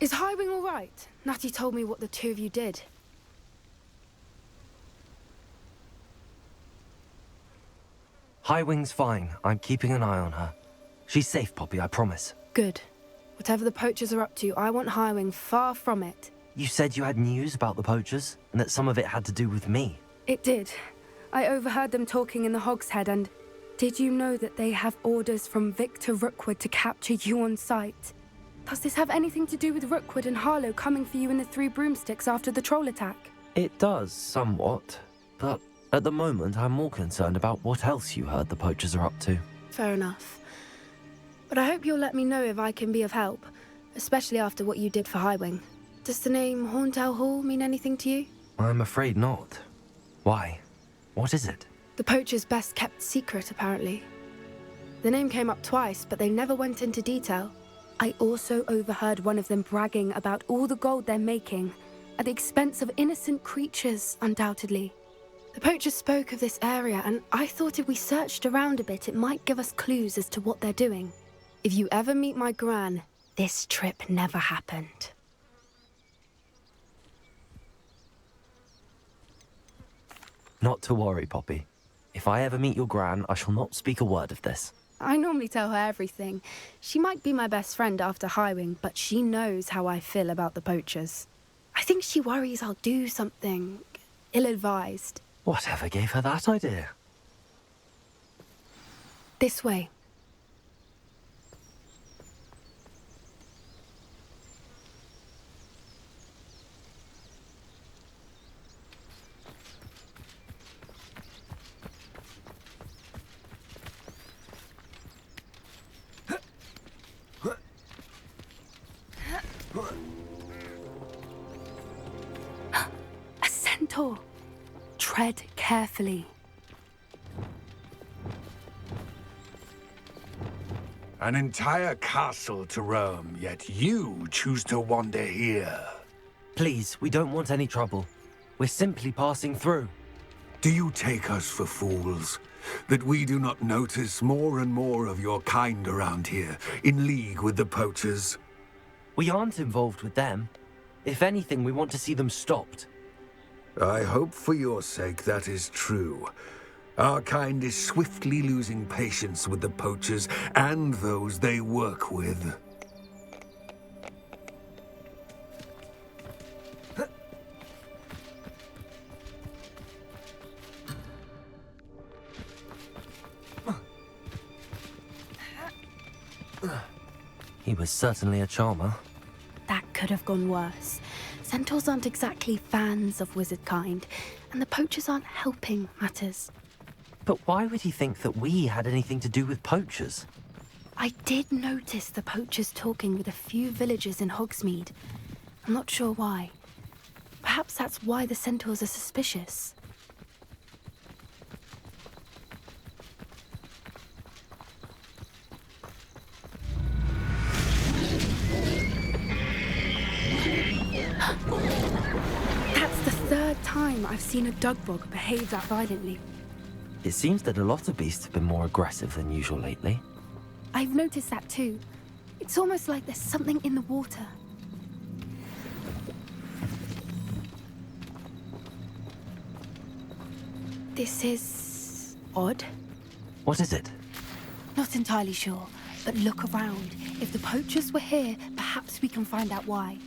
Is Highwing all right? Natty told me what the two of you did. Highwing's fine. I'm keeping an eye on her. She's safe, Poppy, I promise. Good. Whatever the poachers are up to, I want Highwing far from it. You said you had news about the poachers, and that some of it had to do with me. It did. I overheard them talking in the Hogshead, and did you know that they have orders from Victor Rookwood to capture you on sight? Does this have anything to do with Rookwood and Harlow coming for you in the Three Broomsticks after the troll attack? It does, somewhat. But at the moment, I'm more concerned about what else you heard the poachers are up to. Fair enough. But I hope you'll let me know if I can be of help, especially after what you did for Highwing. Does the name Horntail Hall mean anything to you? I'm afraid not. Why? What is it? The poacher's best kept secret, apparently. The name came up twice, but they never went into detail. I also overheard one of them bragging about all the gold they're making, at the expense of innocent creatures, undoubtedly. The poacher spoke of this area, and I thought if we searched around a bit, it might give us clues as to what they're doing. If you ever meet my gran, this trip never happened. Not to worry, Poppy. If I ever meet your gran, I shall not speak a word of this. I normally tell her everything. She might be my best friend after Highwing, but she knows how I feel about the poachers. I think she worries I'll do something ill-advised. Whatever gave her that idea? This way. A centaur. Tread carefully. An entire castle to roam, yet you choose to wander here. Please, we don't want any trouble. We're simply passing through. Do you take us for fools? That we do not notice more and more of your kind around here, in league with the poachers? We aren't involved with them. If anything, we want to see them stopped. I hope for your sake that is true. Our kind is swiftly losing patience with the poachers and those they work with. He was certainly a charmer. That could have gone worse. Centaurs aren't exactly fans of wizard kind, and the poachers aren't helping matters. But why would he think that we had anything to do with poachers? I did notice the poachers talking with a few villagers in Hogsmeade. I'm not sure why. Perhaps that's why the centaurs are suspicious. That's the third time I've seen a dugbog behave that violently. It seems that a lot of beasts have been more aggressive than usual lately. I've noticed that too. It's almost like there's something in the water. This is odd. What is it? Not entirely sure, but look around. If the poachers were here, perhaps we can find out why.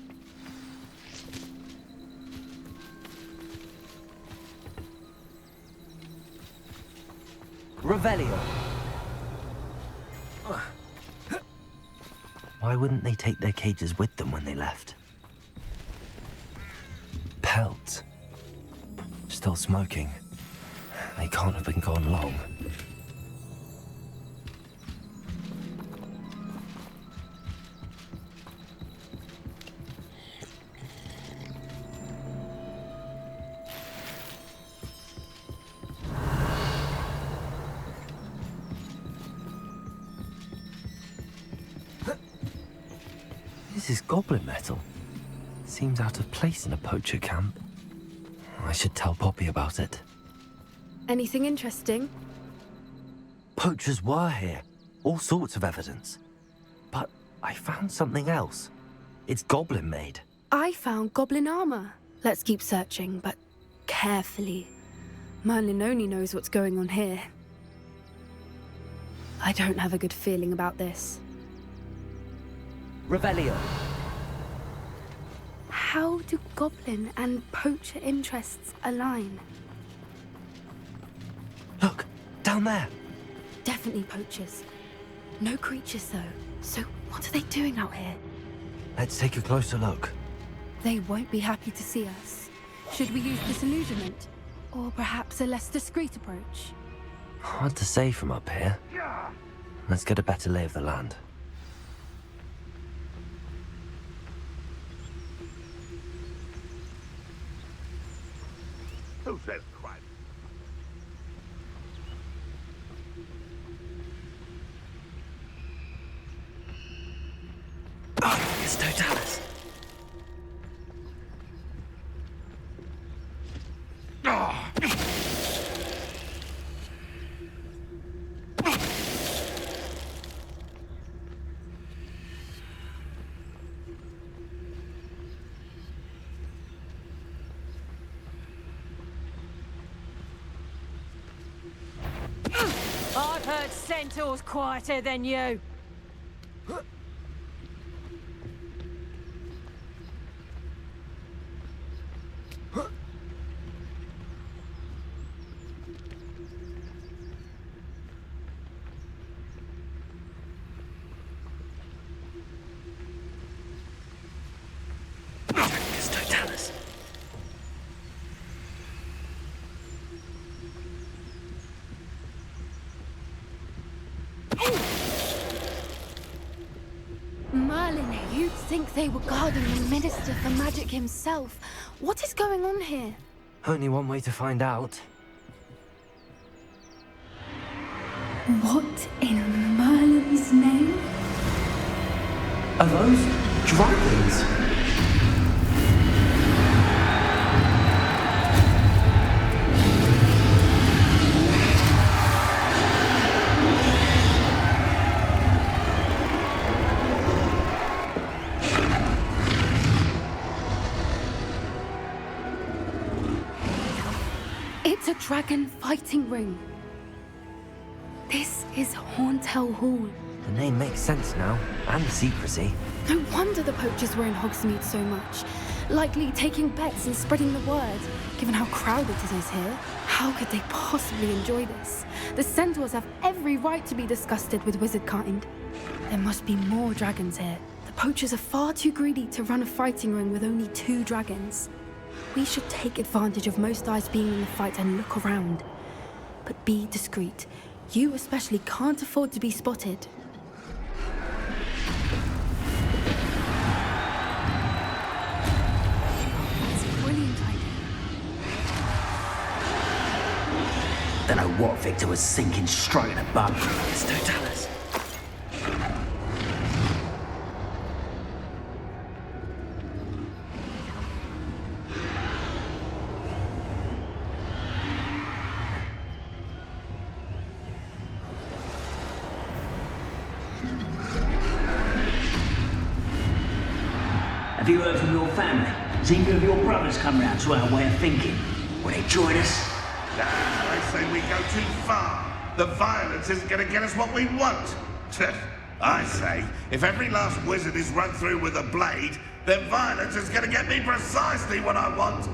Revelio. Why wouldn't they take their cages with them when they left? Pelts. Still smoking. They can't have been gone long. This is goblin metal. Seems out of place in a poacher camp. I should tell Poppy about it. Anything interesting? Poachers were here. All sorts of evidence. But I found something else. It's goblin made. I found goblin armor. Let's keep searching, but carefully. Merlin only knows what's going on here. I don't have a good feeling about this. Revelio. How do goblin and poacher interests align? Look, down there. Definitely poachers. No creatures, though. So what are they doing out here? Let's take a closer look. They won't be happy to see us. Should we use disillusionment? Or perhaps a less discreet approach? Hard to say from up here. Let's get a better lay of the land. Who says crime? Oh, it's Totalis. I've heard centaurs quieter than you. It's Totalis. Merlin, you'd think they were guarding the Minister for Magic himself. What is going on here? Only one way to find out. What in Merlin's name? Are those dragons? It's a dragon fighting ring. This is Hauntel Hall. The name makes sense now, and the secrecy. No wonder the poachers were in Hogsmeade so much. Likely taking bets and spreading the word, given how crowded it is here. How could they possibly enjoy this? The centaurs have every right to be disgusted with wizard kind. There must be more dragons here. The poachers are far too greedy to run a fighting ring with only 2 dragons. We should take advantage of most eyes being in the fight and look around. But be discreet. You especially can't afford to be spotted. It's a brilliant idea. Don't know what Victor was thinking, straight in the bum. It's Totalis. Have you heard from your family? Has either of your brothers come round to our way of thinking? Will they join us? I say we go too far. The violence isn't going to get us what we want. I say, if every last wizard is run through with a blade, then violence is going to get me precisely what I want.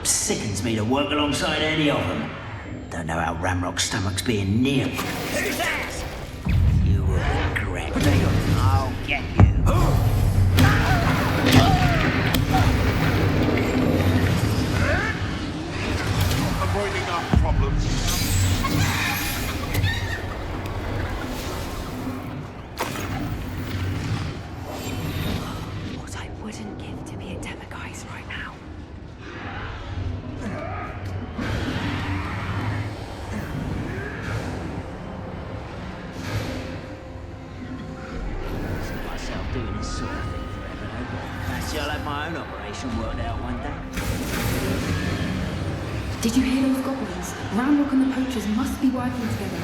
Sickens me to work alongside any of them. Don't know how Ramrock's stomach's being near me. Who's that? You will regret it. I'll get you. Avoiding our problems. What I wouldn't give to be a Demiguise right now. See myself doing this sort of thing forever, though. Fancy I'll have my own operation worked out one day. Did you hear those goblins? Ramrock and the poachers must be working together.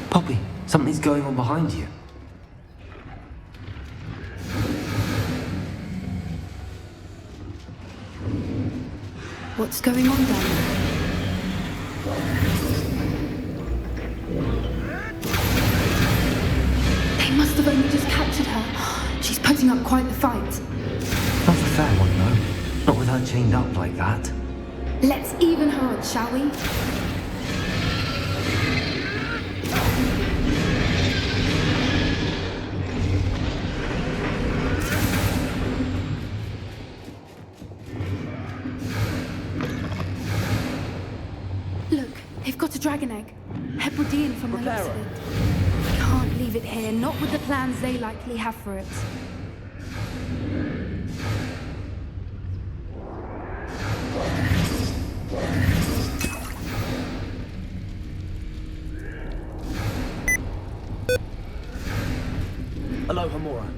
Poppy, something's going on behind you. What's going on down there? They must have only just captured her. She's putting up quite the fight. Not a fair one, though. Not with her chained up like that. Let's even her odds, shall we? Look, they've got a dragon egg. Hebridean from the looks of it. Can't leave it here, not with the plans they likely have for it. Hello, Hamura.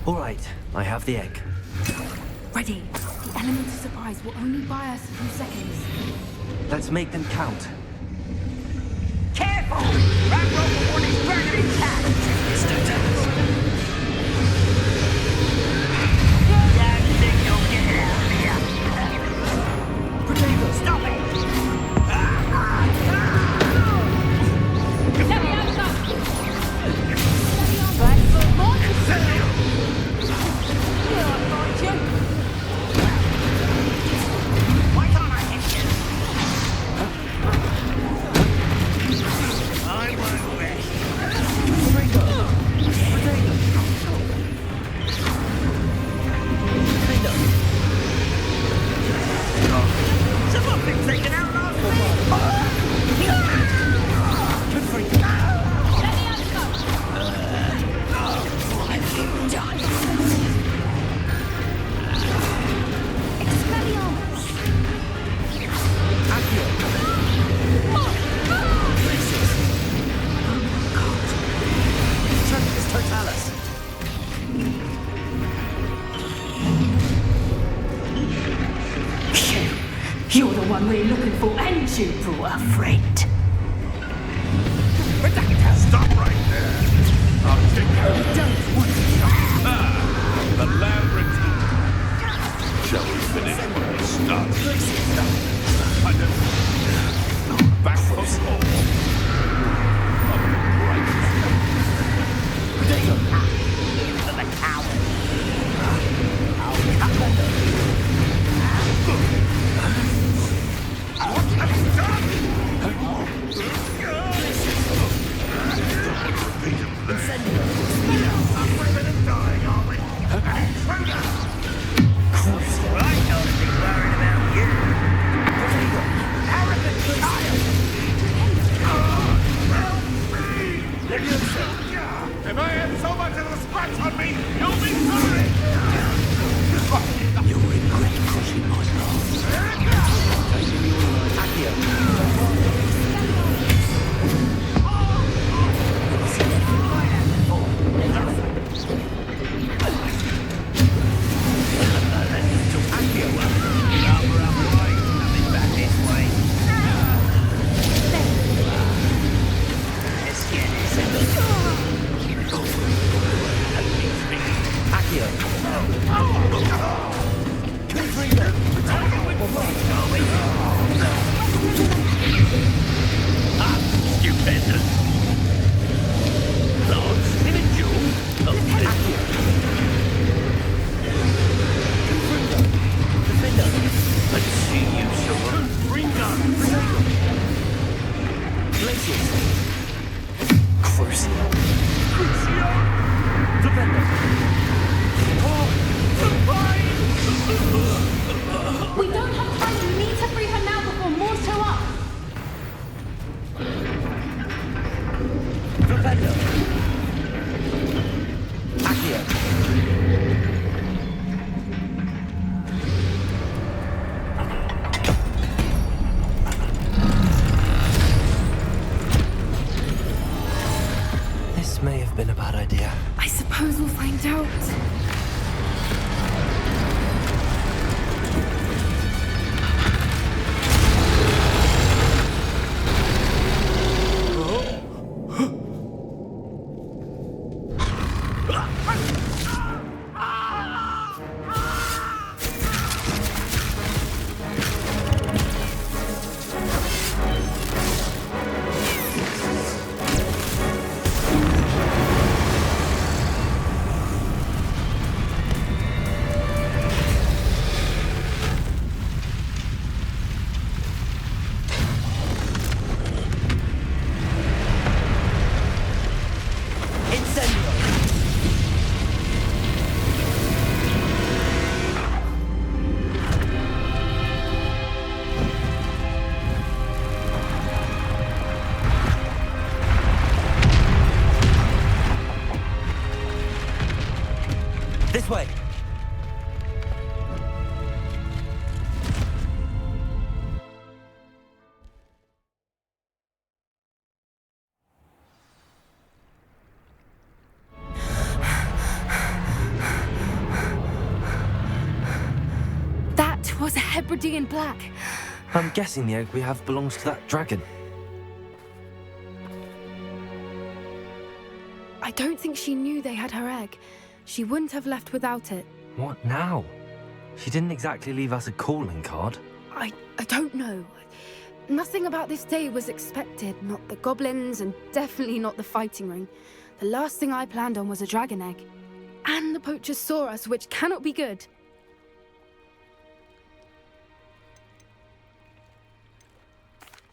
All right, I have the egg. Ready. The element of surprise will only buy us a few seconds. Let's make them count. Careful! Right roll before these dragon attack! It's Totalis. Don't think you'll get it out of here! Potato! Stop it! Why can't I hit you? I won't rest. Someone been taken out last Totalis. You're the one we're looking for, and you brought a friend. Stop right there. I'll take care of it. Don't want to The labyrinth. Shall we finish where we started? I don't... Back for more. If I had so much of a scratch on me, you'll be sorry! You'll regret crushing my Defender! Oh, the suppose we'll find out. This way! That was a Hebridean black. I'm guessing the egg we have belongs to that dragon. I don't think she knew they had her egg. She wouldn't have left without it. What now? She didn't exactly leave us a calling card. I don't know. Nothing about this day was expected. Not the goblins, and definitely not the fighting ring. The last thing I planned on was a dragon egg. And the poachers saw us, which cannot be good.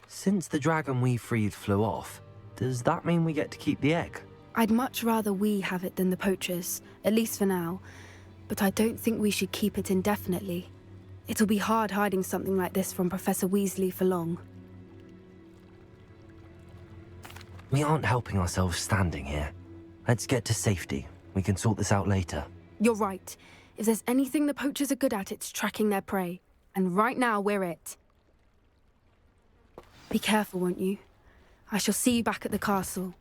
Since the dragon we freed flew off, does that mean we get to keep the egg? I'd much rather we have it than the poachers, at least for now. But I don't think we should keep it indefinitely. It'll be hard hiding something like this from Professor Weasley for long. We aren't helping ourselves standing here. Let's get to safety. We can sort this out later. You're right. If there's anything the poachers are good at, it's tracking their prey. And right now, we're it. Be careful, won't you? I shall see you back at the castle.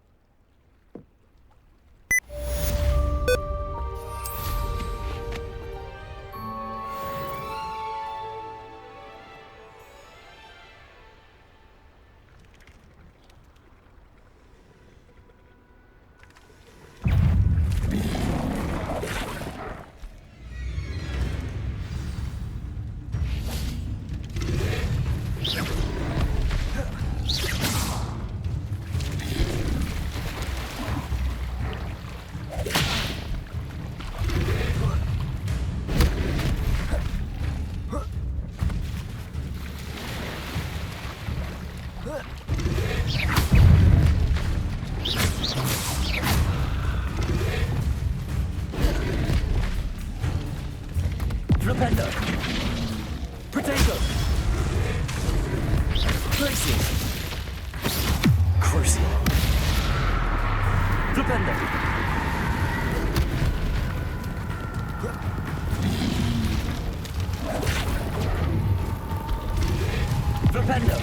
Flipendo! Potato! Crazy! Crucial! Flipendo! Flipendo!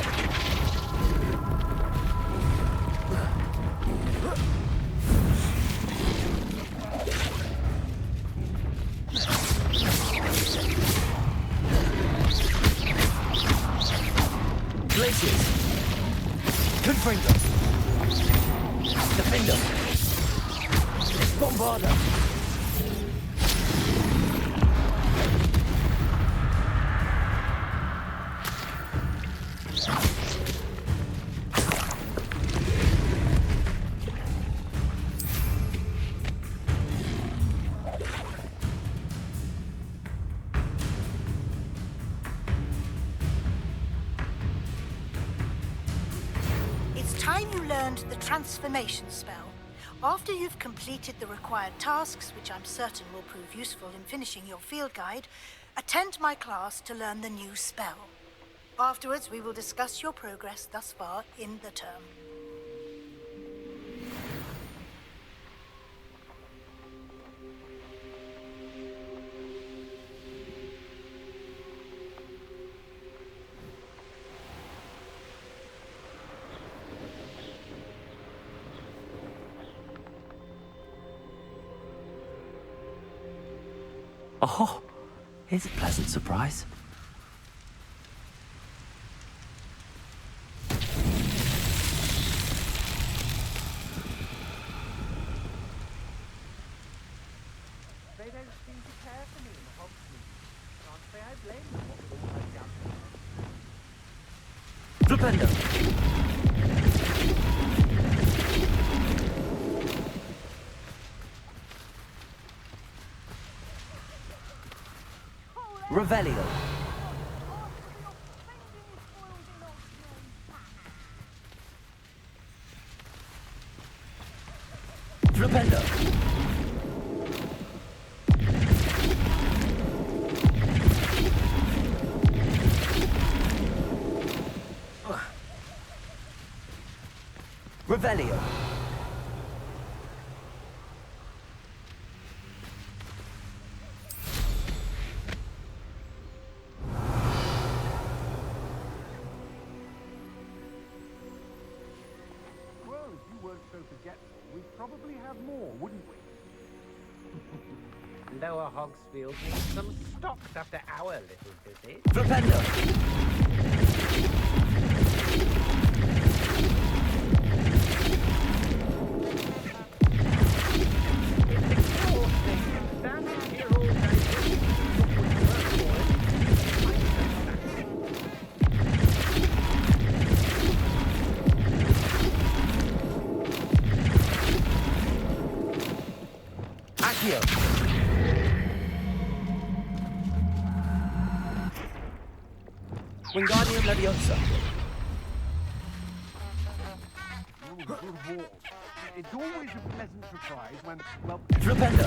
Glaciers! Confringo! Defender! Bombarda! Time you learned the transformation spell. After you've completed the required tasks, which I'm certain will prove useful in finishing your field guide, attend my class to learn the new spell. Afterwards, we will discuss your progress thus far in the term. Oh, here's a pleasant surprise. They don't seem to care for me in Hogsmeade. Can't say I blame them what with all my junk. Flipendo! Revelio. Flipendo. Revelio. Well, if you weren't so forgetful, we'd probably have more, wouldn't we? Lower Hogsfield needs some stocks after our little visit. Flipendo. It's exhausting. Standing here all day waiting for you to work for it. Accio. Wingardium Leviosa. Oh, good wall. It's always a pleasant surprise when, well... Flipendo.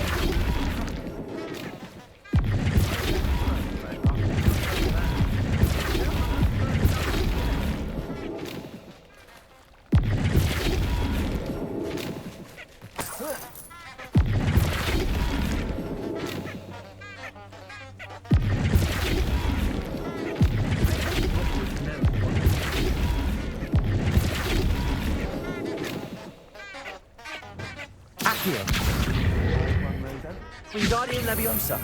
Accio. Wingardium Leviosa.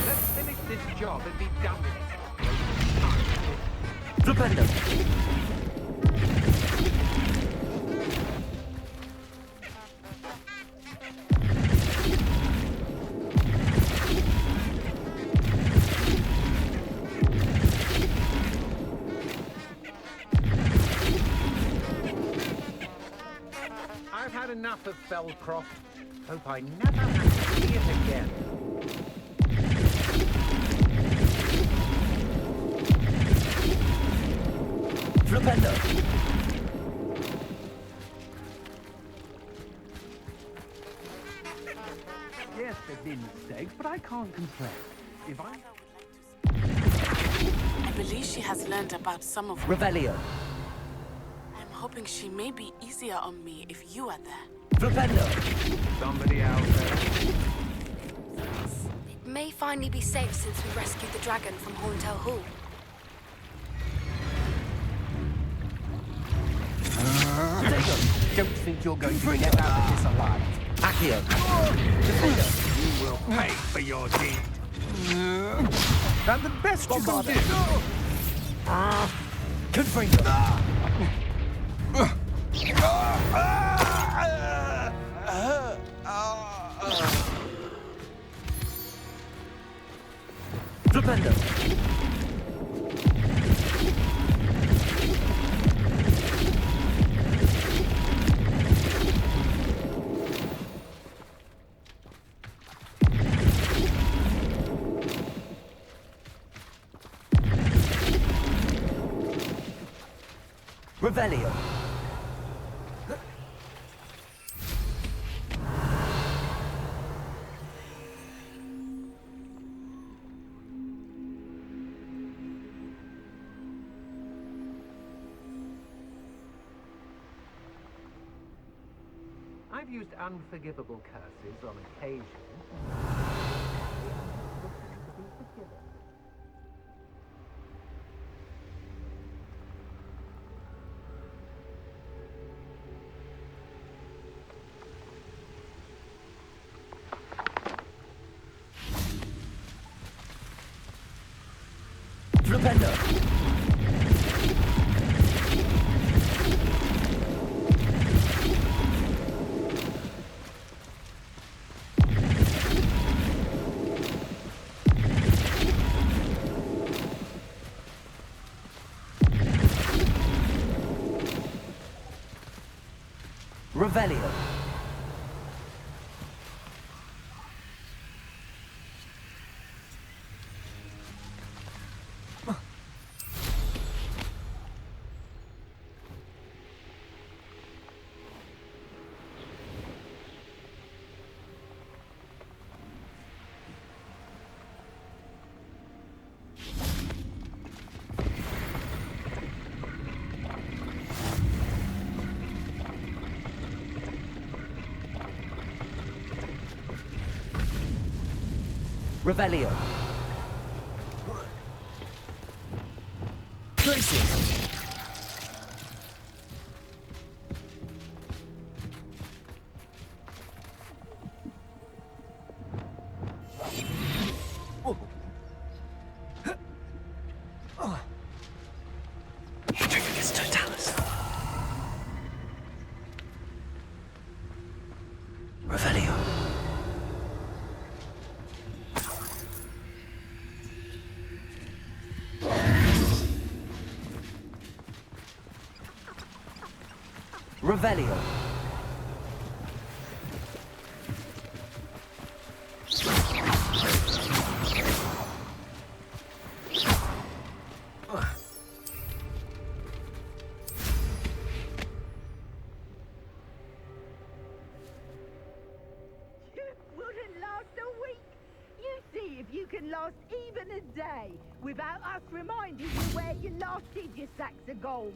Let's finish this job and be done with it. Flipendo. I've had enough of Felcroft. Hope I never have to see it again. Flipendo. Yes, there's been mistakes, but I can't complain. If I... I believe she has learned about some of... Revelio. I'm hoping she may be easier on me if you are there. Flipendo. Somebody out there. It may finally be safe since we rescued the dragon from Horntail Hall. Don't think you're going to get out of this alive. Accio. You will pay for your deed. And the best you can do. Confringo. Flipendo. Revelio. I've used unforgivable curses on occasion. Flipendo! Revelio. Revelio. Traces! Petrificus totalis. Revelio. Revelio. Wouldn't last a week. You see if you can last even a day without us reminding you where you last hid your sacks of gold.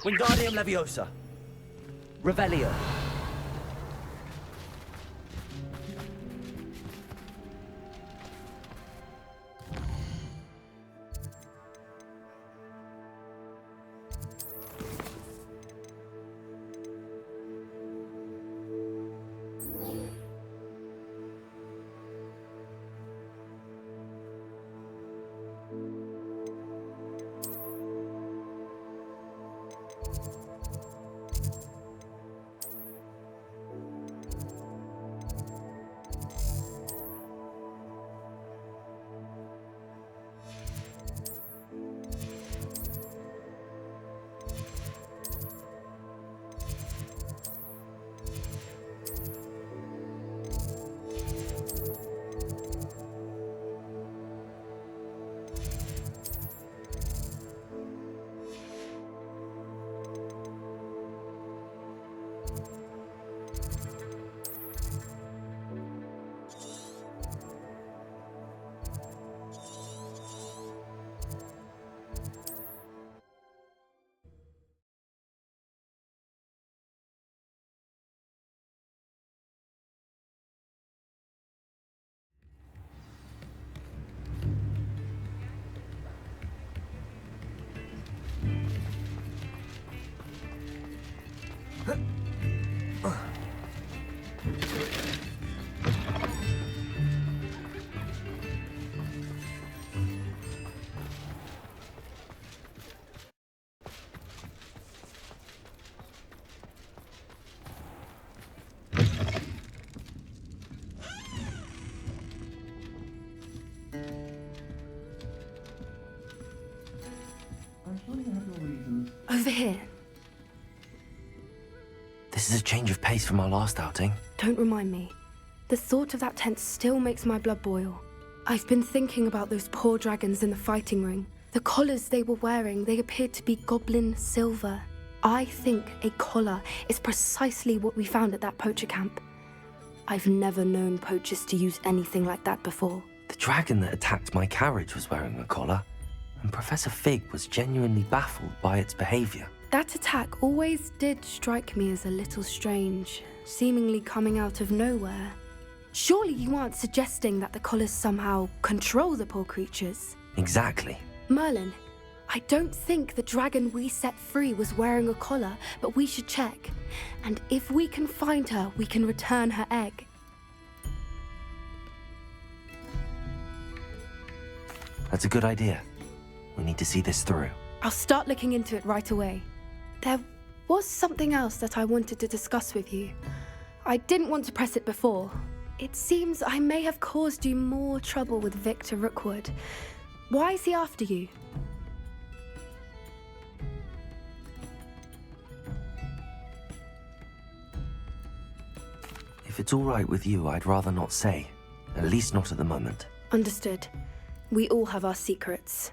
Wingardium Leviosa. Revelio. Over here. This is a change of pace from our last outing. Don't remind me. The thought of that tent still makes my blood boil. I've been thinking about those poor dragons in the fighting ring. The collars they were wearing, they appeared to be goblin silver. I think a collar is precisely what we found at that poacher camp. I've never known poachers to use anything like that before. The dragon that attacked my carriage was wearing a collar, and Professor Fig was genuinely baffled by its behavior. That attack always did strike me as a little strange, seemingly coming out of nowhere. Surely you aren't suggesting that the collars somehow control the poor creatures? Exactly. Merlin, I don't think the dragon we set free was wearing a collar, but we should check. And if we can find her, we can return her egg. That's a good idea. We need to see this through. I'll start looking into it right away. There was something else that I wanted to discuss with you. I didn't want to press it before. It seems I may have caused you more trouble with Victor Rookwood. Why is he after you? If it's all right with you, I'd rather not say. At least not at the moment. Understood. We all have our secrets.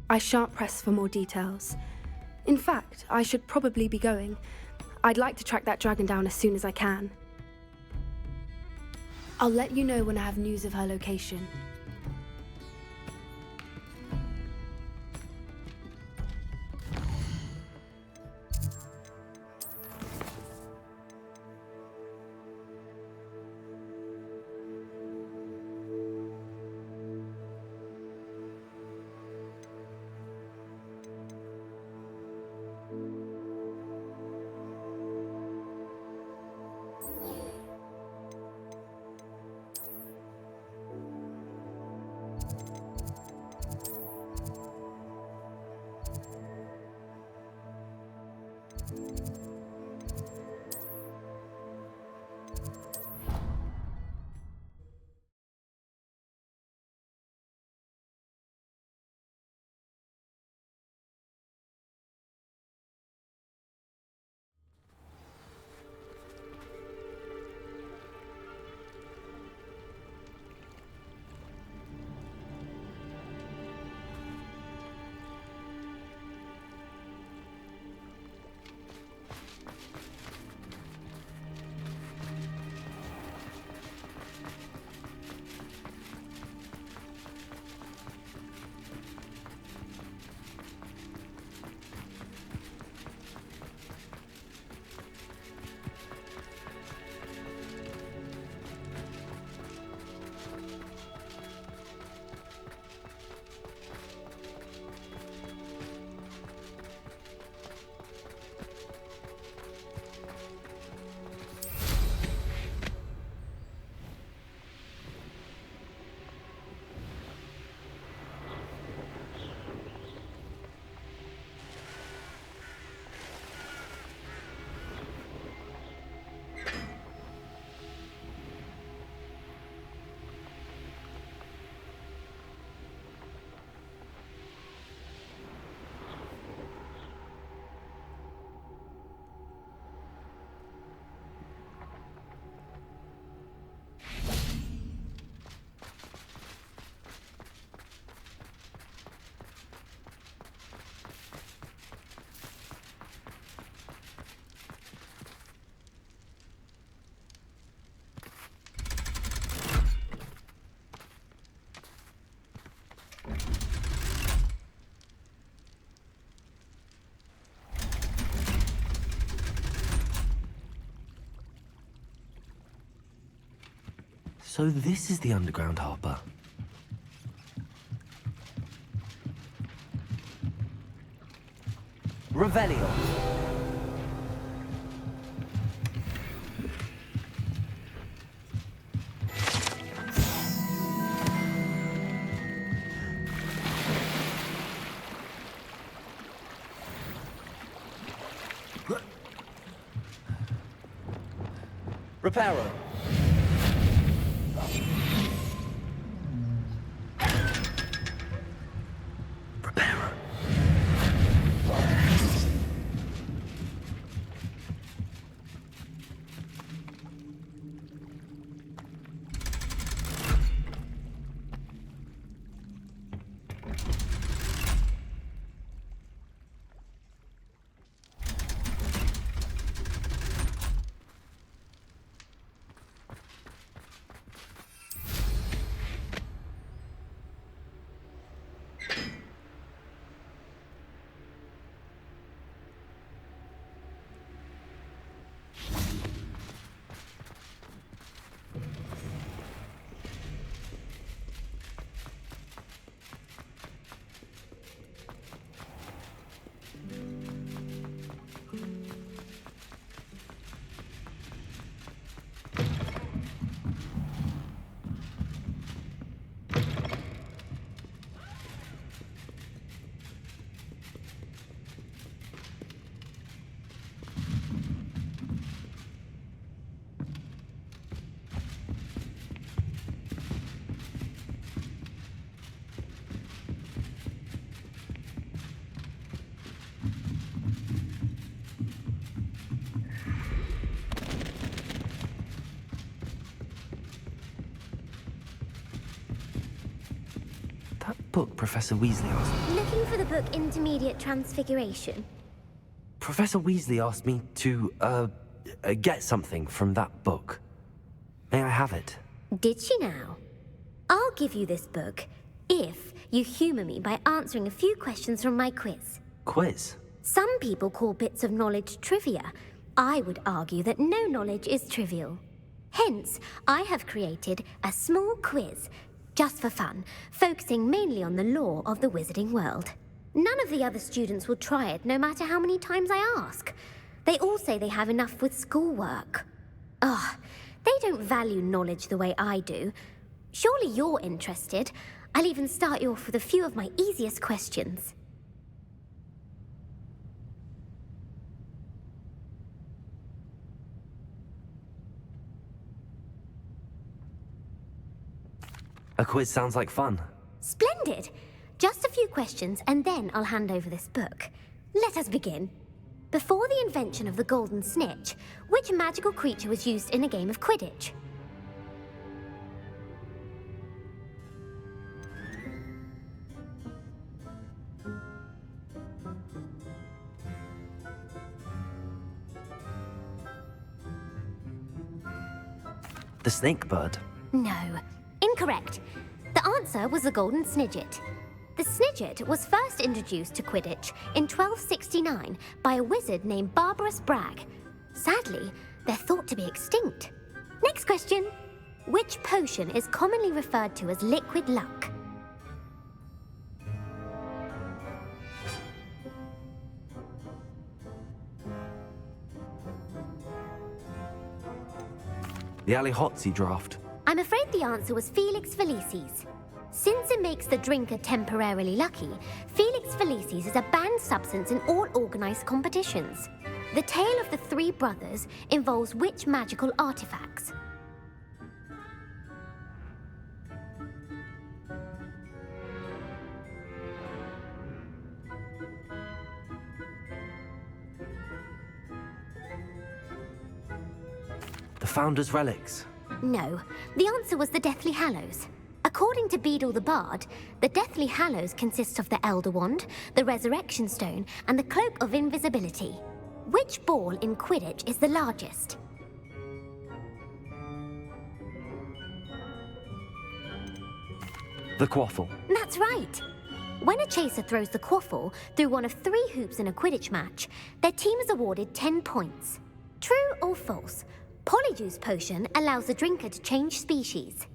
I shan't press for more details. In fact, I should probably be going. I'd like to track that dragon down as soon as I can. I'll let you know when I have news of her location. So this is the underground harbor. Revelio. Reparo. book Professor Weasley asked me? Looking for the book Intermediate Transfiguration? Professor Weasley asked me to, get something from that book. May I have it? Did she now? I'll give you this book if you humour me by answering a few questions from my quiz. Quiz? Some people call bits of knowledge trivia. I would argue that no knowledge is trivial. Hence, I have created a small quiz, just for fun, focusing mainly on the lore of the wizarding world. None of the other students will try it, no matter how many times I ask. They all say they have enough with schoolwork. Ugh, they don't value knowledge the way I do. Surely you're interested. I'll even start you off with a few of my easiest questions. A quiz sounds like fun. Splendid! Just a few questions, and then I'll hand over this book. Let us begin. Before the invention of the golden snitch, which magical creature was used in a game of Quidditch? The snake bird. No, incorrect. The answer was the golden snidget. The snidget was first introduced to Quidditch in 1269 by a wizard named Barbarous Bragg. Sadly, they're thought to be extinct. Next question. Which potion is commonly referred to as liquid luck? The Allihotzi draft. I'm afraid the answer was Felix Felicis. Since it makes the drinker temporarily lucky, Felix Felicis is a banned substance in all organized competitions. The tale of the three brothers involves which magical artifacts? The Founder's Relics. No, the answer was the Deathly Hallows. According to Beedle the Bard, the Deathly Hallows consists of the Elder Wand, the Resurrection Stone, and the Cloak of Invisibility. Which ball in Quidditch is the largest? The Quaffle. That's right. When a chaser throws the quaffle through one of 3 hoops in a Quidditch match, their team is awarded 10 points. True or false? Polyjuice Potion allows the drinker to change species.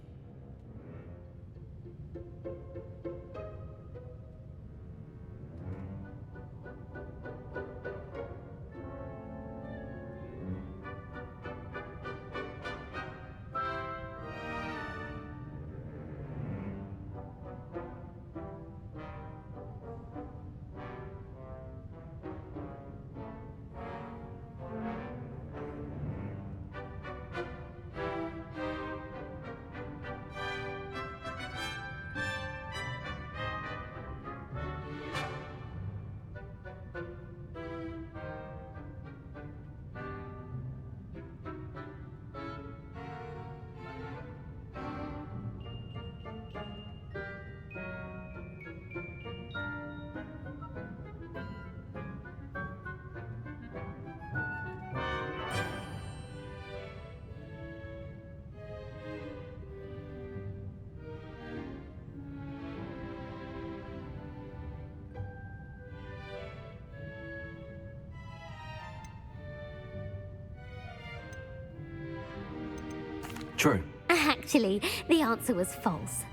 True. Actually, the answer was false.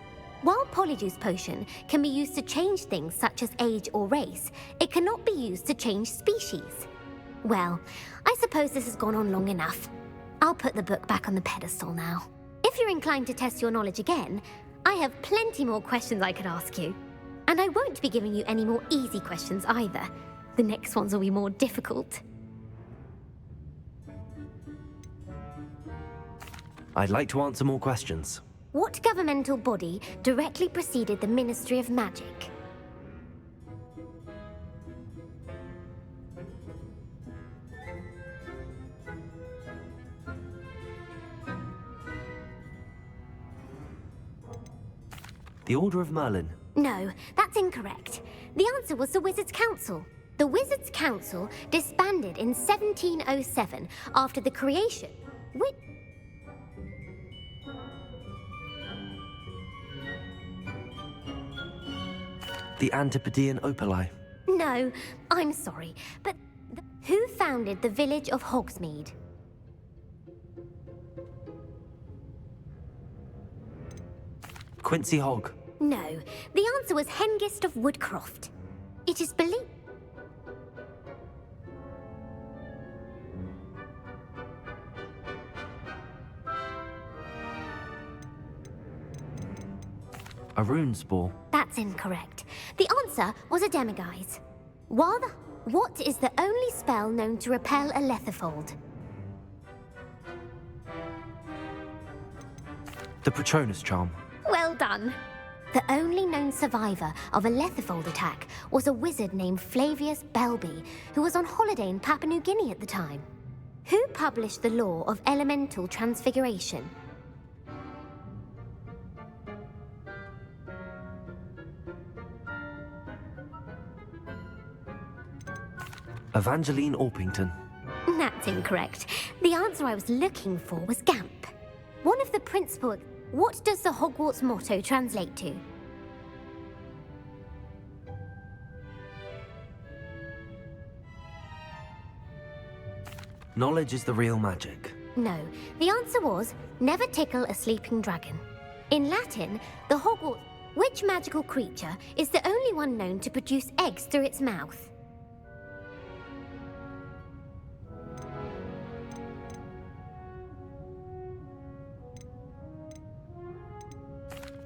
While Polyjuice Potion can be used to change things such as age or race, it cannot be used to change species. Well, I suppose this has gone on long enough. I'll put the book back on the pedestal now. If you're inclined to test your knowledge again, I have plenty more questions I could ask you. And I won't be giving you any more easy questions either. The next ones will be more difficult. I'd like to answer more questions. What governmental body directly preceded the Ministry of Magic? The Order of Merlin. No, that's incorrect. The answer was the Wizards' Council. The Wizards' Council disbanded in 1707 after the creation. The Antipodean Opali. No, I'm sorry, but who founded the village of Hogsmeade? Quincy Hogg. No, the answer was Hengist of Woodcroft. It is believed. A rune spore. That's incorrect. The answer was a demiguise. What is the only spell known to repel a letherfold? The Patronus charm. Well done. The only known survivor of a letherfold attack was a wizard named Flavius Belby, who was on holiday in Papua New Guinea at the time. Who published the law of elemental transfiguration? Evangeline Orpington. That's incorrect. The answer I was looking for was Gamp. One of the principal... What does the Hogwarts motto translate to? Knowledge is the real magic. No, the answer was, never tickle a sleeping dragon. In Latin, the Hogwarts... Which magical creature is the only one known to produce eggs through its mouth?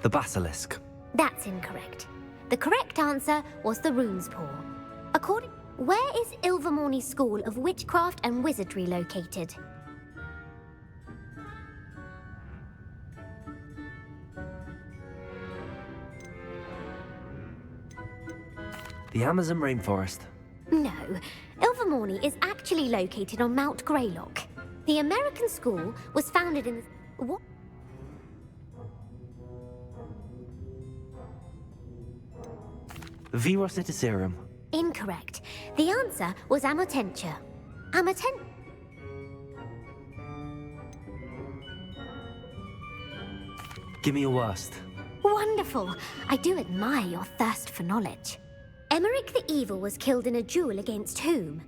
The Basilisk. That's incorrect. The correct answer was the Rune's Paw. Where is Ilvermorny School of Witchcraft and Wizardry located? The Amazon rainforest. No, Ilvermorny is actually located on Mount Greylock. The American school was founded in... What? Viros Iticerum. Incorrect. The answer was Amotentia. Give me your worst. Wonderful. I do admire your thirst for knowledge. Emmerich the Evil was killed in a duel against whom?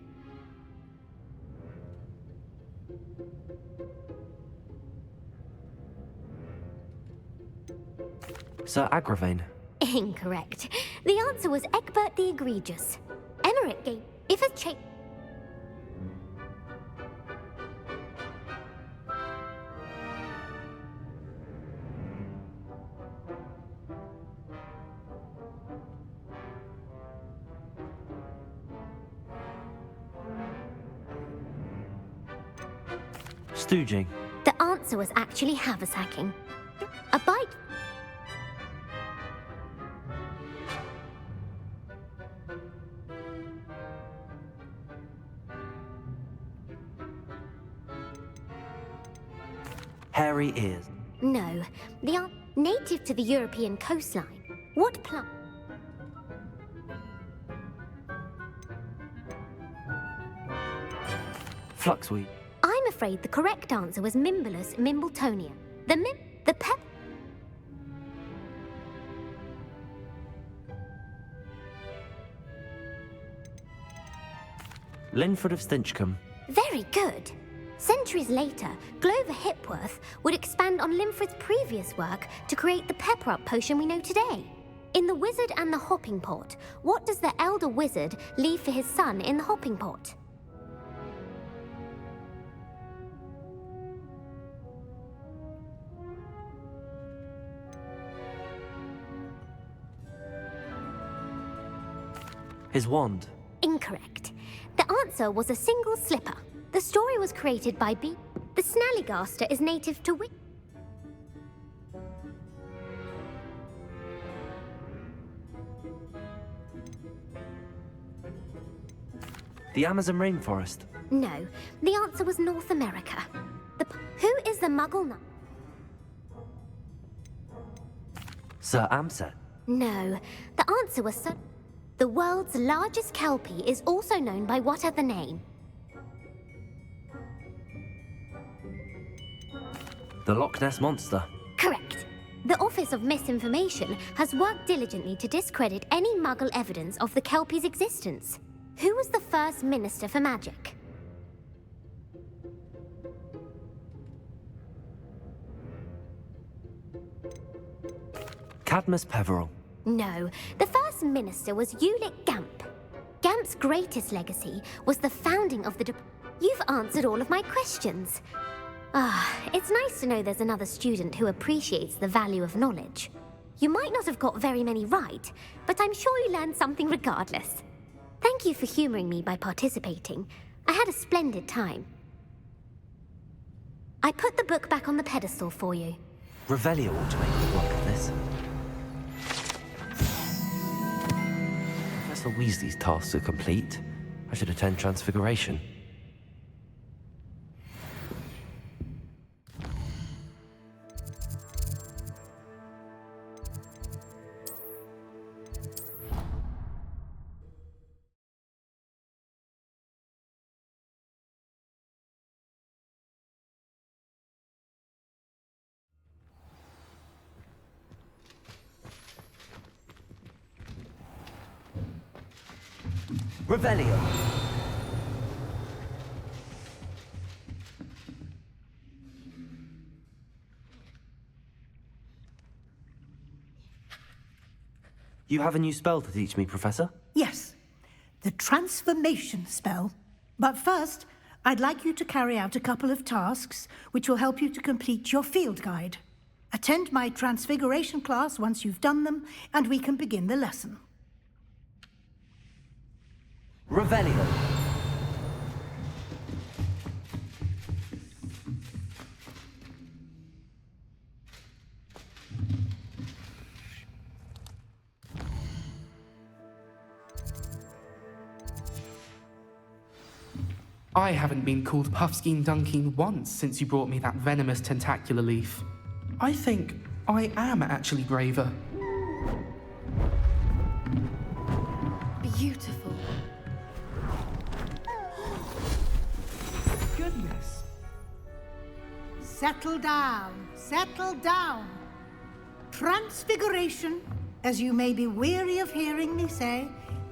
Sir Agravain. Incorrect. The answer was Egbert the Egregious. Emmerich gave... If a cha... Stooging. The answer was actually haversacking. A bite... Hairy ears. No. Native to the European coastline. What plant... Fluxweed. I'm afraid the correct answer was Mimbolus Mimbletonia. The pep... Linford of Stinchcombe. Very good. Centuries later, Glover Hipworth would expand on Linford's previous work to create the pepper-up potion we know today. In The Wizard and the Hopping Pot, what does the elder wizard leave for his son in the hopping pot? His wand. Incorrect. The answer was a single slipper. The story was created by B. The Snallygaster is native to The Amazon rainforest. No, the answer was North America. Who is the Muggle Knight? Sir Amset. No, the answer was so... The world's largest kelpie is also known by what other name? The Loch Ness Monster. Correct. The Office of Misinformation has worked diligently to discredit any Muggle evidence of the kelpie's existence. Who was the first Minister for Magic? Cadmus Peveril. No, the first minister was Ulick Gamp. Gamp's greatest legacy was the founding of the You've answered all of my questions. It's nice to know there's another student who appreciates the value of knowledge. You might not have got very many right, but I'm sure you learned something regardless. Thank you for humoring me by participating. I had a splendid time. I put the book back on the pedestal for you. Revelio ought to make a work of this. Professor Weasley's tasks are complete. I should attend Transfiguration. Revelio! You have a new spell to teach me, Professor? Yes, the transformation spell. But first, I'd like you to carry out a couple of tasks which will help you to complete your field guide. Attend my transfiguration class once you've done them, and we can begin the lesson. Revelio! I haven't been called Puffskein Dunking once since you brought me that venomous tentacular leaf. I think I am actually braver. Beautiful. Goodness. Settle down, settle down. Transfiguration, as you may be weary of hearing me say,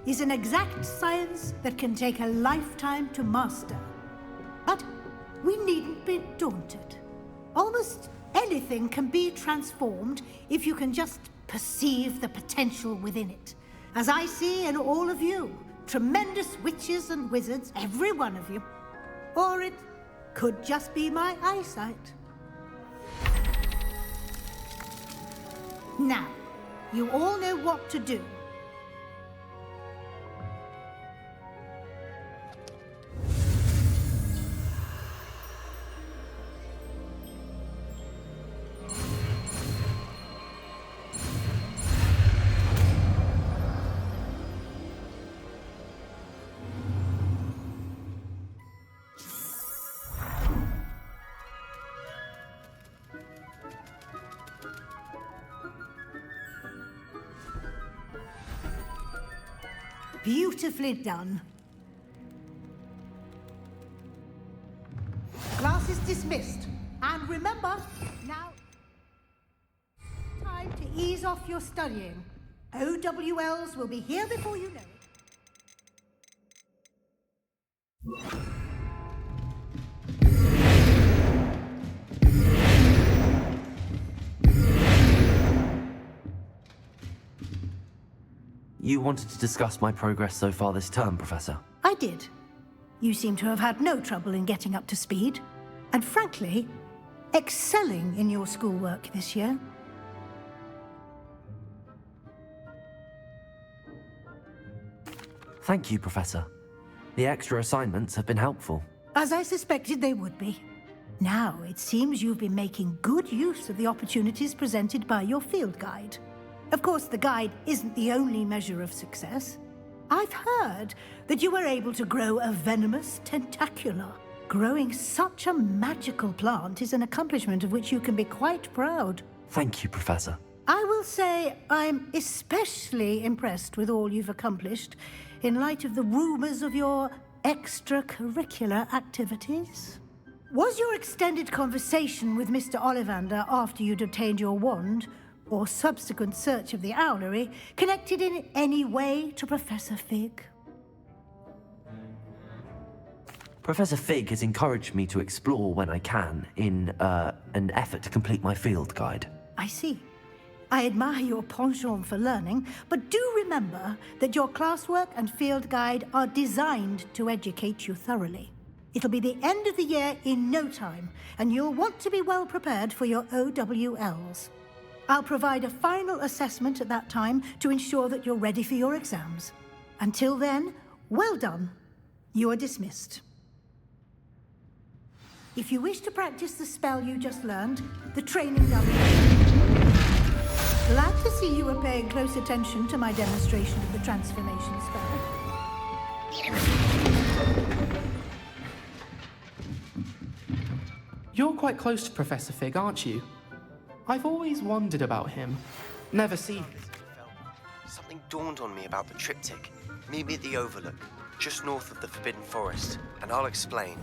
is an exact science that can take a lifetime to master. But we needn't be daunted. Almost anything can be transformed if you can just perceive the potential within it. As I see in all of you, tremendous witches and wizards, every one of you. Or it could just be my eyesight. Now, you all know what to do. Beautifully done. Class is dismissed. And remember, now, time to ease off your studying. OWLs will be here before you know it. You wanted to discuss my progress so far this term, Professor? I did. You seem to have had no trouble in getting up to speed. And frankly, excelling in your schoolwork this year. Thank you, Professor. The extra assignments have been helpful. As I suspected they would be. Now, it seems you've been making good use of the opportunities presented by your field guide. Of course, the guide isn't the only measure of success. I've heard that you were able to grow a venomous tentacula. Growing such a magical plant is an accomplishment of which you can be quite proud. Thank you, Professor. I will say I'm especially impressed with all you've accomplished in light of the rumors of your extracurricular activities. Was your extended conversation with Mr. Ollivander after you'd obtained your wand, or subsequent search of the owlery, connected in any way to Professor Fig? Professor Fig has encouraged me to explore when I can in an effort to complete my field guide. I see. I admire your penchant for learning, but do remember that your classwork and field guide are designed to educate you thoroughly. It'll be the end of the year in no time, and you'll want to be well prepared for your OWLs. I'll provide a final assessment at that time to ensure that you're ready for your exams. Until then, well done. You are dismissed. If you wish to practice the spell you just learned, the training dummy. Glad to see you are paying close attention to my demonstration of the transformation spell. You're quite close to Professor Fig, aren't you? I've always wondered about him. Never seen him. Something dawned on me about the triptych. Meet me at the Overlook, just north of the Forbidden Forest, and I'll explain.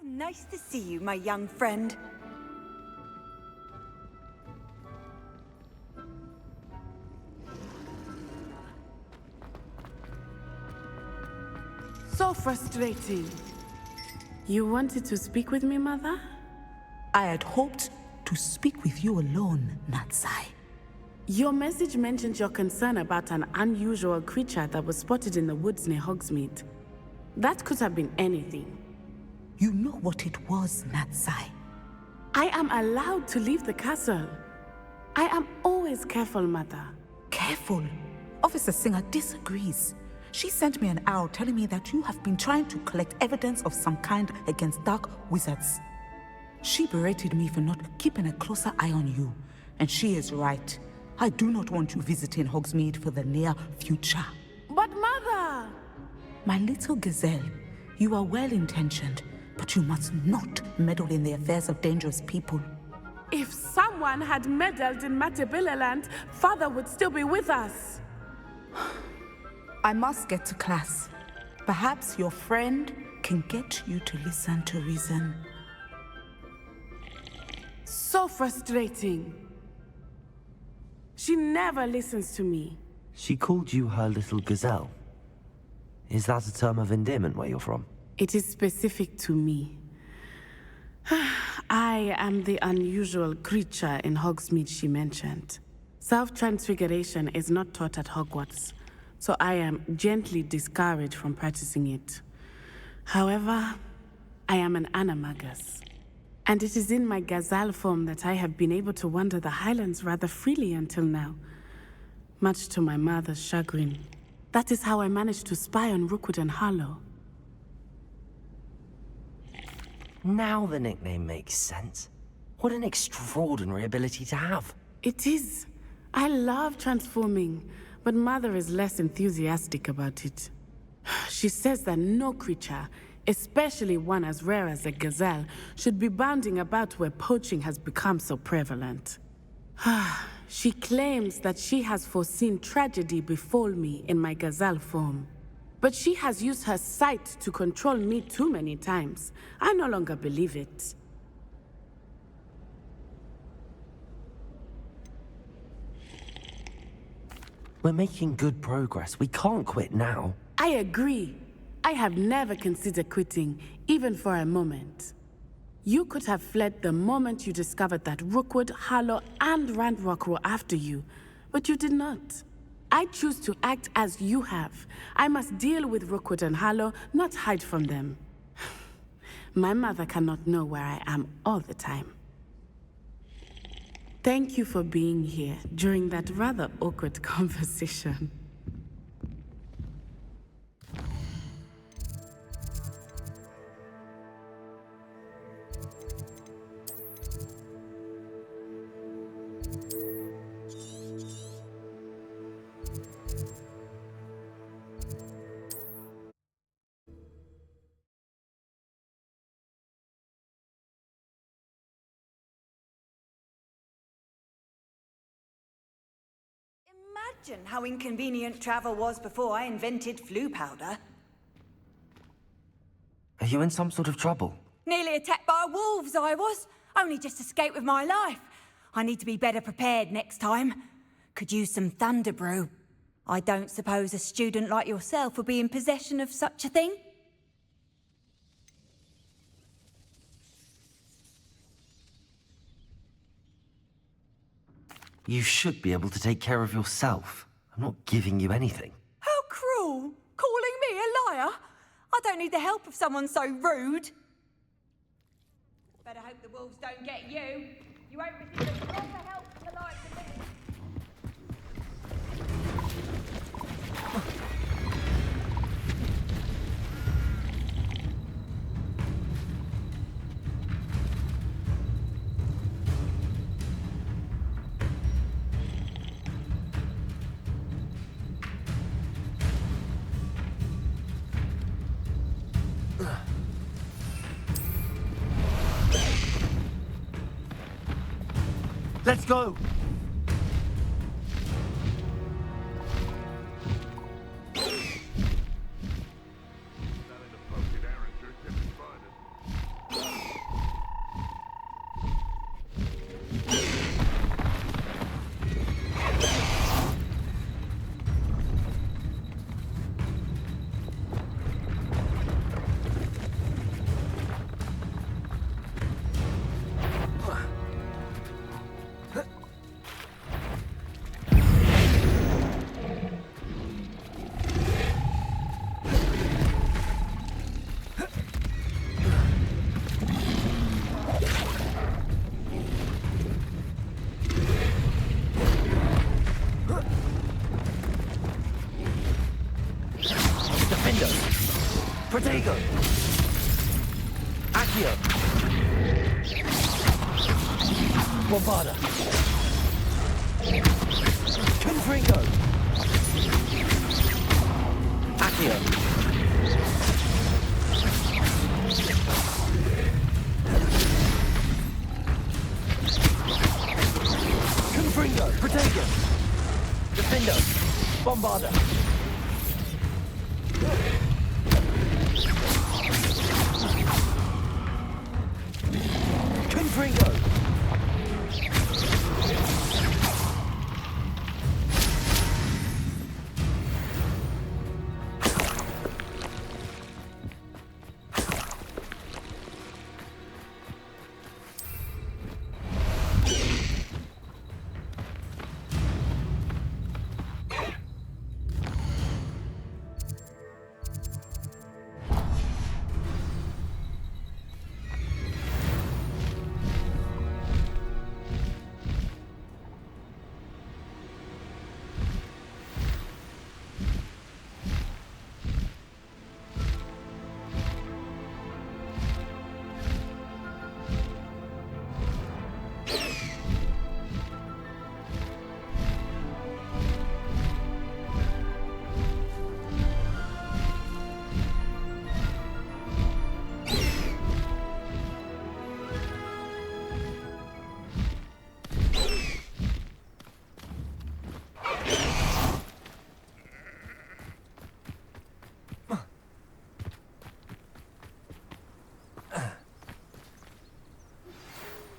How nice to see you, my young friend. So frustrating. You wanted to speak with me, Mother? I had hoped to speak with you alone, Natsai. Your message mentioned your concern about an unusual creature that was spotted in the woods near Hogsmeade. That could have been anything. You know what it was, Natsai. I am allowed to leave the castle. I am always careful, Mother. Careful? Officer Singer disagrees. She sent me an owl telling me that you have been trying to collect evidence of some kind against dark wizards. She berated me for not keeping a closer eye on you, and she is right. I do not want you visiting Hogsmeade for the near future. But Mother! My little gazelle, you are well-intentioned, but you must not meddle in the affairs of dangerous people. If someone had meddled in Matabeleland, Father would still be with us. I must get to class. Perhaps your friend can get you to listen to reason. So frustrating. She never listens to me. She called you her little gazelle. Is that a term of endearment where you're from? It is specific to me. I am the unusual creature in Hogsmeade she mentioned. Self-transfiguration is not taught at Hogwarts, so I am gently discouraged from practicing it. However, I am an animagus, and it is in my gazelle form that I have been able to wander the Highlands rather freely until now, much to my mother's chagrin. That is how I managed to spy on Rookwood and Harlow. Now the nickname makes sense. What an extraordinary ability to have. It is. I love transforming, but Mother is less enthusiastic about it. She says that no creature, especially one as rare as a gazelle, should be bounding about where poaching has become so prevalent. She claims that she has foreseen tragedy befall me in my gazelle form. But she has used her sight to control me too many times. I no longer believe it. We're making good progress. We can't quit now. I agree. I have never considered quitting, even for a moment. You could have fled the moment you discovered that Rookwood, Harlow, and Randrock were after you, but you did not. I choose to act as you have. I must deal with Rookwood and Harlow, not hide from them. My mother cannot know where I am all the time. Thank you for being here during that rather awkward conversation. Imagine how inconvenient travel was before I invented flu powder. Are you in some sort of trouble? Nearly attacked by wolves, I was. Only just escaped with my life. I need to be better prepared next time. Could use some thunder brew. I don't suppose a student like yourself would be in possession of such a thing? You should be able to take care of yourself. I'm not giving you anything. How cruel! Calling me a liar? I don't need the help of someone so rude. Better hope the wolves don't get you. You won't receive the proper help from the likes of me. Let's go! Accio! Bombarda! Confringo! Accio! Confringo! Protego! Defendo! Bombarda! Confringo!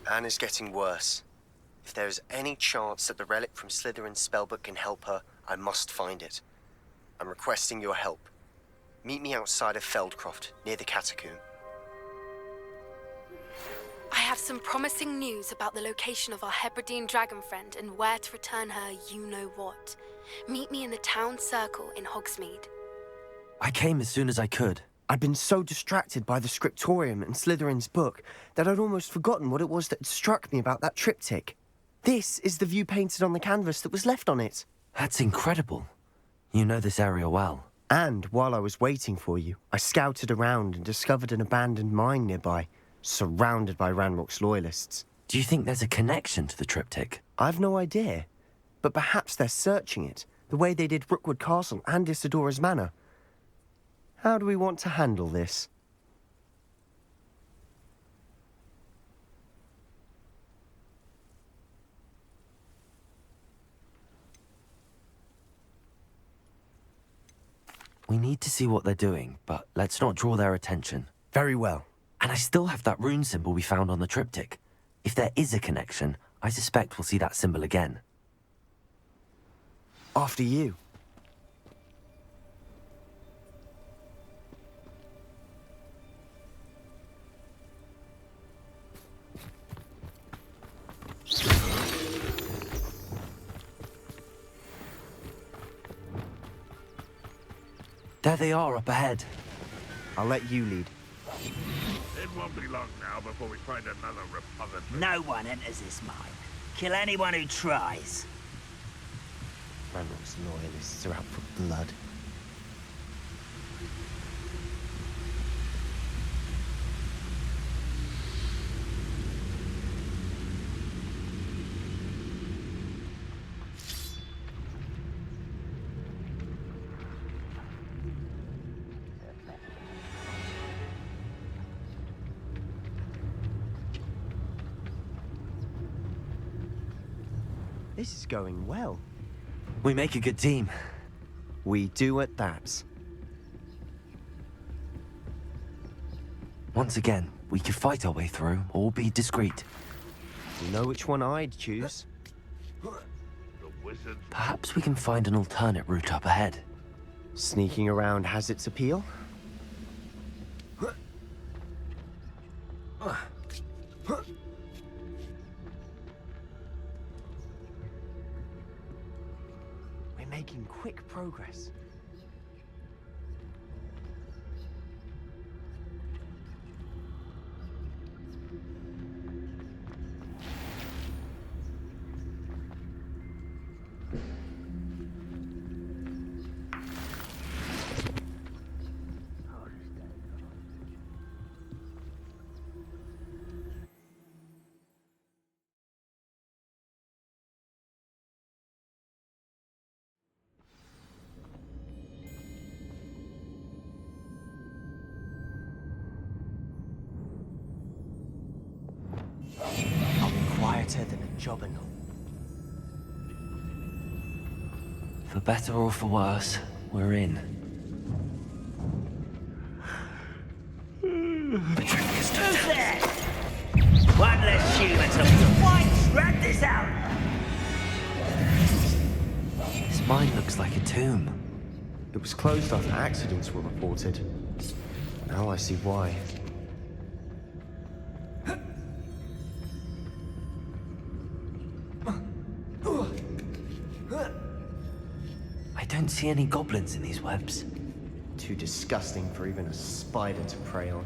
Anne is getting worse. If there is any chance that the relic from Slytherin's spellbook can help her, I must find it. I'm requesting your help. Meet me outside of Feldcroft, near the Catacomb. I have some promising news about the location of our Hebridean dragon friend and where to return her you-know-what. Meet me in the town circle in Hogsmeade. I came as soon as I could. I'd been so distracted by the scriptorium and Slytherin's book that I'd almost forgotten what it was that struck me about that triptych. This is the view painted on the canvas that was left on it. That's incredible. You know this area well. And while I was waiting for you, I scouted around and discovered an abandoned mine nearby, surrounded by Ranrock's loyalists. Do you think there's a connection to the triptych? I've no idea, but perhaps they're searching it, the way they did Rookwood Castle and Isidora's Manor. How do we want to handle this? We need to see what they're doing, but let's not draw their attention. Very well. And I still have that rune symbol we found on the triptych. If there is a connection, I suspect we'll see that symbol again. After you. There they are, up ahead. I'll let you lead. It won't be long now before we find another repository. No one enters this mine. Kill anyone who tries. Ranrock's loyalists are out for blood. This is going well. We make a good team. We do at that. Once again, we could fight our way through, or be discreet. You know which one I'd choose? The wizards. Perhaps we can find an alternate route up ahead. Sneaking around has its appeal. We're making quick progress. jobbing. For better or for worse, we're in. Who's there? One less human to fight! Rat this out! This mine looks like a tomb. It was closed after accidents were reported. Now I see why. I don't see any goblins in these webs. Too disgusting for even a spider to prey on.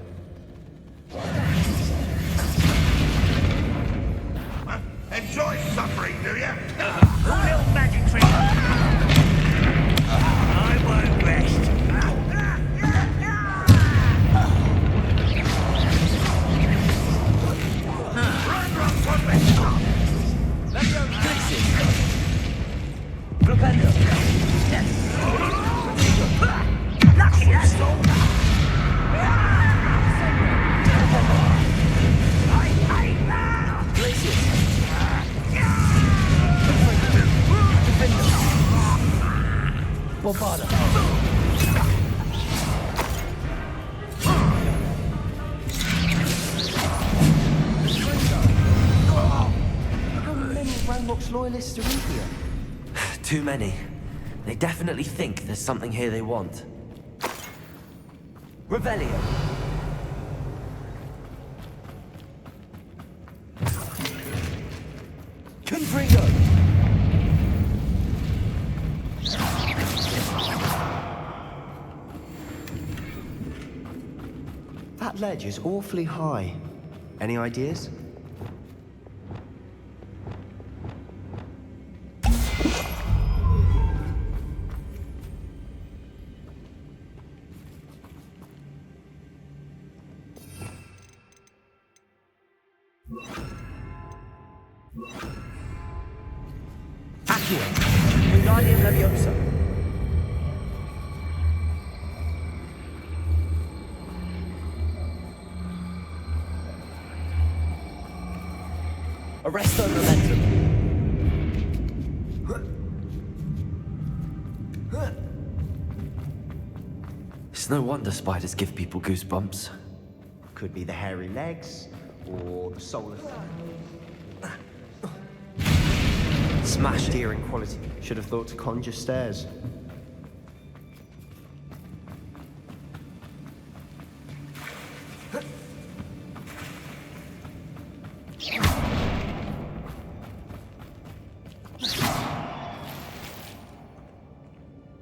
Enjoy suffering, do ya? Little magic trick! I won't rest. Lucky, that's all. Bombarda. How many Ranrock's loyalists are in here? Too many. They definitely think there's something here they want. Revelio. Confringo. That ledge is awfully high. Any ideas? Accio. Wingardium Leviosa. Arresto Momentum. It's no wonder spiders give people goosebumps. Could be the hairy legs, or the soulless... Smash it. Steering quality. Should have thought to conjure stairs.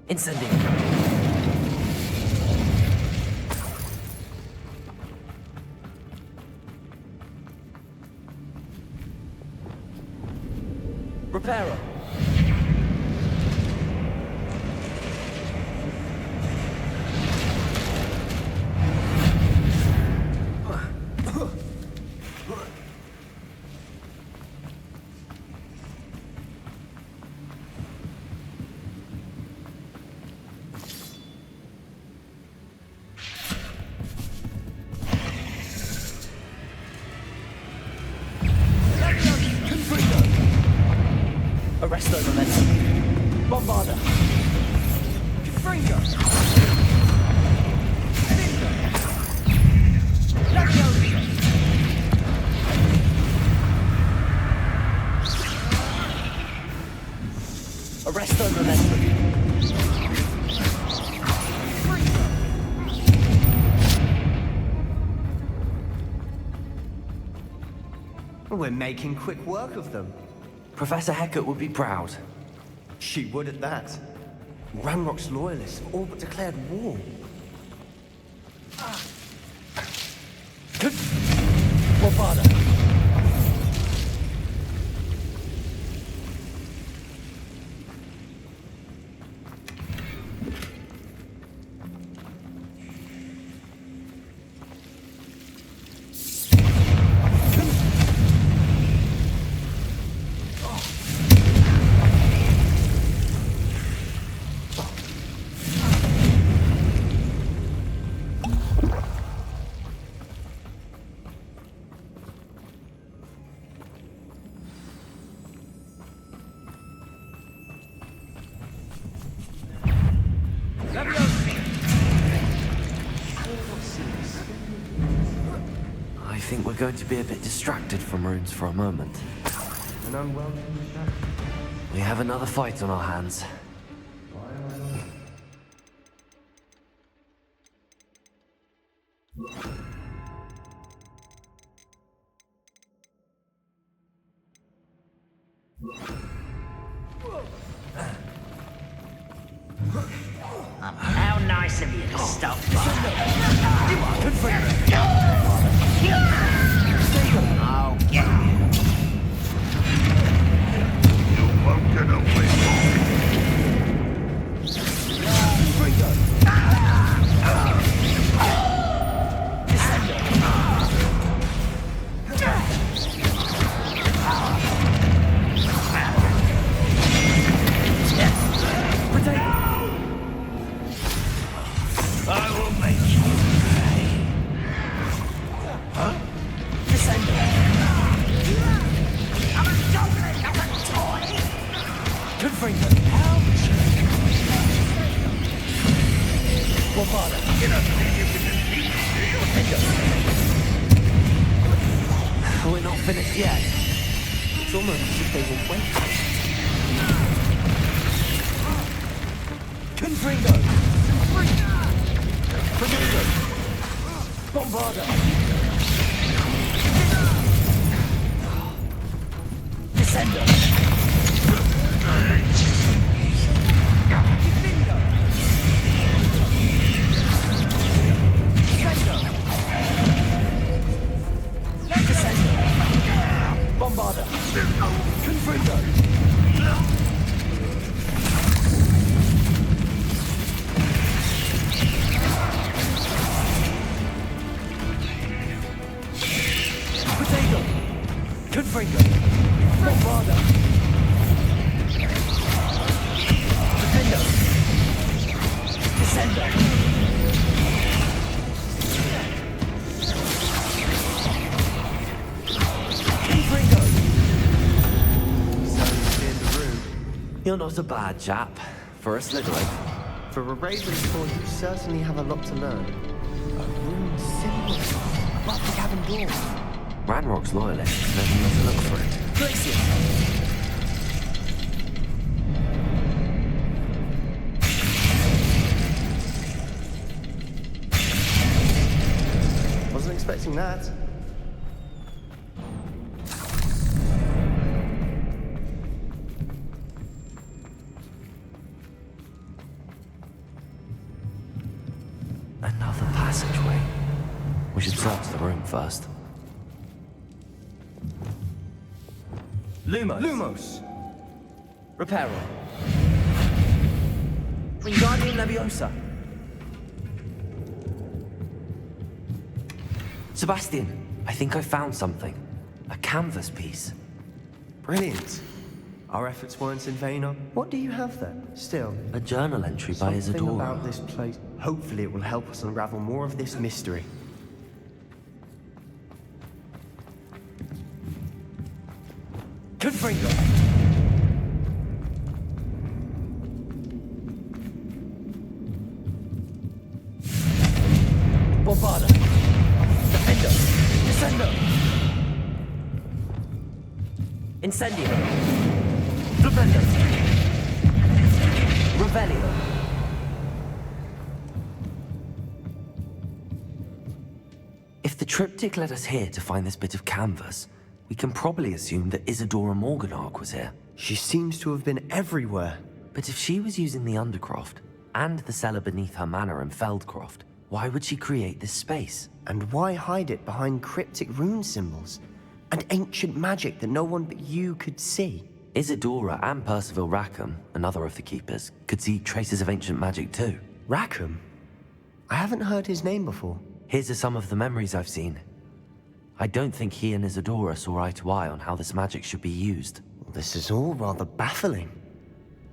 Incendium. Reparo. Arresto Momentum. Bombarda. Confringo. Arresto Momentum. We're making quick work of them. Professor Hecat would be proud. She would at that. Ranrock's loyalists have all but declared war. Bombarda. think we're going to be a bit distracted from runes for a moment. An unwelcome shadow. We have another fight on our hands. How nice of you to stop by. Oh, yeah. You won't get away from me. I will make you pay. Huh? I'm a goblin, not a toy. Good for you. You don't think you can defeat me, do you? We're not finished yet. It's almost as if they were waiting. Confringo! Flamingo! Bombarda! Descender! Confringo! Descender! Bombarda! Confringo! Confringo! Bombarda! Defender! Descender! Confringo! So, in the room. You're not a bad chap. For a Slytherin. For a Ravenclaw, you certainly have a lot to learn. A rune symbol above the cabin door. Ranrock's loyalists never need to look for it. Glacier! Wasn't expecting that. Another passageway. We should search the room first. Lumos! Reparo. Wingardium Leviosa. Sebastian, I think I found something. A canvas piece. Brilliant. Our efforts weren't in vain. What do you have there? Still, A journal entry by something Isadora. about this place. Hopefully it will help us unravel more of this mystery. Confringo! Bombarda! Defender! Descender! Incendio! Defender! Revelio! If the triptych led us here to find this bit of canvas, we can probably assume that Isadora Morganark was here. She seems to have been everywhere. But if she was using the Undercroft, and the cellar beneath her manor in Feldcroft, why would she create this space? And why hide it behind cryptic rune symbols? And ancient magic that no one but you could see? Isadora and Percival Rackham, another of the Keepers, could see traces of ancient magic too. Rackham? I haven't heard his name before. Here's are some of the memories I've seen. I don't think he and Isadora saw eye to eye on how this magic should be used. This is all rather baffling.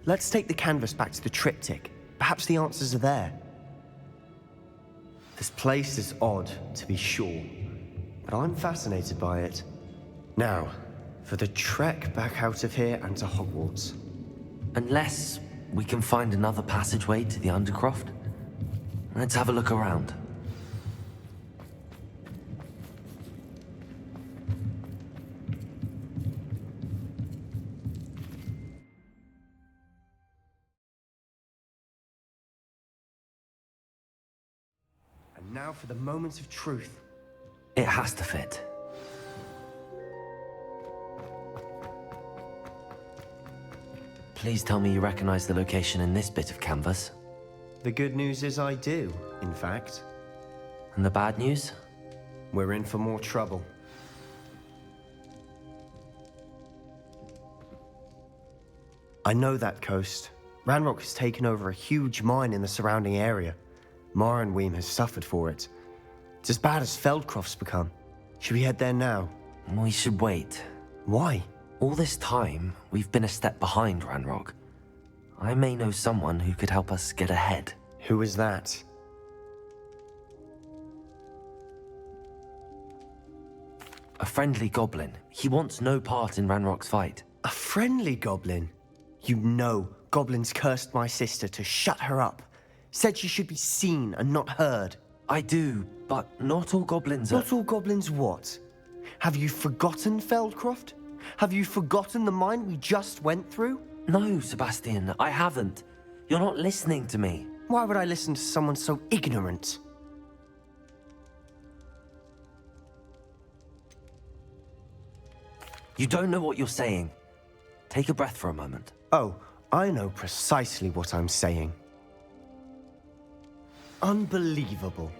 Let's take the canvas back to the triptych. Perhaps the answers are there. This place is odd, to be sure, but I'm fascinated by it. Now, for the trek back out of here and to Hogwarts. Unless we can find another passageway to the Undercroft. Let's have a look around. now for the moments of truth. It has to fit. Please tell me you recognize the location in this bit of canvas. The good news is I do, in fact. And the bad news? We're in for more trouble. I know that coast. Ranrock has taken over a huge mine in the surrounding area. Moranweem has suffered for it. It's as bad as Feldcroft's become. Should we head there now? We should wait. Why? All this time, we've been a step behind Ranrock. I may know someone who could help us get ahead. Who is that? A friendly goblin. He wants no part in Ranrock's fight. A friendly goblin? You know goblins cursed my sister to shut her up. Said she should be seen and not heard. I do, but not all goblins are... Not all goblins what? Have you forgotten Feldcroft? Have you forgotten the mine we just went through? No, Sebastian, I haven't. You're not listening to me. Why would I listen to someone so ignorant? You don't know what you're saying. Take a breath for a moment. Oh, I know precisely what I'm saying. Unbelievable.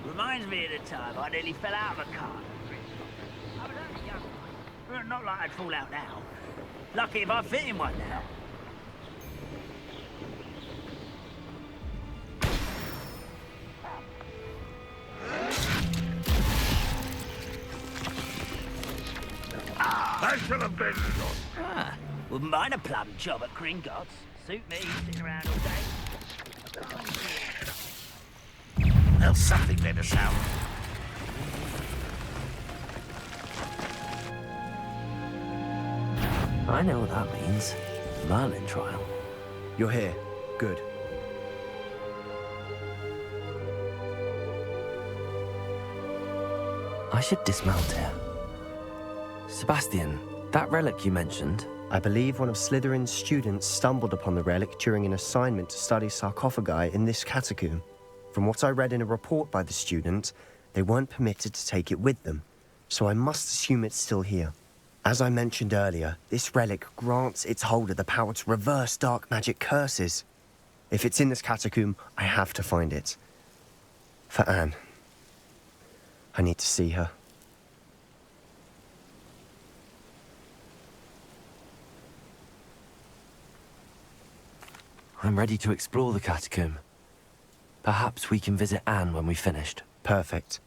Reminds me of the time I nearly fell out of a car. I was only young. Well, not like I'd fall out now. Lucky if I fit in one now. I should have been shot. Ah, wouldn't mind a plum job at Gringotts. Suit me, sitting around all day. Well, something made a sound. I know what that means. Merlin trial. You're here. Good. I should dismount here. Sebastian, that relic you mentioned. I believe one of Slytherin's students stumbled upon the relic during an assignment to study sarcophagi in this catacomb. From what I read in a report by the student, they weren't permitted to take it with them, so I must assume it's still here. As I mentioned earlier, this relic grants its holder the power to reverse dark magic curses. If it's in this catacomb, I have to find it. For Anne. I need to see her. I'm ready to explore the catacomb. Perhaps we can visit Anne when we've finished. Perfect.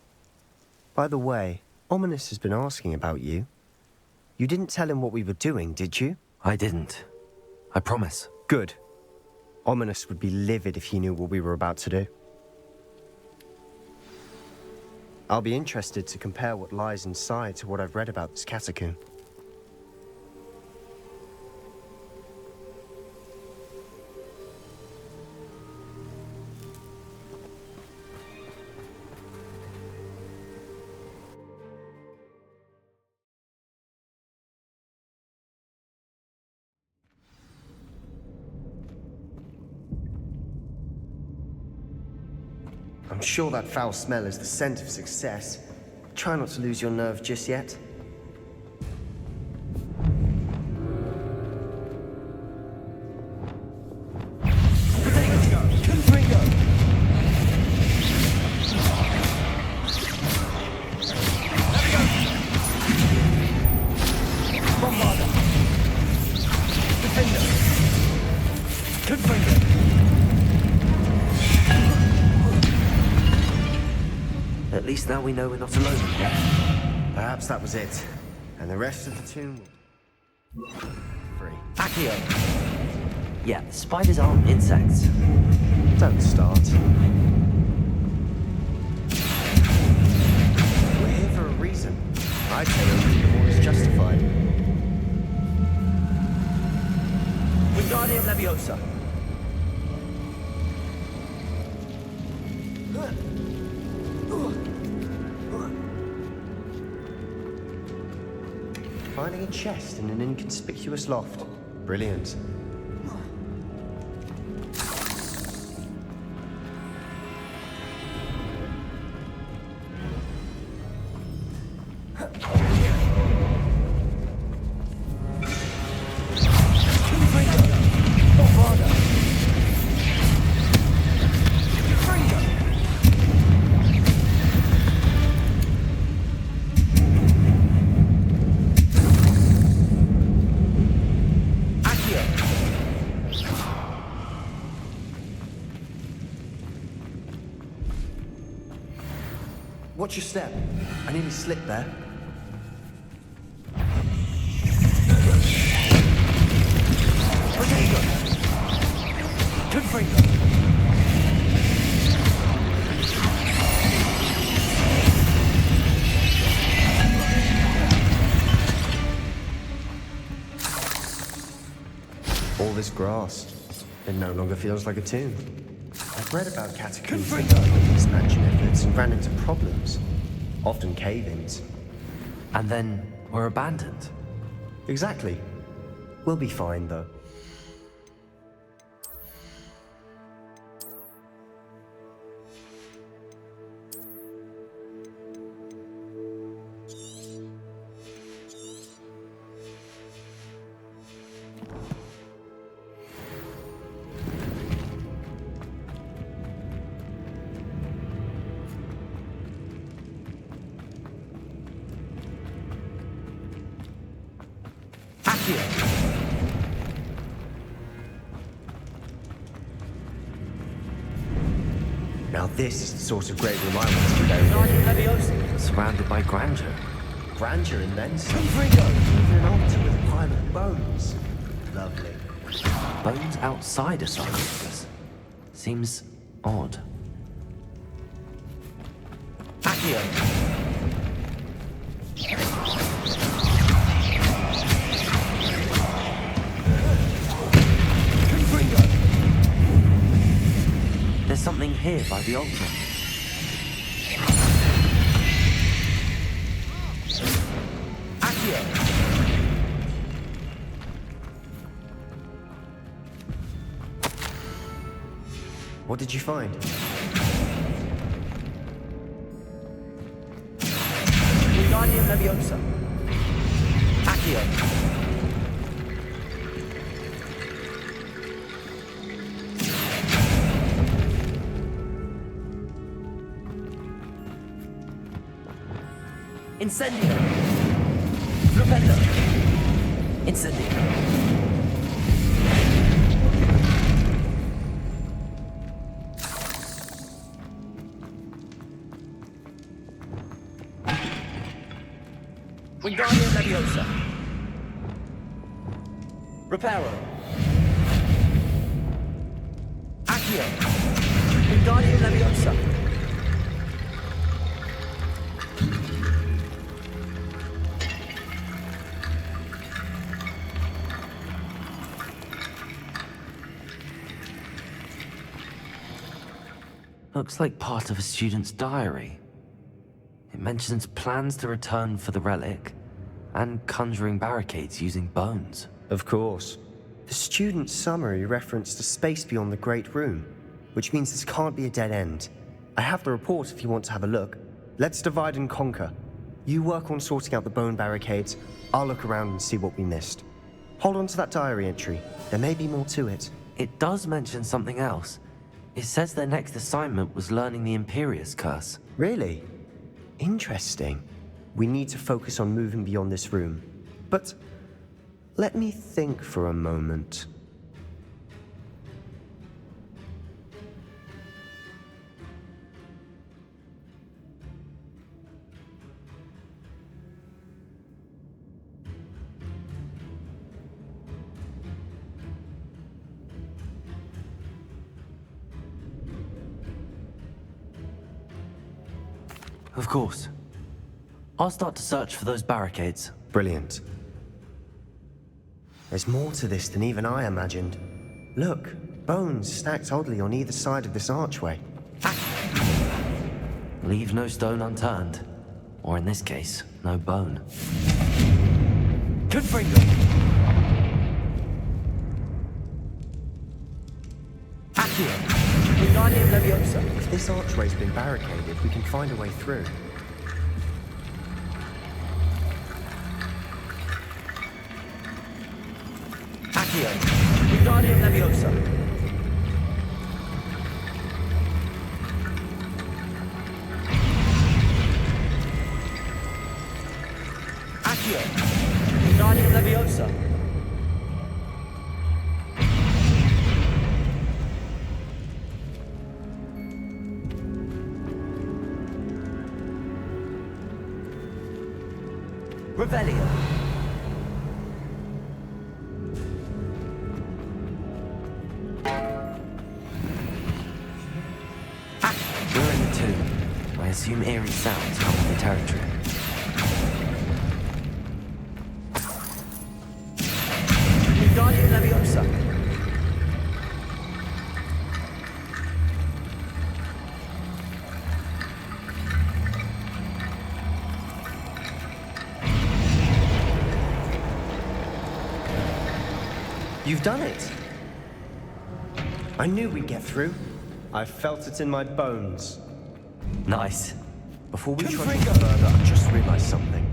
By the way, Ominous has been asking about you. You didn't tell him what we were doing, did you? I didn't. I promise. Good. Ominous would be livid if he knew what we were about to do. I'll be interested to compare what lies inside to what I've read about this catacomb. I'm sure that foul smell is the scent of success. Try not to lose your nerve just yet. At least now we know we're not alone here. Perhaps that was it. And the rest of the tomb... free. Accio! Yeah, spiders aren't insects. Don't start. We're here for a reason. I'd say opening the door is justified. Wingardium Leviosa. Finding a chest in an inconspicuous loft. Brilliant. Watch your step. I nearly slipped there. Potato! Confringo! All this grass, it no longer feels like a tomb. I've read about catacombs that failed with expansion efforts and ran into problems, often cave-ins. And then were abandoned. Exactly. We'll be fine, though. Now this is the sort of great room I want to be buried in. Surrounded by grandeur. Grandeur and then some. Even an altar with a pile of bones. Lovely. Bones outside a sarcophagus. Seems odd. Accio! There's something here by the altar. Accio! What did you find? Wingardium Leviosa. Accio! Incendio! Flupendo! Incendio! Wingardium Leviosa. Reparo. Accio. Wingardium Leviosa. Looks like part of a student's diary. It mentions plans to return for the relic and conjuring barricades using bones. Of course. The student's summary referenced a space beyond the Great Room, which means this can't be a dead end. I have the report if you want to have a look. Let's divide and conquer. You work on sorting out the bone barricades. I'll look around and see what we missed. Hold on to that diary entry. There may be more to it. It does mention something else. It says their next assignment was learning the Imperius Curse. Really? Interesting. We need to focus on moving beyond this room. But let me think for a moment. Of course. I'll start to search for those barricades. Brilliant. There's more to this than even I imagined. Look, bones stacked oddly on either side of this archway. Leave no stone unturned. Or in this case, no bone. Confringo! Accio! Wingardium Leviosa. If this archway's been barricaded, we can find a way through. Accio! Wingardium Leviosa. Accio! Wingardium Leviosa. Revelio. We're in the tomb. I assume eerie sounds come with the territory. Wingardium Leviosa. You've done it. I knew we'd get through. I felt it in my bones. Nice. Before we trudge further, I just realized something.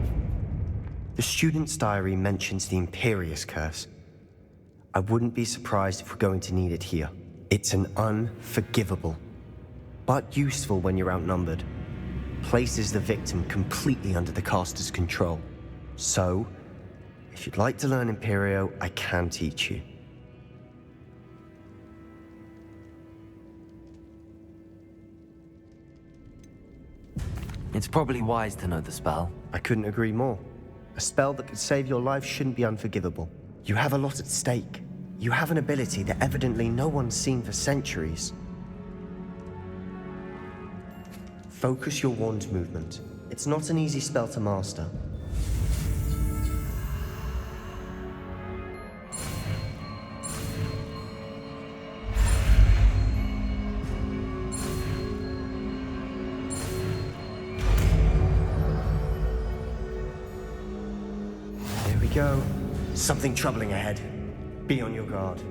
The student's diary mentions the Imperius Curse. I wouldn't be surprised if we're going to need it here. It's an unforgivable, but useful when you're outnumbered. Places the victim completely under the caster's control. So, if you'd like to learn Imperio, I can teach you. It's probably wise to know the spell. I couldn't agree more. A spell that could save your life shouldn't be unforgivable. You have a lot at stake. You have an ability that evidently no one's seen for centuries. Focus your wand movement. It's not an easy spell to master. Go. Something troubling ahead. Be on your guard.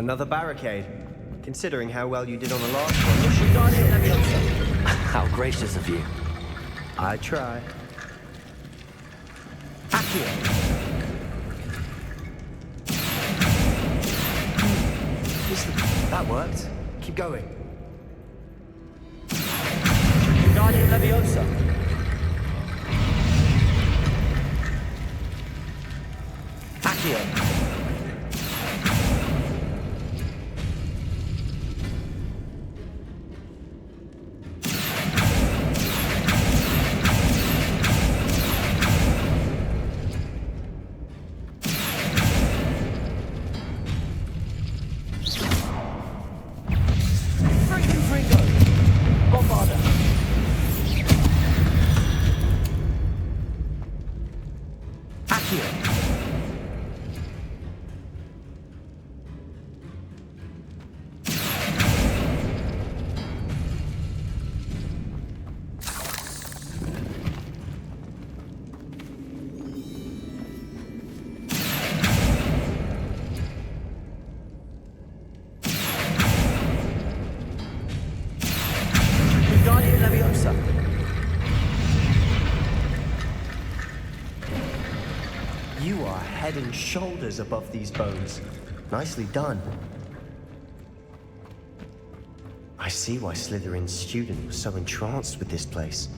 Another barricade. Considering how well you did on the last one, you should not How gracious of you. I try. Accio. That worked. Keep going. Wingardium Leviosa. Accio. You are head and shoulders above these bones. Nicely done. I see why Slytherin's student was so entranced with this place.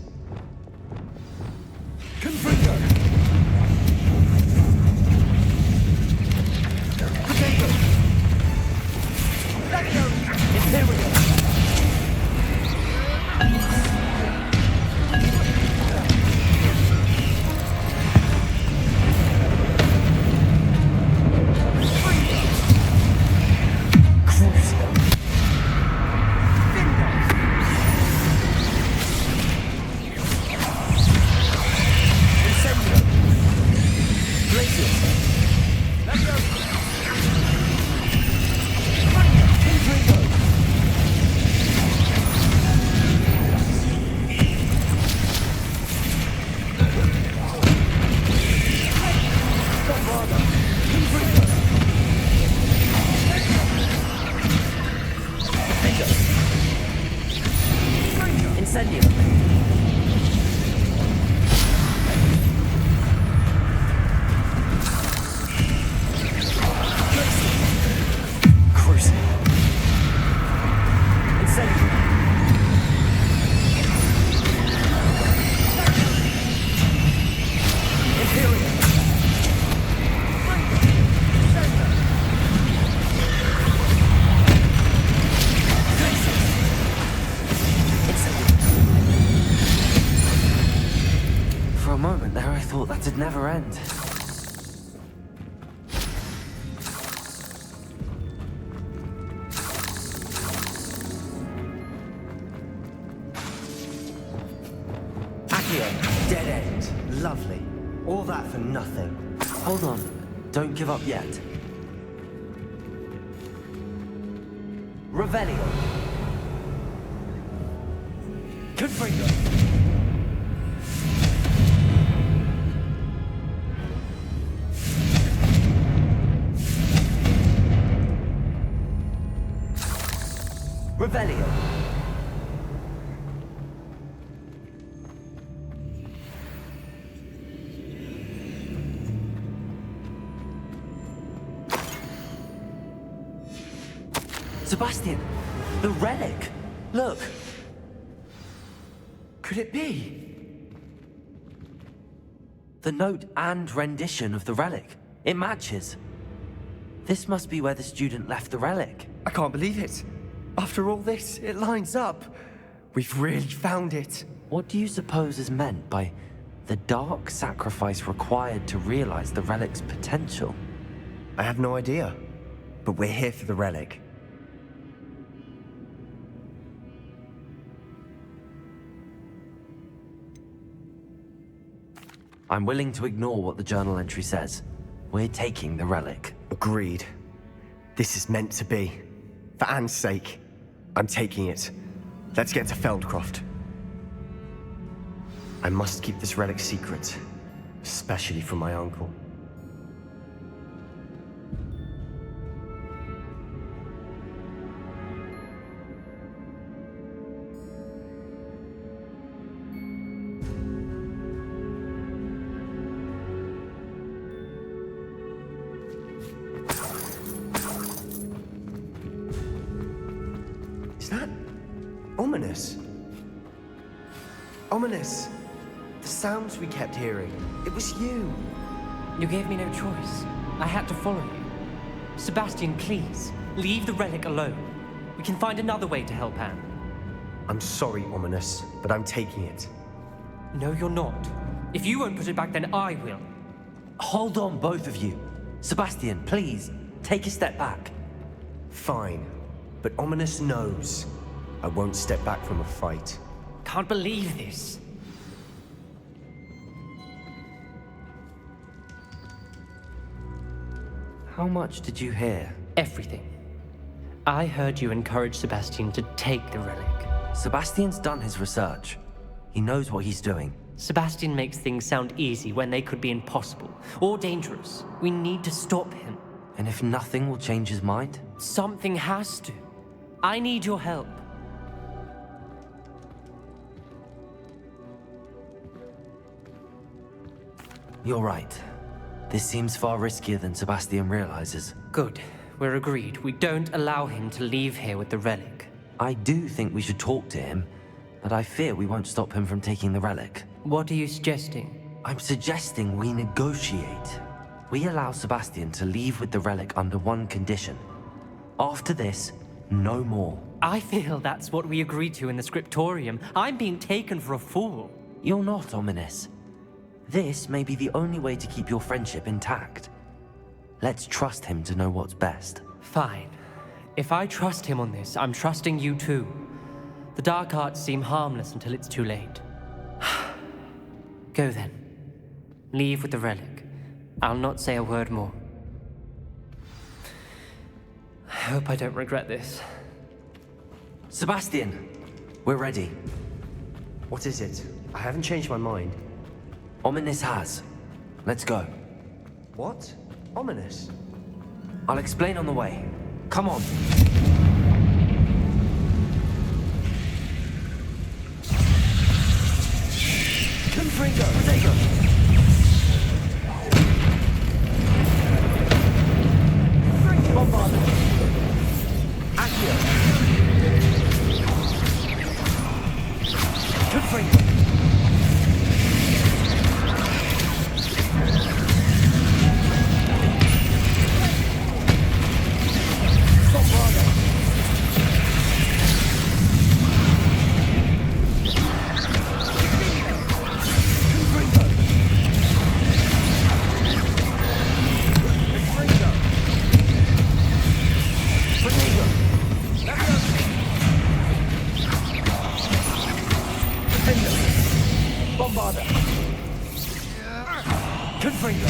Confringo! Potato! Imperial! I thought that'd never end. Accio, dead end. Lovely. All that for nothing. Hold on. Don't give up yet. Revelio. Confringo. Revelio. Sebastian, the relic. Look. Could it be? The note and rendition of the relic. It matches. This must be where the student left the relic. I can't believe it. After all this, it lines up. We've really found it. What do you suppose is meant by the dark sacrifice required to realize the relic's potential? I have no idea. But we're here for the relic. I'm willing to ignore what the journal entry says. We're taking the relic. Agreed. This is meant to be. For Anne's sake, I'm taking it. Let's get to Feldcroft. I must keep this relic secret, especially from my uncle. Is that ominous? Ominous. The sounds we kept hearing. It was you. You gave me no choice. I had to follow you. Sebastian, please, leave the relic alone. We can find another way to help Anne. I'm sorry, Ominous, but I'm taking it. No, you're not. If you won't put it back, then I will. Hold on, both of you. Sebastian, please, take a step back. Fine, but Ominous knows I won't step back from a fight. Can't believe this. How much did you hear? Everything. I heard you encourage Sebastian to take the relic. Sebastian's done his research. He knows what he's doing. Sebastian makes things sound easy when they could be impossible or dangerous. We need to stop him. And if nothing will change his mind? Something has to. I need your help. You're right. This seems far riskier than Sebastian realizes. Good. We're agreed. We don't allow him to leave here with the relic. I do think we should talk to him, but I fear we won't stop him from taking the relic. What are you suggesting? I'm suggesting we negotiate. We allow Sebastian to leave with the relic under one condition. After this, no more. I feel that's what we agreed to in the scriptorium. I'm being taken for a fool. You're not, Ominous. This may be the only way to keep your friendship intact. Let's trust him to know what's best. Fine. If I trust him on this, I'm trusting you too. The dark arts seem harmless until it's too late. Go then. Leave with the relic. I'll not say a word more. I hope I don't regret this. Sebastian, we're ready. What is it? I haven't changed my mind. Ominous has. Let's go. What? Ominous? I'll explain on the way. Come on. Confringo, Protego. Bombardment. Accio. Confringo. Confringo!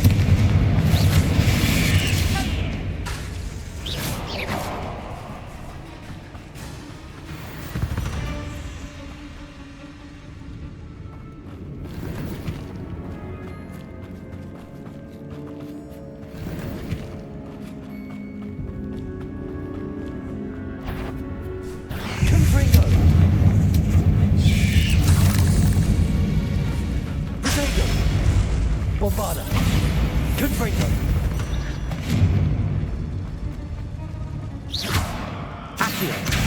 Bombarda! Confringo! Accio!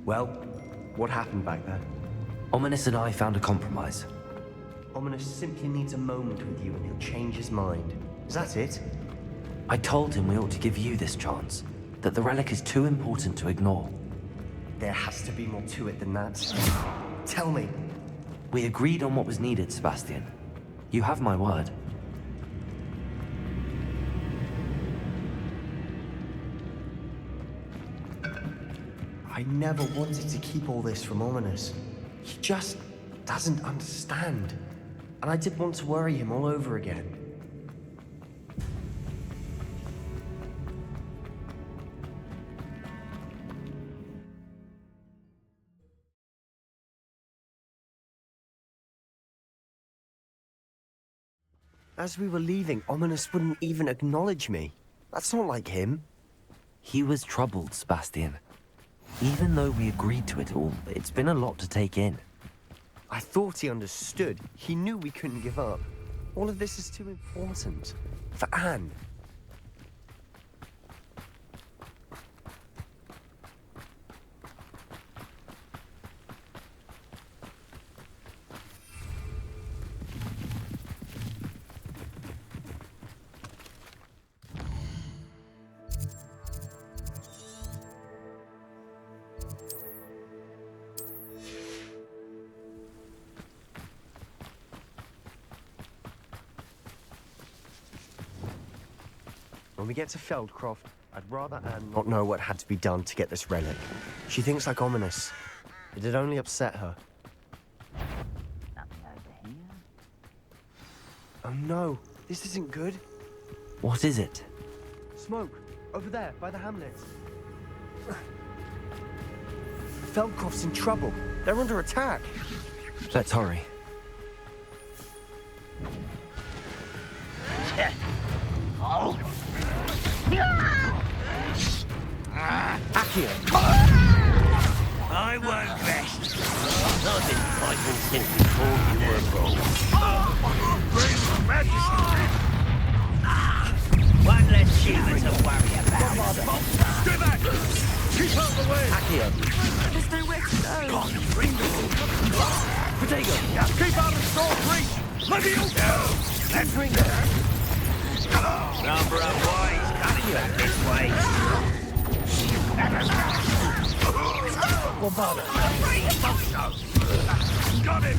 Well, what happened back there? Ominous and I found a compromise. Ominous simply needs a moment with you and he'll change his mind. Is that it? I told him we ought to give you this chance, that the relic is too important to ignore. There has to be more to it than that. Tell me. We agreed on what was needed, Sebastian. You have my word. I never wanted to keep all this from Ominous. He just doesn't understand. And I didn't want to worry him all over again. As we were leaving, Ominous wouldn't even acknowledge me. That's not like him. He was troubled, Sebastian. Even though we agreed to it all, it's been a lot to take in. I thought he understood. He knew we couldn't give up. All of this is too important. For Anne. When we get to Feldcroft, I'd rather Anne not know what had to be done to get this relic. She thinks like Ominous. It'd only upset her. Oh no, this isn't good. What is it? Smoke, over there, by the hamlet. Feldcroft's in trouble. They're under attack. Let's hurry. Oh! Accio! I won't rest. I've been fighting since before you were born. One less human to worry about. Stay back! Keep out the way! Accio! There's nowhere to go. Potato! Keep out of sword reach! Let me go! Let's ring it. Number of boys coming back this way. Bombarda! Got him!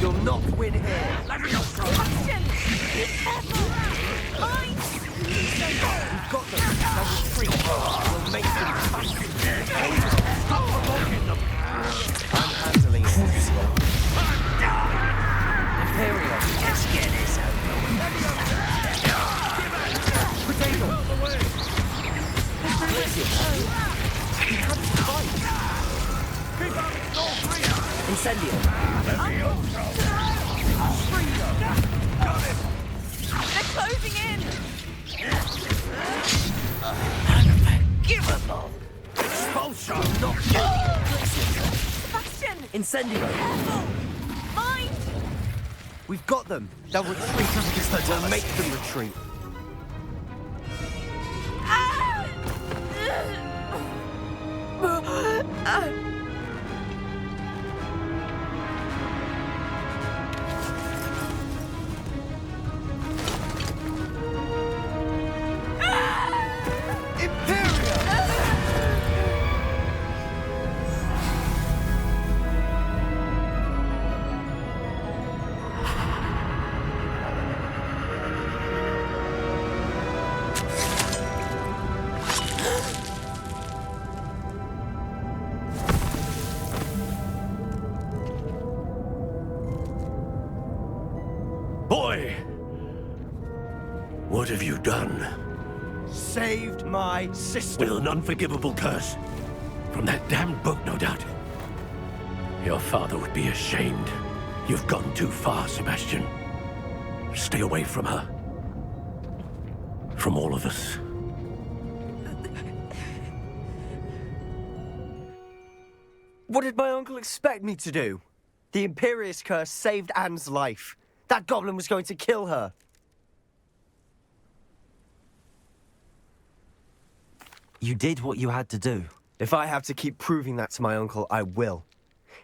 You'll not win here! Sebastian! Be careful! Mine! We've got them! Level 3! We'll make them fast! Stop provoking them! I'm handling it. Imperial! Let's get this over with. Incendio! They're closing in! Unforgivable! Expulsion, not Sebastian! Incendio! Careful! Mind! We've got them. They'll retreat. We'll make them retreat. Boy! What have you done? Saved my sister. With an unforgivable curse. From that damned book, no doubt. Your father would be ashamed. You've gone too far, Sebastian. Stay away from her. From all of us. What did my uncle expect me to do? The Imperious curse saved Anne's life. That goblin was going to kill her. You did what you had to do. If I have to keep proving that to my uncle, I will.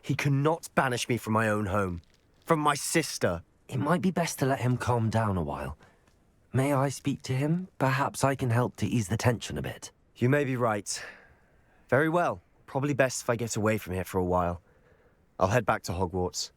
He cannot banish me from my own home. From my sister. It might be best to let him calm down a while. May I speak to him? Perhaps I can help to ease the tension a bit. You may be right. Very well. Probably best if I get away from here for a while. I'll head back to Hogwarts.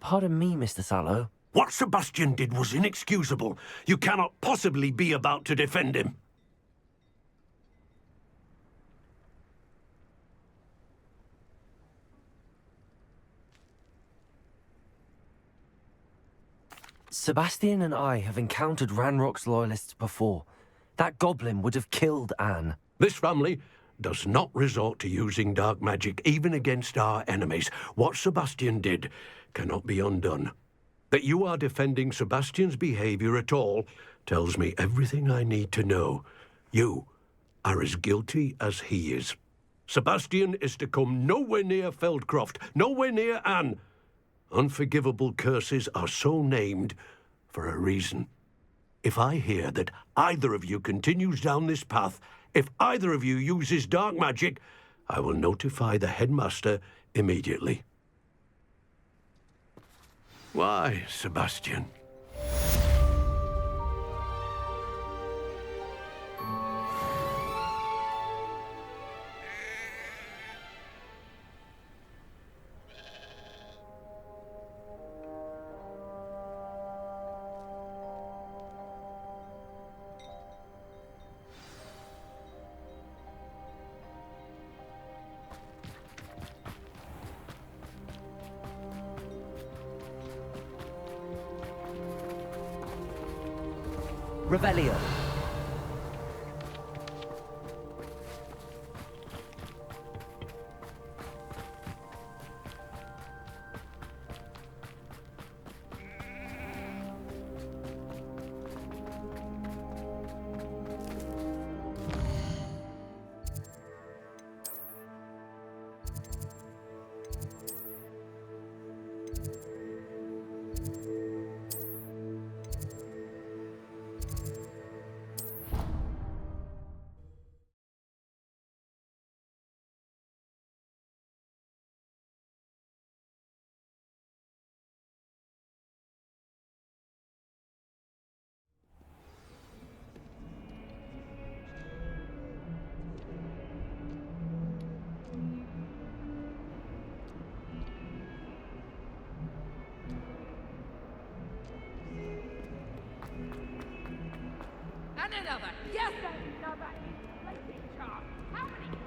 Pardon me, Mr. Sallow. What Sebastian did was inexcusable. You cannot possibly be about to defend him. Sebastian and I have encountered Ranrock's loyalists before. That goblin would have killed Anne. This family does not resort to using dark magic, even against our enemies. What Sebastian did cannot be undone. That you are defending Sebastian's behavior at all tells me everything I need to know. You are as guilty as he is. Sebastian is to come nowhere near Feldcroft, nowhere near Anne. Unforgivable curses are so named for a reason. If I hear that either of you continues down this path, if either of you uses dark magic, I will notify the headmaster immediately. Why, Sebastian? Revelio. another. Yes, and another inflating charm. How many?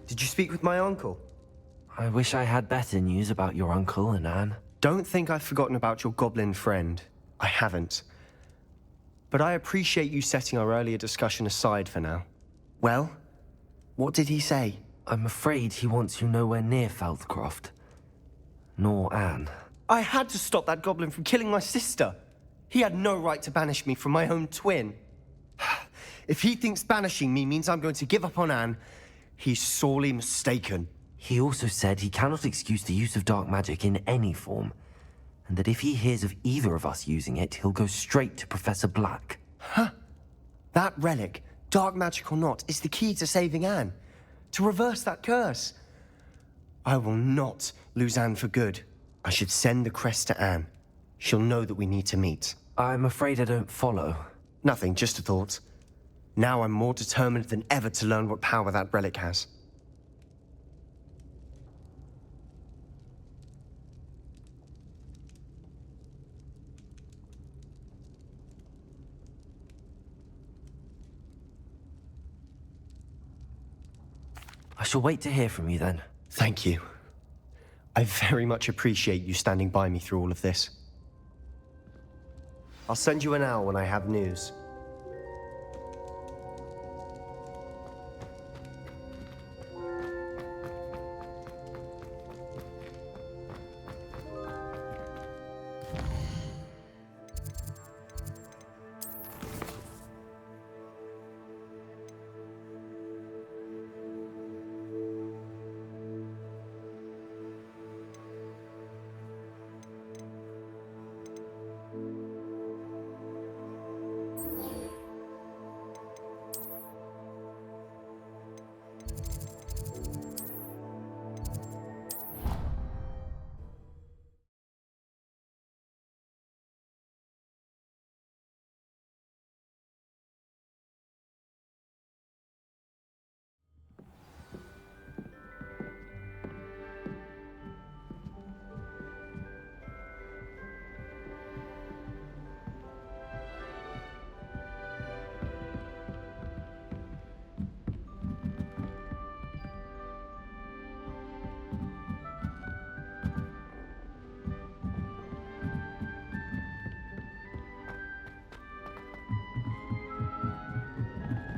Did you speak with my uncle? I wish I had better news about your uncle and Anne. Don't think I've forgotten about your goblin friend. I haven't. But I appreciate you setting our earlier discussion aside for now. Well, what did he say? I'm afraid he wants you nowhere near Feldcroft. Nor Anne. I had to stop that goblin from killing my sister. He had no right to banish me from my own twin. If he thinks banishing me means I'm going to give up on Anne, he's sorely mistaken. He also said he cannot excuse the use of dark magic in any form, and that if he hears of either of us using it, he'll go straight to Professor Black. Huh? That relic, dark magic or not, is the key to saving Anne. To reverse that curse. I will not lose Anne for good. I should send the crest to Anne. She'll know that we need to meet. I'm afraid I don't follow. Nothing, just a thought. Now I'm more determined than ever to learn what power that relic has. I shall wait to hear from you then. Thank you. I very much appreciate you standing by me through all of this. I'll send you an owl when I have news.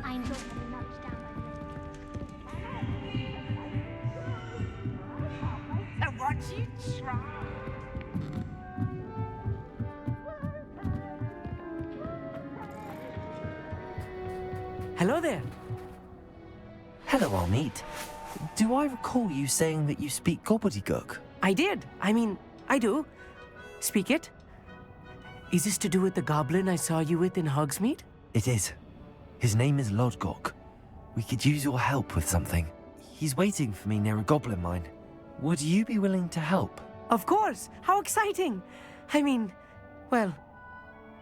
I enjoyed having lunch down by the lake. So what you try? Hello there. Hello, Almeet. Do I recall you saying that you speak gobbledygook? I did. I mean, I do. Speak it. Is this to do with the goblin I saw you with in Hogsmeade? It is. His name is Lodgok. We could use your help with something. He's waiting for me near a goblin mine. Would you be willing to help? Of course. How exciting. I mean, well,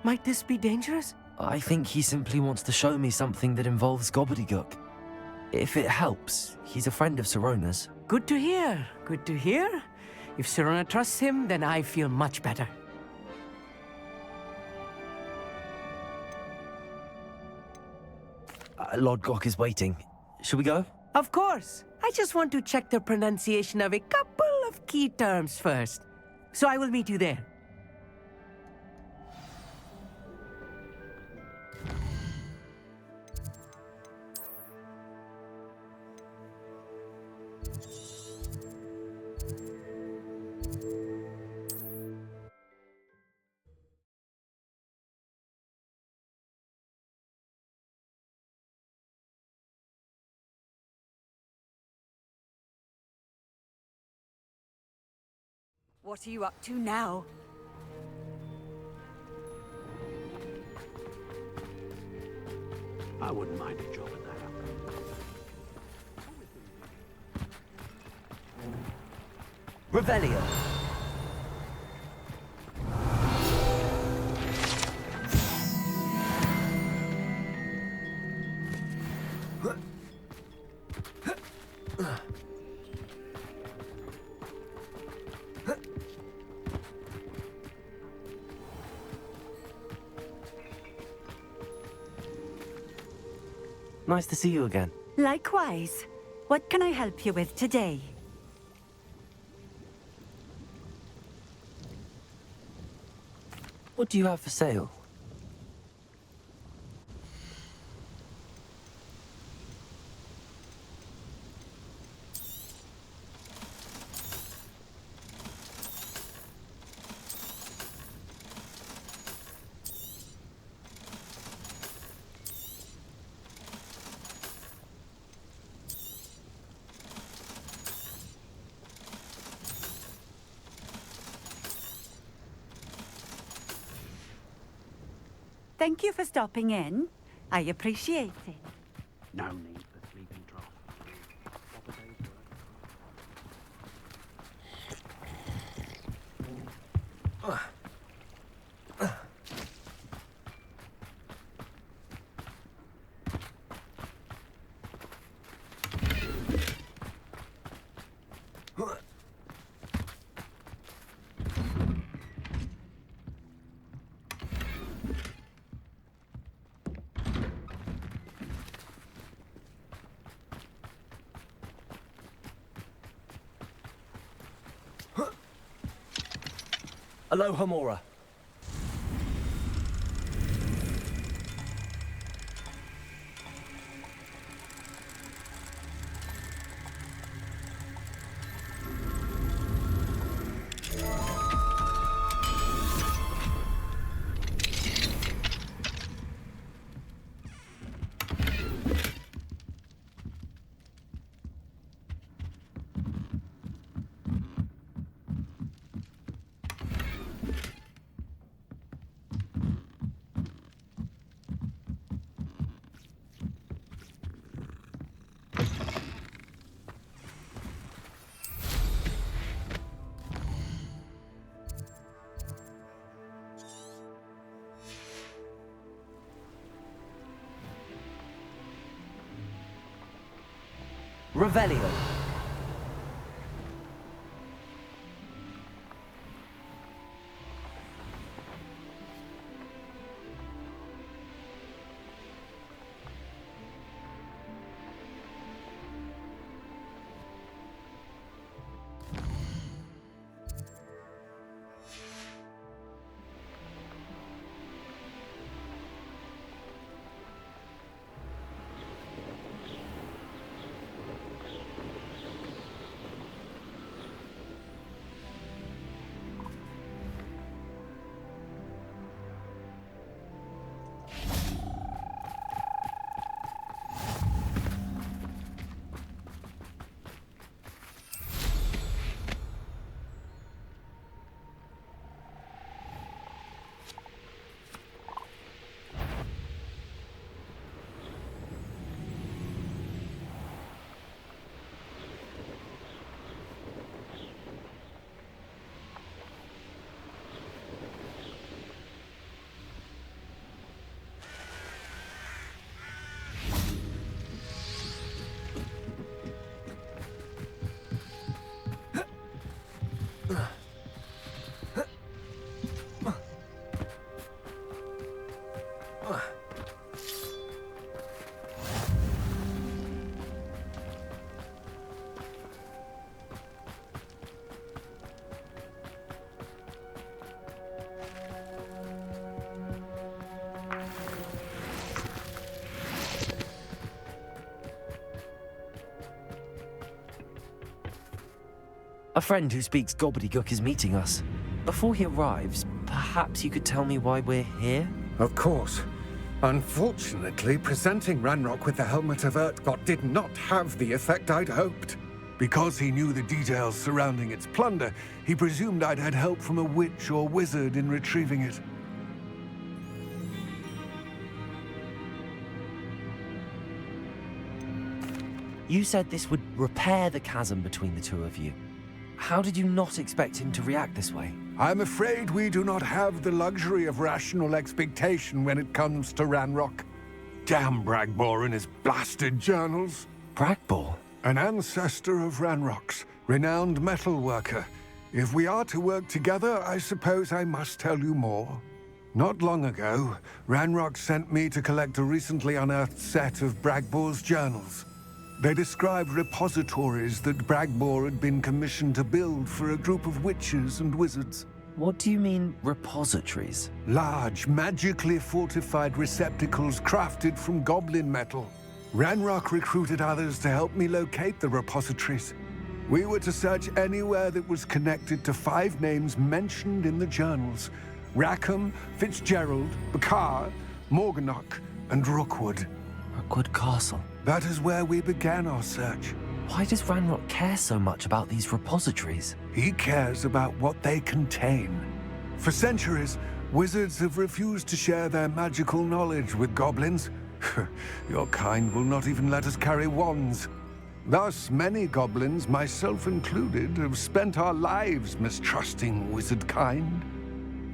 might this be dangerous? I think he simply wants to show me something that involves gobbledygook. If it helps, he's a friend of Sirona's. Good to hear. Good to hear. If Sirona trusts him, then I feel much better. Lodgok is waiting. Shall we go? Of course. I just want to check the pronunciation of a couple of key terms first. So I will meet you there. What are you up to now? I wouldn't mind a job in that. Revelio. Nice to see you again. Likewise. What can I help you with today? What do you have for sale? Thank you for stopping in. I appreciate it. No need for sleeping drop. Proper day's work. Aloha Mora. Revelio. A friend who speaks gobbledygook is meeting us. Before he arrives, perhaps you could tell me why we're here? Of course. Unfortunately, presenting Ranrock with the Helmet of Urtkot did not have the effect I'd hoped. Because he knew the details surrounding its plunder, he presumed I'd had help from a witch or wizard in retrieving it. You said this would repair the chasm between the two of you. How did you not expect him to react this way? I'm afraid we do not have the luxury of rational expectation when it comes to Ranrock. Damn Bragbor and his blasted journals. Bragbor? An ancestor of Ranrock's, renowned metal worker. If we are to work together, I suppose I must tell you more. Not long ago, Ranrock sent me to collect a recently unearthed set of Bragbor's journals. They described repositories that Bragbor had been commissioned to build for a group of witches and wizards. What do you mean, repositories? Large, magically fortified receptacles crafted from goblin metal. Ranrock recruited others to help me locate the repositories. We were to search anywhere that was connected to 5 names mentioned in the journals: Rackham, Fitzgerald, Bakar, Morganach, and Rookwood. Rookwood Castle. That is where we began our search. Why does Ranrock care so much about these repositories? He cares about what they contain. For centuries, wizards have refused to share their magical knowledge with goblins. Your kind will not even let us carry wands. Thus, many goblins, myself included, have spent our lives mistrusting wizard kind.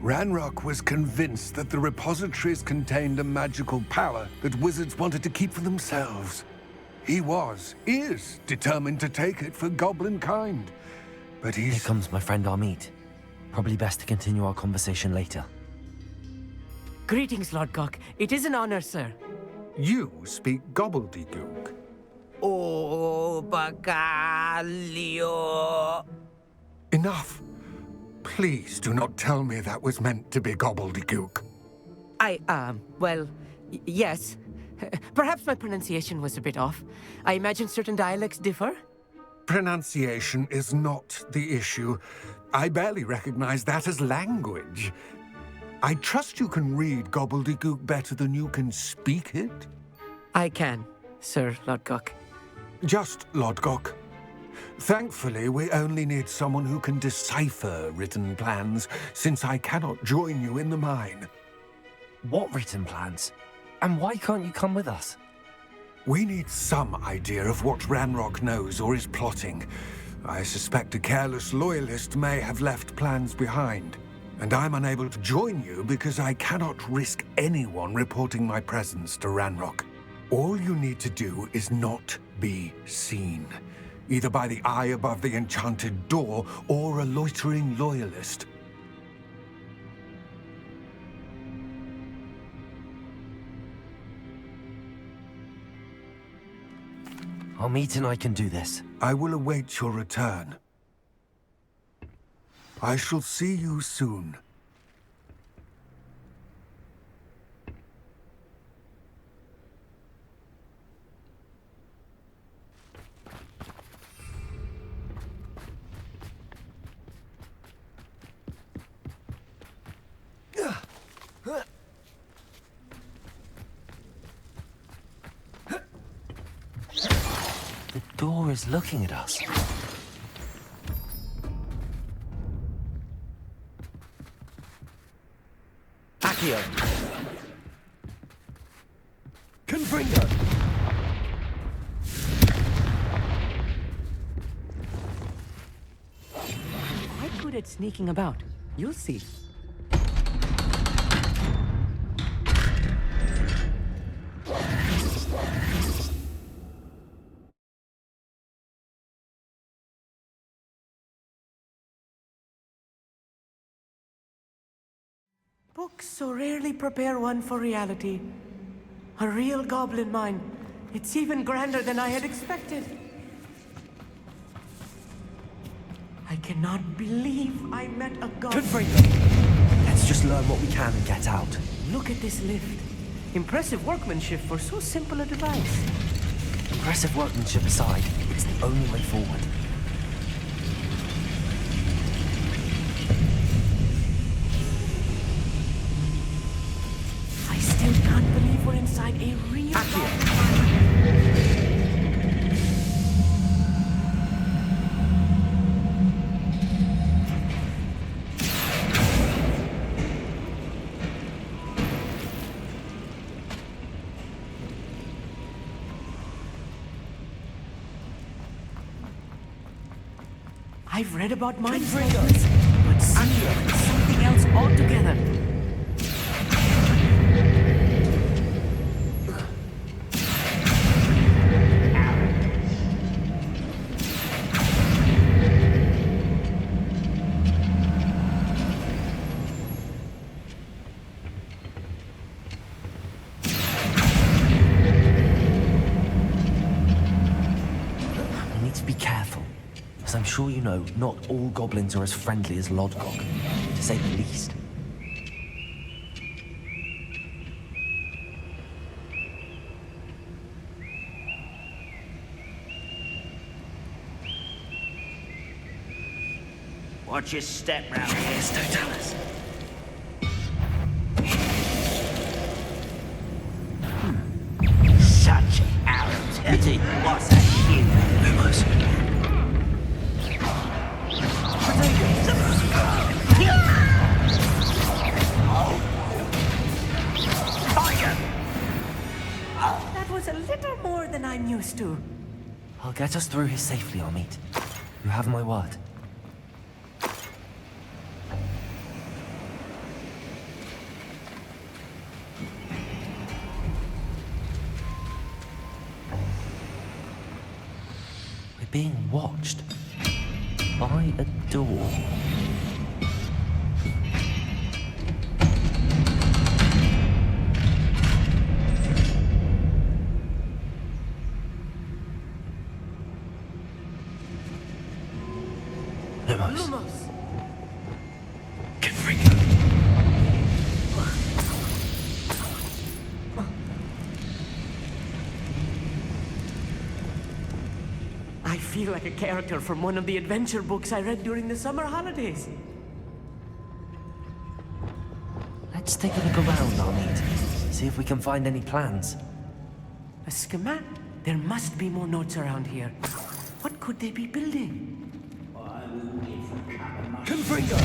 Ranrock was convinced that the repositories contained a magical power that wizards wanted to keep for themselves. He is determined to take it for goblin kind. But Here comes my friend Amit. Probably best to continue our conversation later. Greetings, Lord Gok. It is an honor, sir. You speak gobbledygook. Oh, Bagalio. Enough. Please do not tell me that was meant to be gobbledygook. Yes. Perhaps my pronunciation was a bit off. I imagine certain dialects differ. Pronunciation is not the issue. I barely recognize that as language. I trust you can read gobbledygook better than you can speak it? I can, Sir Lord Gok. Just Lord Gok. Thankfully, we only need someone who can decipher written plans, since I cannot join you in the mine. What written plans? And why can't you come with us? We need some idea of what Ranrock knows or is plotting. I suspect a careless loyalist may have left plans behind. And I'm unable to join you because I cannot risk anyone reporting my presence to Ranrock. All you need to do is not be seen, either by the eye above the enchanted door or a loitering loyalist. Amit and I can do this. I will await your return. I shall see you soon. The door is looking at us. Accio! Confringo! I'm quite good at sneaking about. You'll see. Books so rarely prepare one for reality. A real goblin mine. It's even grander than I had expected. I cannot believe I met a goblin. Let's just learn what we can and get out. Look at this lift. Impressive workmanship for so simple a device. Impressive workmanship aside, it's the only way forward. I still can't believe we're inside a real I've read about mines like this, but Sunlight is something else altogether. We need to be careful. As I'm sure you know, not all goblins are as friendly as Lodgok, to say the least. Watch your step round here, Stotalus. Such arrogance. What's a human? Lumos. That was a little more than I'm used to. I'll get us through here safely, Amit. You have my word. We're being watched by a door. Lumos! I feel like a character from one of the adventure books I read during the summer holidays. Let's take a look around, Amit. See if we can find any plans. A schematic? There must be more notes around here. What could they be building? Confringo!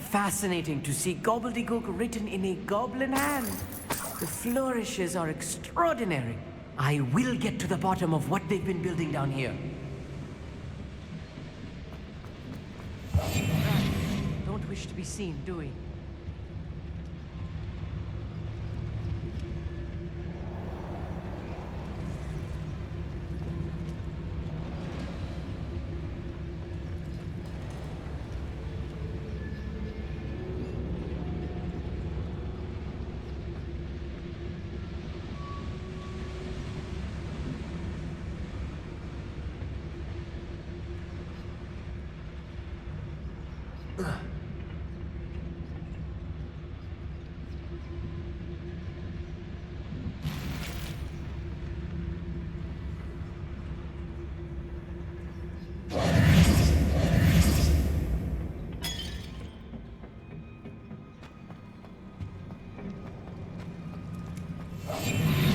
fascinating to see gobbledygook written in a goblin hand. The flourishes are extraordinary. I will get to the bottom of what they've been building down here. Don't wish to be seen, do we?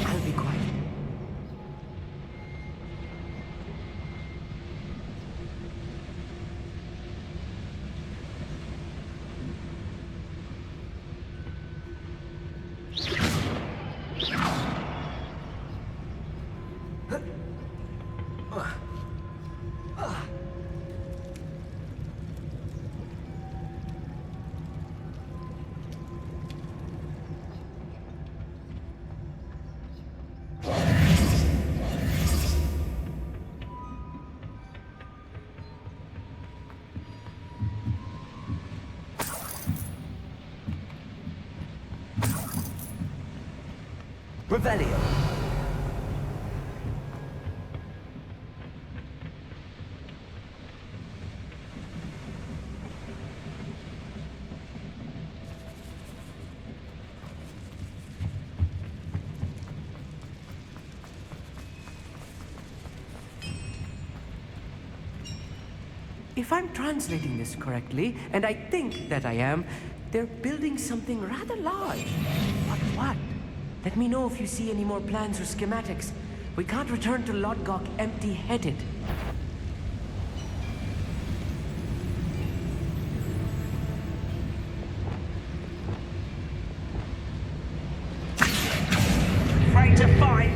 I'll be quiet. Revelio. If I'm translating this correctly, and I think that I am, they're building something rather large. But what? Let me know if you see any more plans or schematics. We can't return to Lodgok empty-headed. Afraid to fight?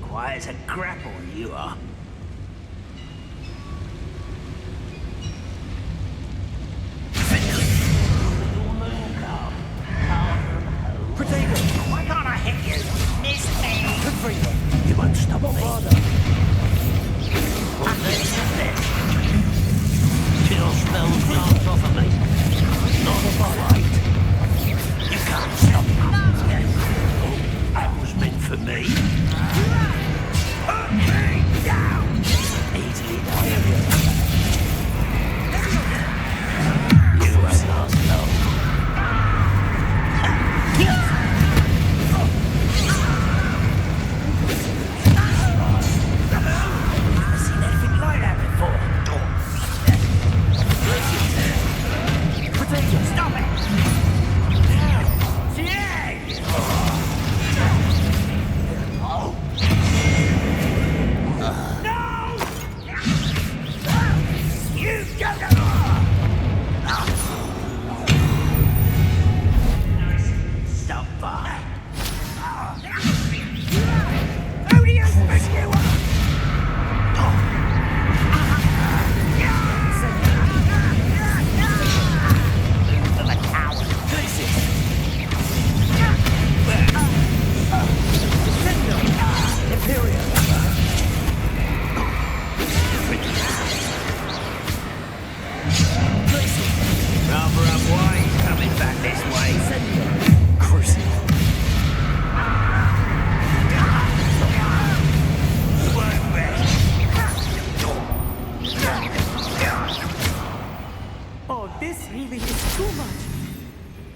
Quiet as a grapple, you are. Why can't I hit you? Miss me! Good freedom. You won't stop me. Chill spells blast off of me. Not quite. You can't stop me. That was meant for me. Put me down! Easily done. You have lost love. Stop it!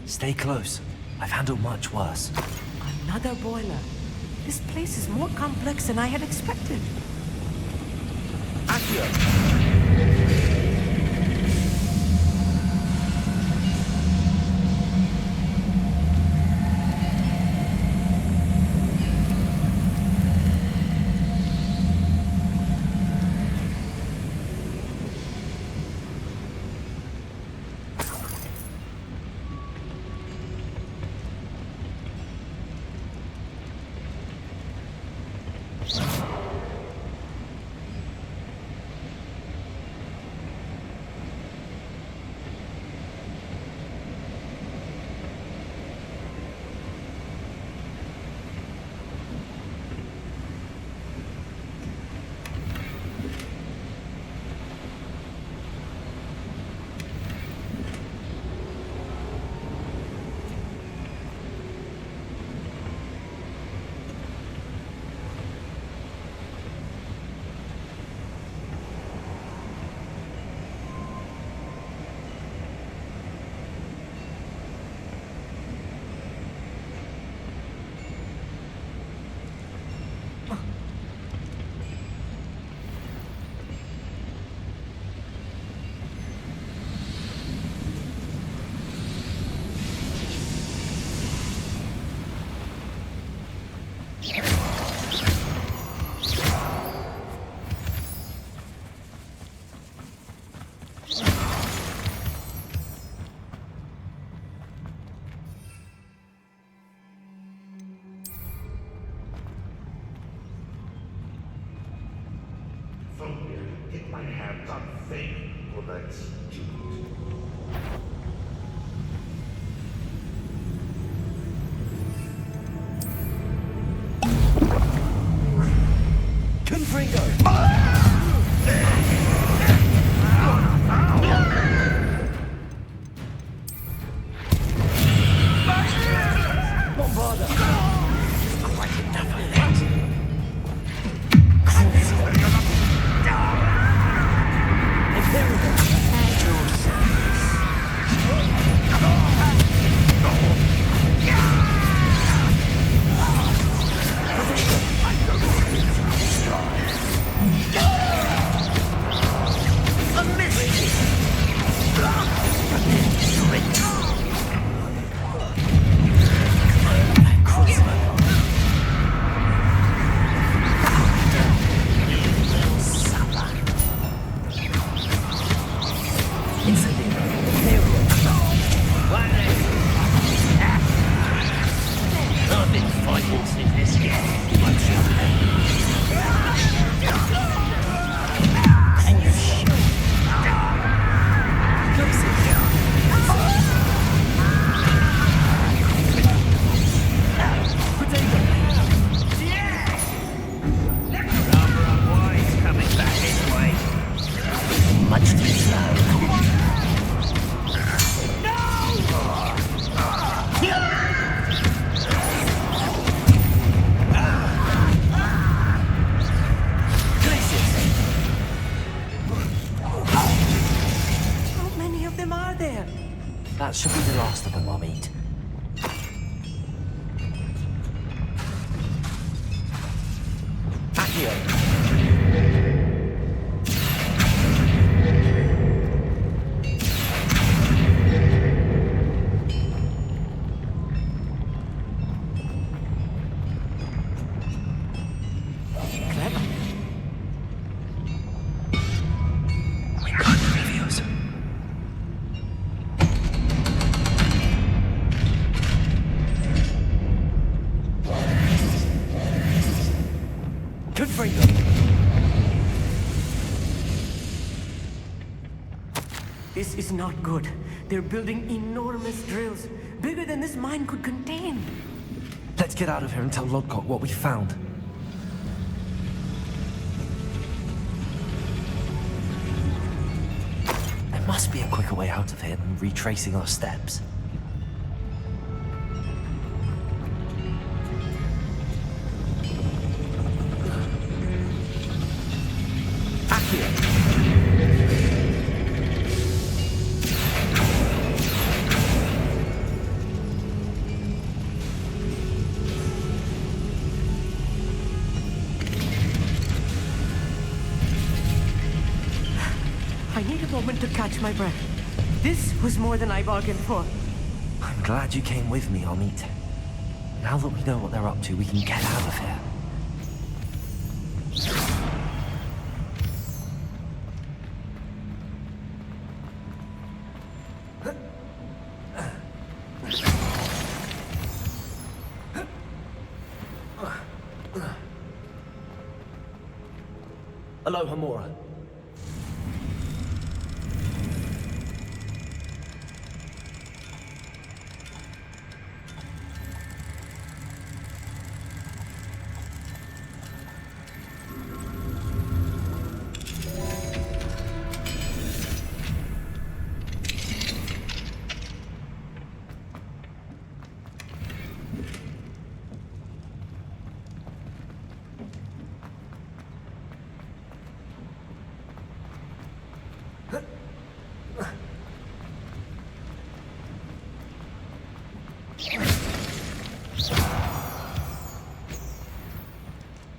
Stay close. I've handled much worse. Another boiler. This place is more complex than I had expected. think, or that's doomed. Confringo! Bombarda! Quite enough of that. I've been fighting since this year. And you shoot. Coming back this way. Much too slow. How many of them are there? That should be the last of them, I'll eat. Clever. We got the reviews. Confringo! This is not good. They're building enormous drills, bigger than this mine could contain. Let's get out of here and tell Lodcock what we found. There must be a quicker way out of here than retracing our steps. I need a moment to catch my breath. This was more than I bargained for. I'm glad you came with me, Amit. Now that we know what they're up to, we can get out of here. Aloha, Mora.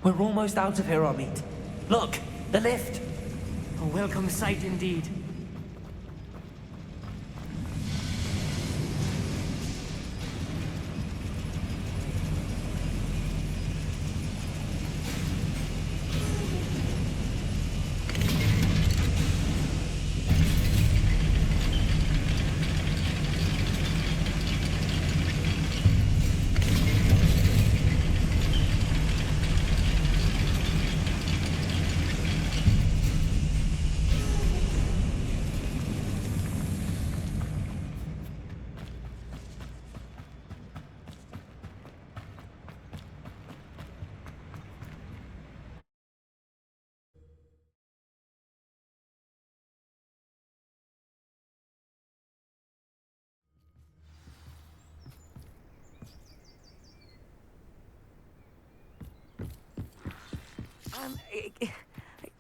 We're almost out of here, Amit. Look, the lift. A welcome sight indeed.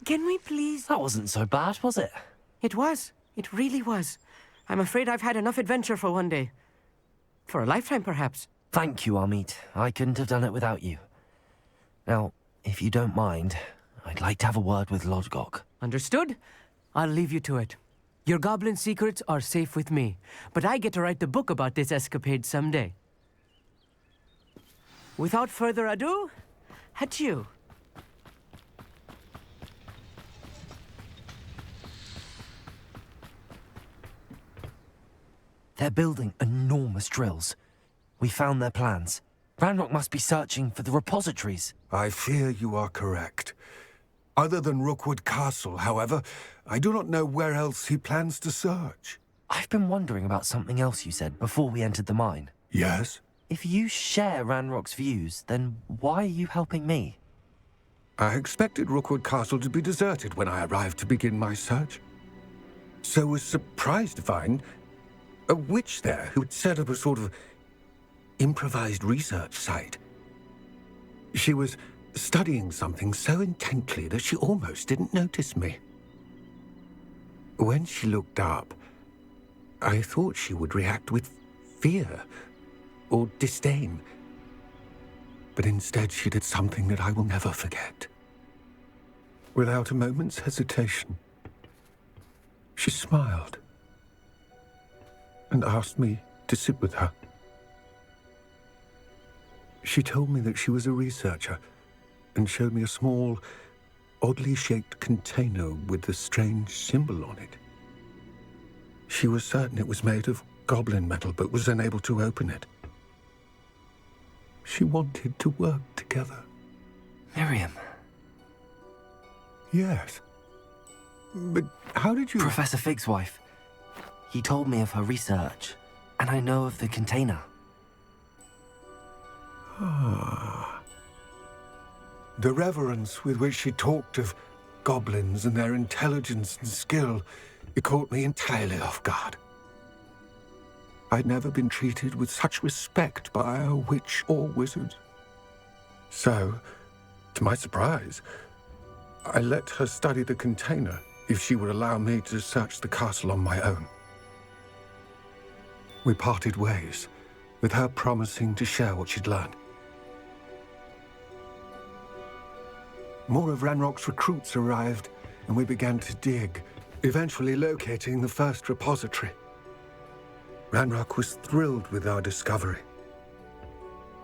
Can we please... That wasn't so bad, was it? It was. It really was. I'm afraid I've had enough adventure for one day. For a lifetime, perhaps. Thank you, Amit. I couldn't have done it without you. Now, if you don't mind, I'd like to have a word with Lodgok. Understood? I'll leave you to it. Your goblin secrets are safe with me, but I get to write the book about this escapade someday. Without further ado, adieu. They're building enormous drills. We found their plans. Ranrock must be searching for the repositories. I fear you are correct. Other than Rookwood Castle, however, I do not know where else he plans to search. I've been wondering about something else you said before we entered the mine. Yes? If you share Ranrock's views, then why are you helping me? I expected Rookwood Castle to be deserted when I arrived to begin my search. So was surprised to find a witch there who had set up a sort of improvised research site. She was studying something so intently that she almost didn't notice me. When she looked up, I thought she would react with fear or disdain. But instead she did something that I will never forget. Without a moment's hesitation, she smiled and asked me to sit with her. She told me that she was a researcher and showed me a small, oddly shaped container with a strange symbol on it. She was certain it was made of goblin metal, but was unable to open it. She wanted to work together. Miriam. Yes. But how did you... Professor Fig's wife. He told me of her research, and I know of the container. Ah. The reverence with which she talked of goblins and their intelligence and skill, it caught me entirely off guard. I'd never been treated with such respect by a witch or wizard. So, to my surprise, I let her study the container if she would allow me to search the castle on my own. We parted ways, with her promising to share what she'd learned. More of Ranrock's recruits arrived, and we began to dig, eventually locating the first repository. Ranrock was thrilled with our discovery,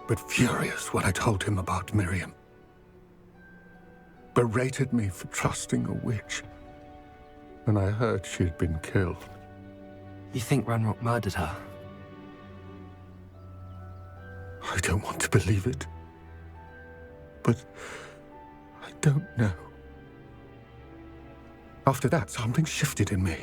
but furious when I told him about Miriam. Berated me for trusting a witch when I heard she'd been killed. You think Ranrock murdered her? I don't want to believe it, but I don't know. After that, something shifted in me.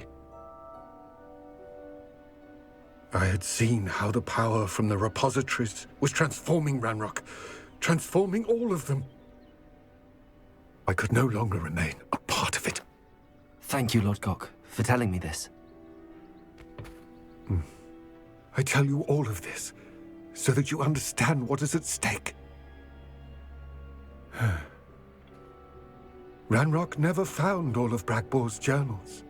I had seen how the power from the repositories was transforming Ranrock, transforming all of them. I could no longer remain a part of it. Thank you, Lodgok, for telling me this. I tell you all of this so that you understand what is at stake. Ranrock never found all of Bragbor's journals,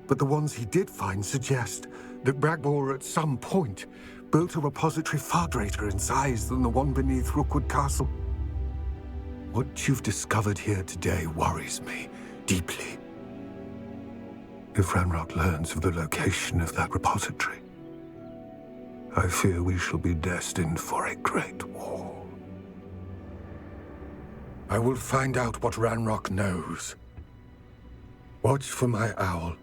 but the ones he did find suggest that Bragbor at some point built a repository far greater in size than the one beneath Rookwood Castle. What you've discovered here today worries me deeply. If Ranrock learns of the location of that repository, I fear we shall be destined for a great war. I will find out what Ranrock knows. Watch for my owl.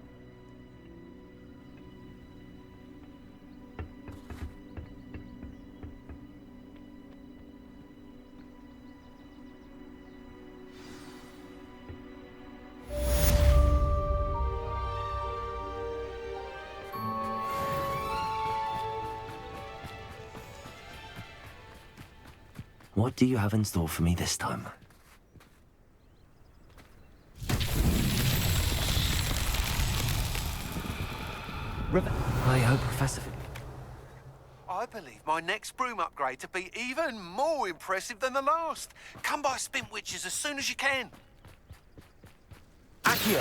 What do you have in store for me this time? I hope Professor... I believe my next broom upgrade to be even more impressive than the last. Come by Spin Witches as soon as you can. Accio!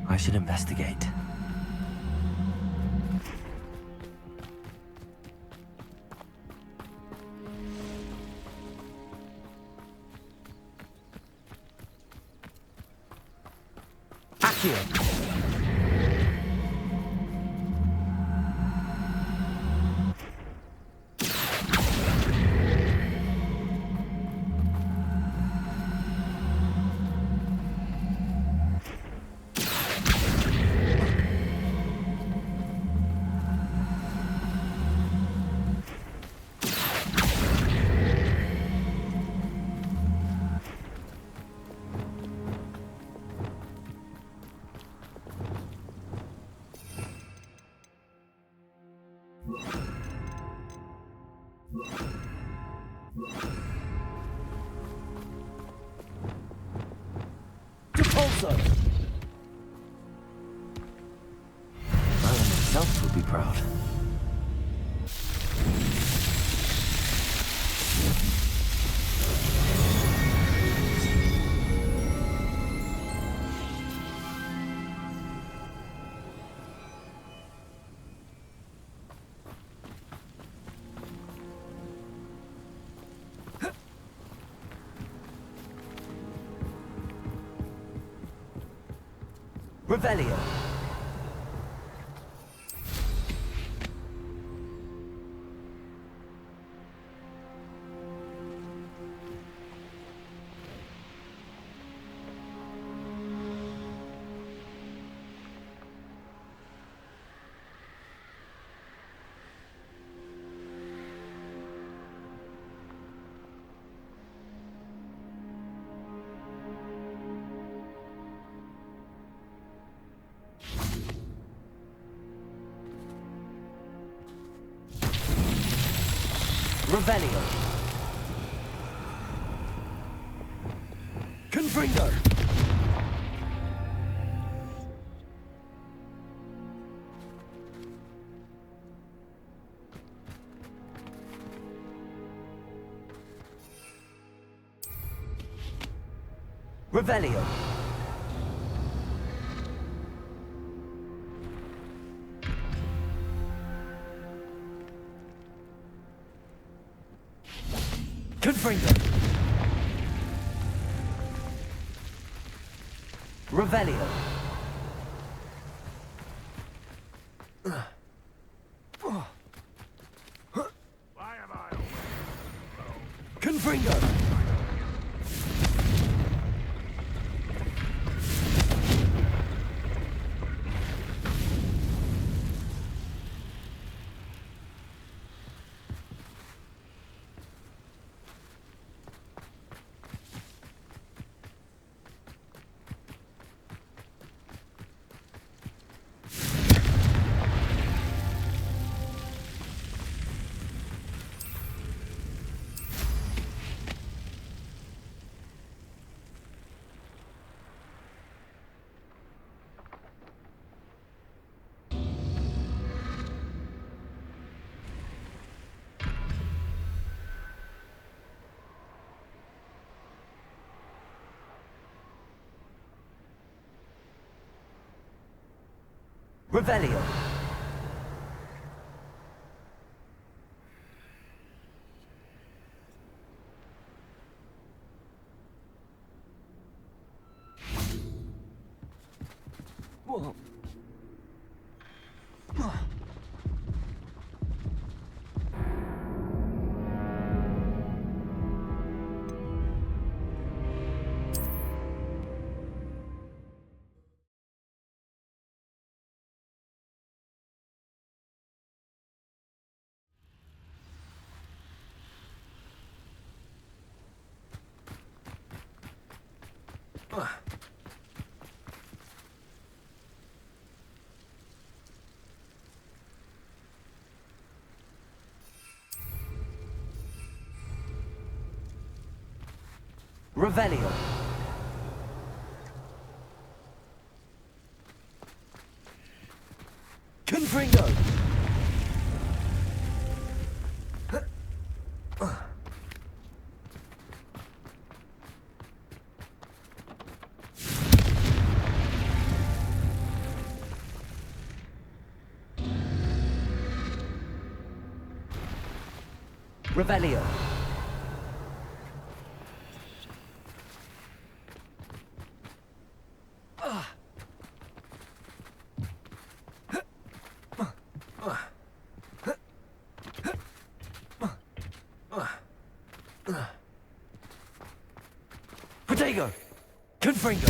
I should investigate. Accio! Repulsor! Merlin himself would be proud. Revelio! Revelio! Confringo! Revelio! Confringo! Revelio! Confringo! Revelio! Whoa. Revelio. Confringo. Revelio. Protego. Confringo.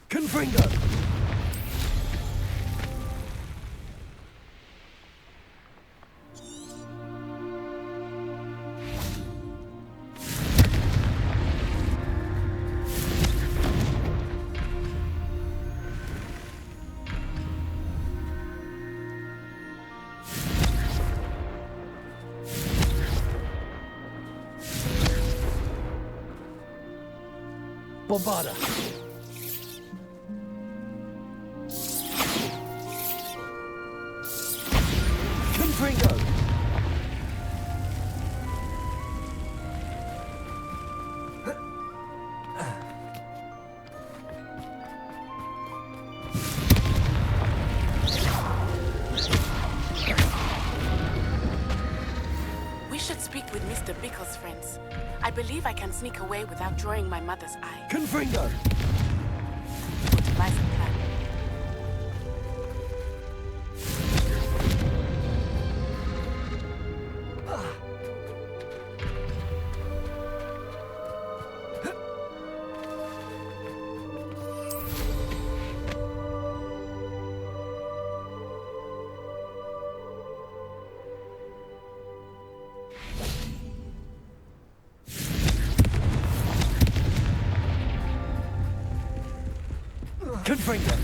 Confringo. Bombarda. Confringo. We should speak with Mr. Bickle's friends. I believe I can sneak away without drawing my mother's eye. Confringo. Good advice and plan. Confringo.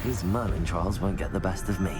These Merlin trials won't get the best of me.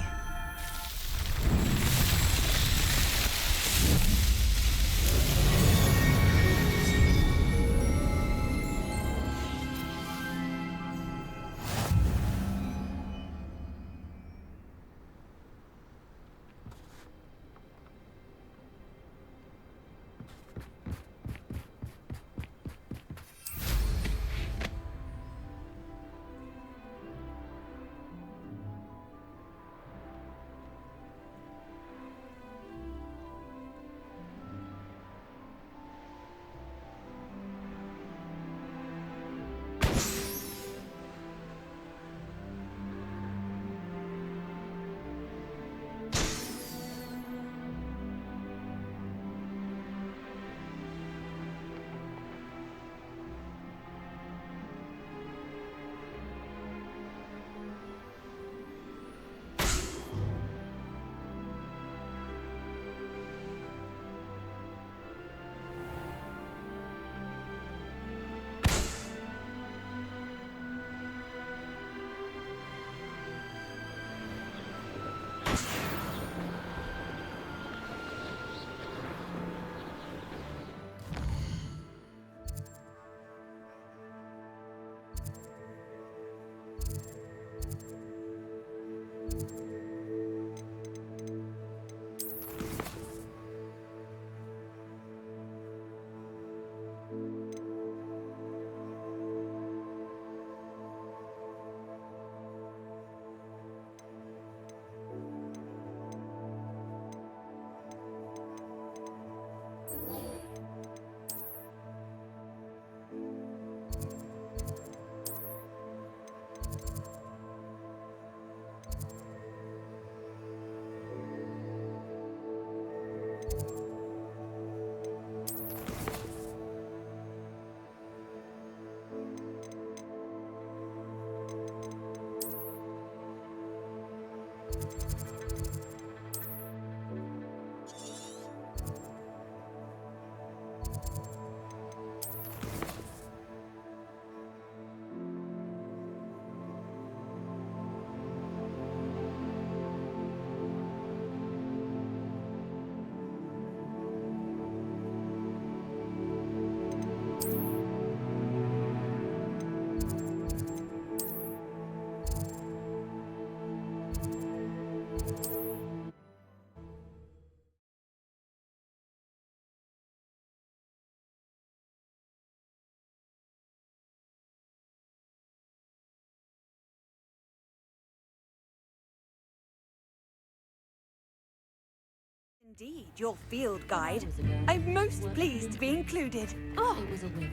Indeed, your field guide. I'm most pleased to be included. Oh, it was a win.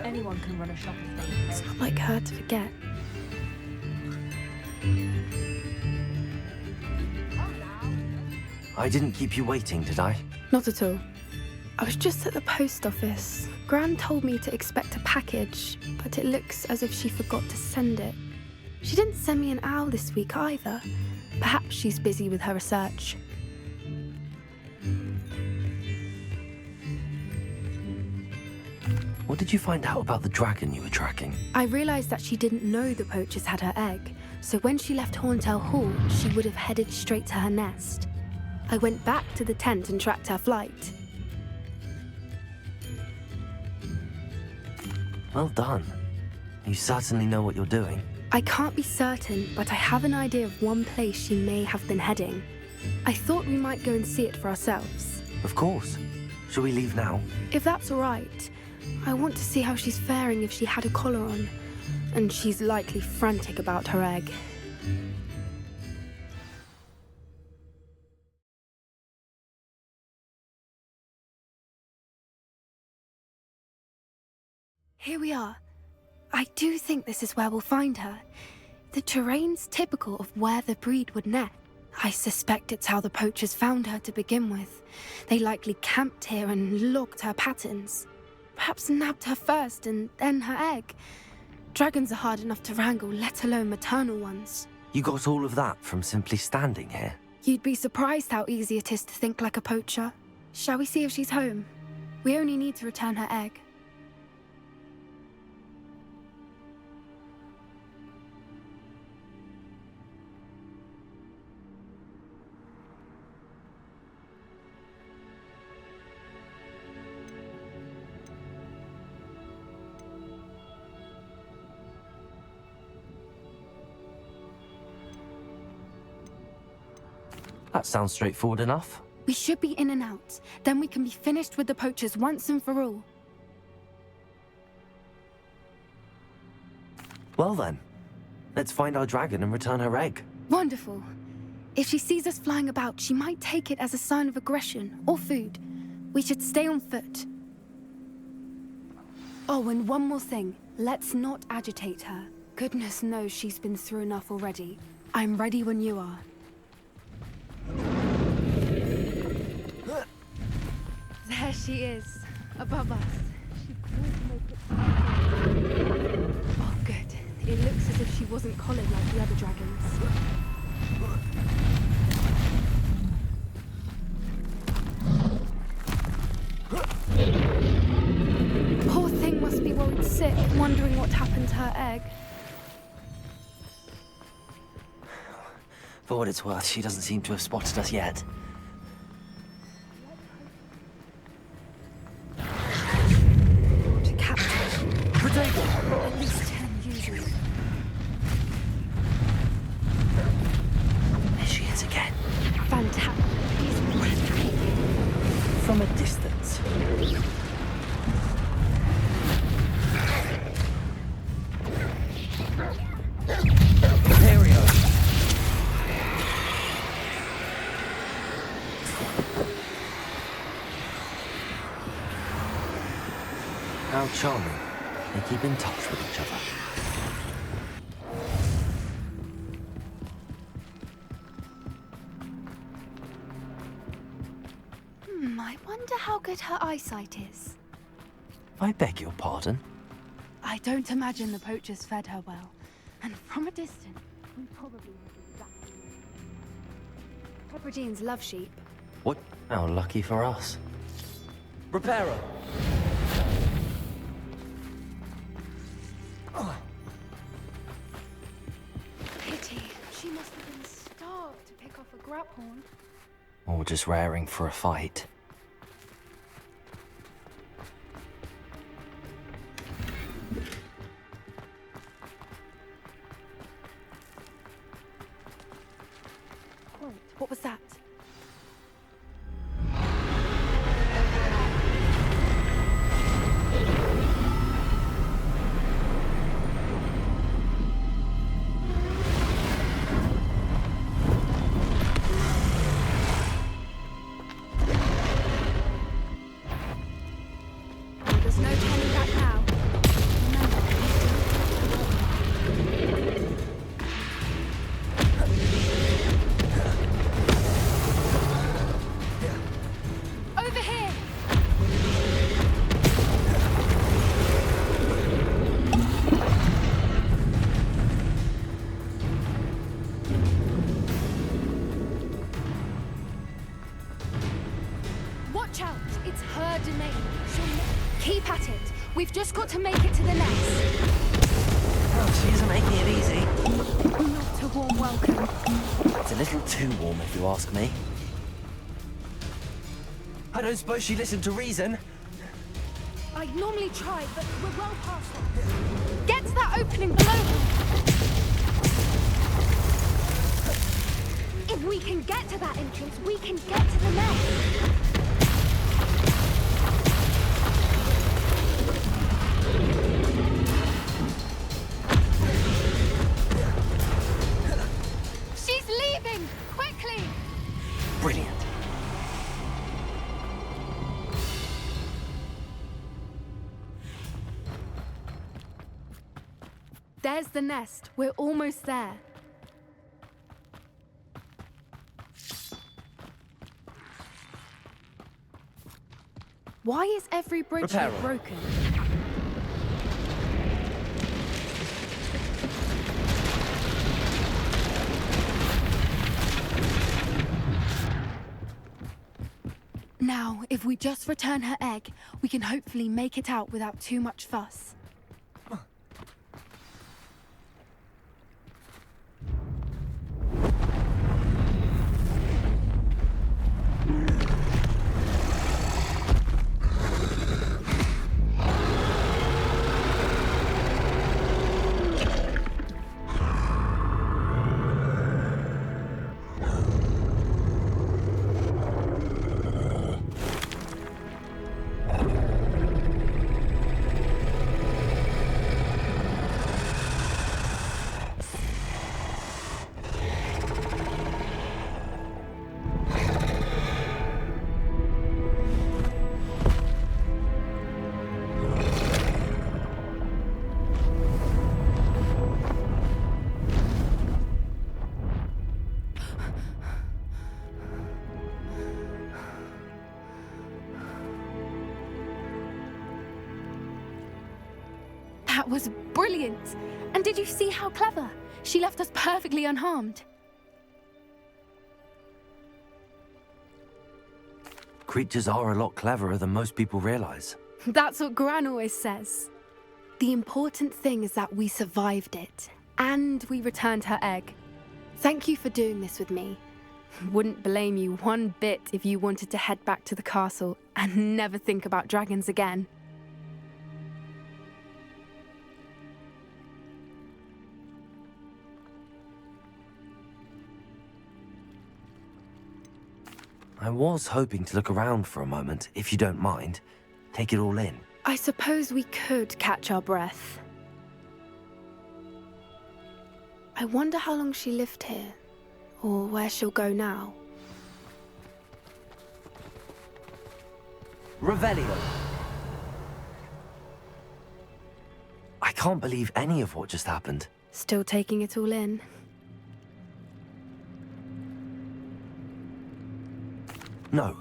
Anyone can run a shop of things. It's not like her to forget. I didn't keep you waiting, did I? Not at all. I was just at the post office. Gran told me to expect a package, but it looks as if she forgot to send it. She didn't send me an owl this week either. Perhaps she's busy with her research. What did you find out about the dragon you were tracking? I realised that she didn't know the poachers had her egg, so when she left Horntail Hall, she would have headed straight to her nest. I went back to the tent and tracked her flight. Well done. You certainly know what you're doing. I can't be certain, but I have an idea of one place she may have been heading. I thought we might go and see it for ourselves. Of course. Shall we leave now? If that's all right. I want to see how she's faring if she had a collar on. And she's likely frantic about her egg. Here we are. I do think this is where we'll find her. The terrain's typical of where the breed would nest. I suspect it's how the poachers found her to begin with. They likely camped here and logged her patterns. Perhaps nabbed her first and then her egg. Dragons are hard enough to wrangle, let alone maternal ones. You got all of that from simply standing here? You'd be surprised how easy it is to think like a poacher. Shall we see if she's home? We only need to return her egg. That sounds straightforward enough. We should be in and out. Then we can be finished with the poachers once and for all. Well then, let's find our dragon and return her egg. Wonderful. If she sees us flying about, she might take it as a sign of aggression or food. We should stay on foot. Oh, and one more thing. Let's not agitate her. Goodness knows she's been through enough already. I'm ready when you are. There she is, above us. She could make it. Oh, good. It looks as if she wasn't collared like the other dragons. Poor thing must be worried sick, wondering what happened to her egg. For what it's worth, she doesn't seem to have spotted us yet. To capture. Potato! At least 10 usually. There she is again. Fantastic. From a distance. How charming. They keep in touch with each other. I wonder how good her eyesight is. I beg your pardon? I don't imagine the poachers fed her well. And from a distance, we probably would do that. Pepperjeans love sheep. What? How lucky for us. Reparo! Pity. She must have been starved to pick off a graphorn. Or just raring for a fight. Wait, what was that? We've just got to make it to the nest. Oh, she isn't making it easy. Not a warm welcome. It's a little too warm, if you ask me. I don't suppose she listened to reason. I'd normally try, but we're well past that. Get to that opening below her. If we can get to that entrance, we can get to the nest. She's leaving! Quickly! Brilliant. There's the nest. We're almost there. Why is every bridge here broken? Now, if we just return her egg, we can hopefully make it out without too much fuss. That was brilliant! And did you see how clever? She left us perfectly unharmed. Creatures are a lot cleverer than most people realize. That's what Gran always says. The important thing is that we survived it, and we returned her egg. Thank you for doing this with me. Wouldn't blame you one bit if you wanted to head back to the castle and never think about dragons again. I was hoping to look around for a moment, if you don't mind. Take it all in. I suppose we could catch our breath. I wonder how long she lived here, or where she'll go now. Revelio. I can't believe any of what just happened. Still taking it all in. No,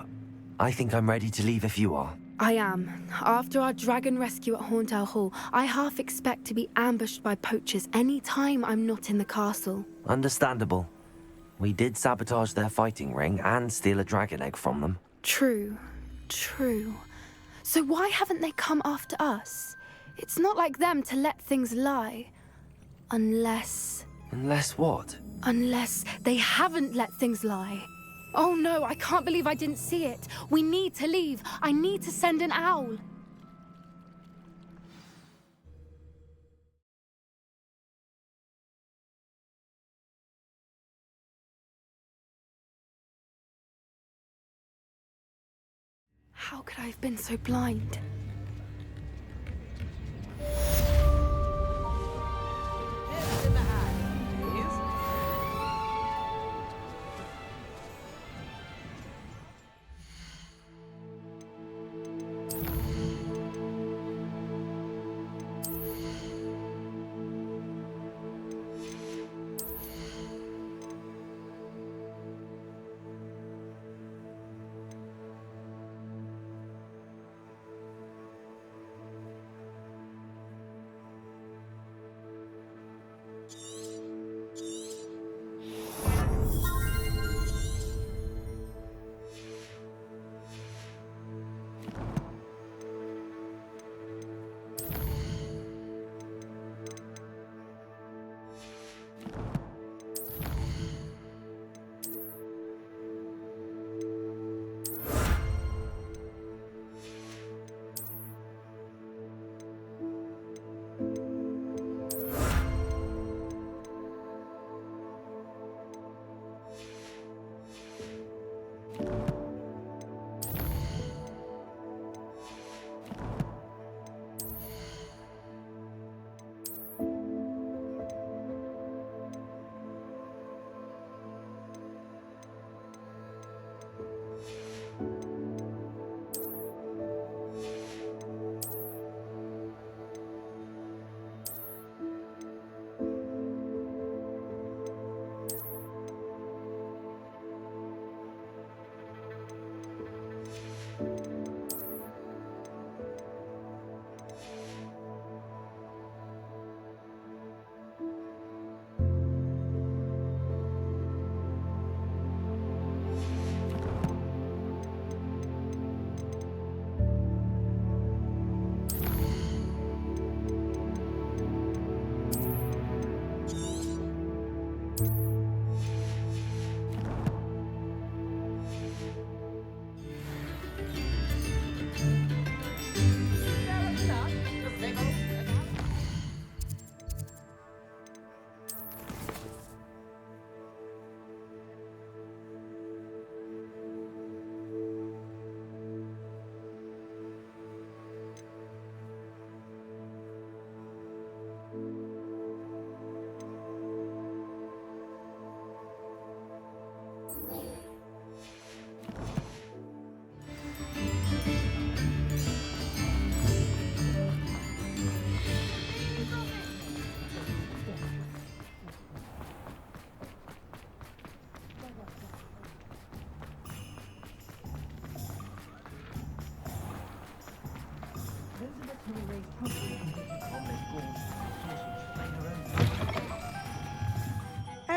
I think I'm ready to leave if you are. I am. After our dragon rescue at Hauntel Hall, I half expect to be ambushed by poachers any time I'm not in the castle. Understandable. We did sabotage their fighting ring and steal a dragon egg from them. True. So why haven't they come after us? It's not like them to let things lie. Unless... Unless what? Unless they haven't let things lie. Oh no, I can't believe I didn't see it. We need to leave. I need to send an owl. How could I have been so blind?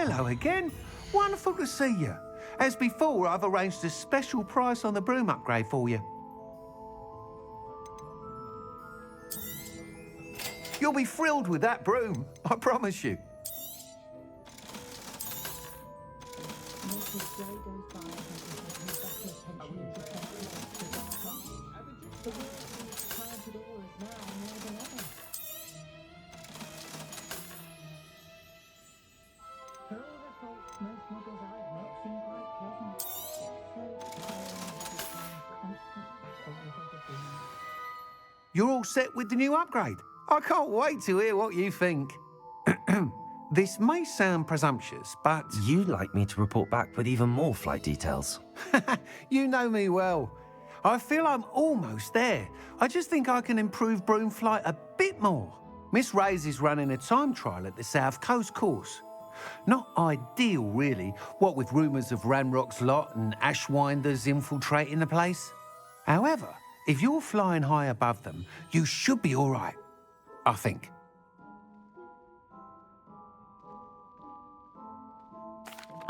Hello again. Wonderful to see you. As before, I've arranged a special price on the broom upgrade for you. You'll be thrilled with that broom, I promise you. You're all set with the new upgrade. I can't wait to hear what you think. This may sound presumptuous, but... You'd like me to report back with even more flight details. You know me well. I feel I'm almost there. I just think I can improve broom flight a bit more. Miss Ray's is running a time trial at the South Coast course. Not ideal, really, what with rumours of Ranrock's lot and Ashwinders infiltrating the place. However, if you're flying high above them, you should be all right, I think.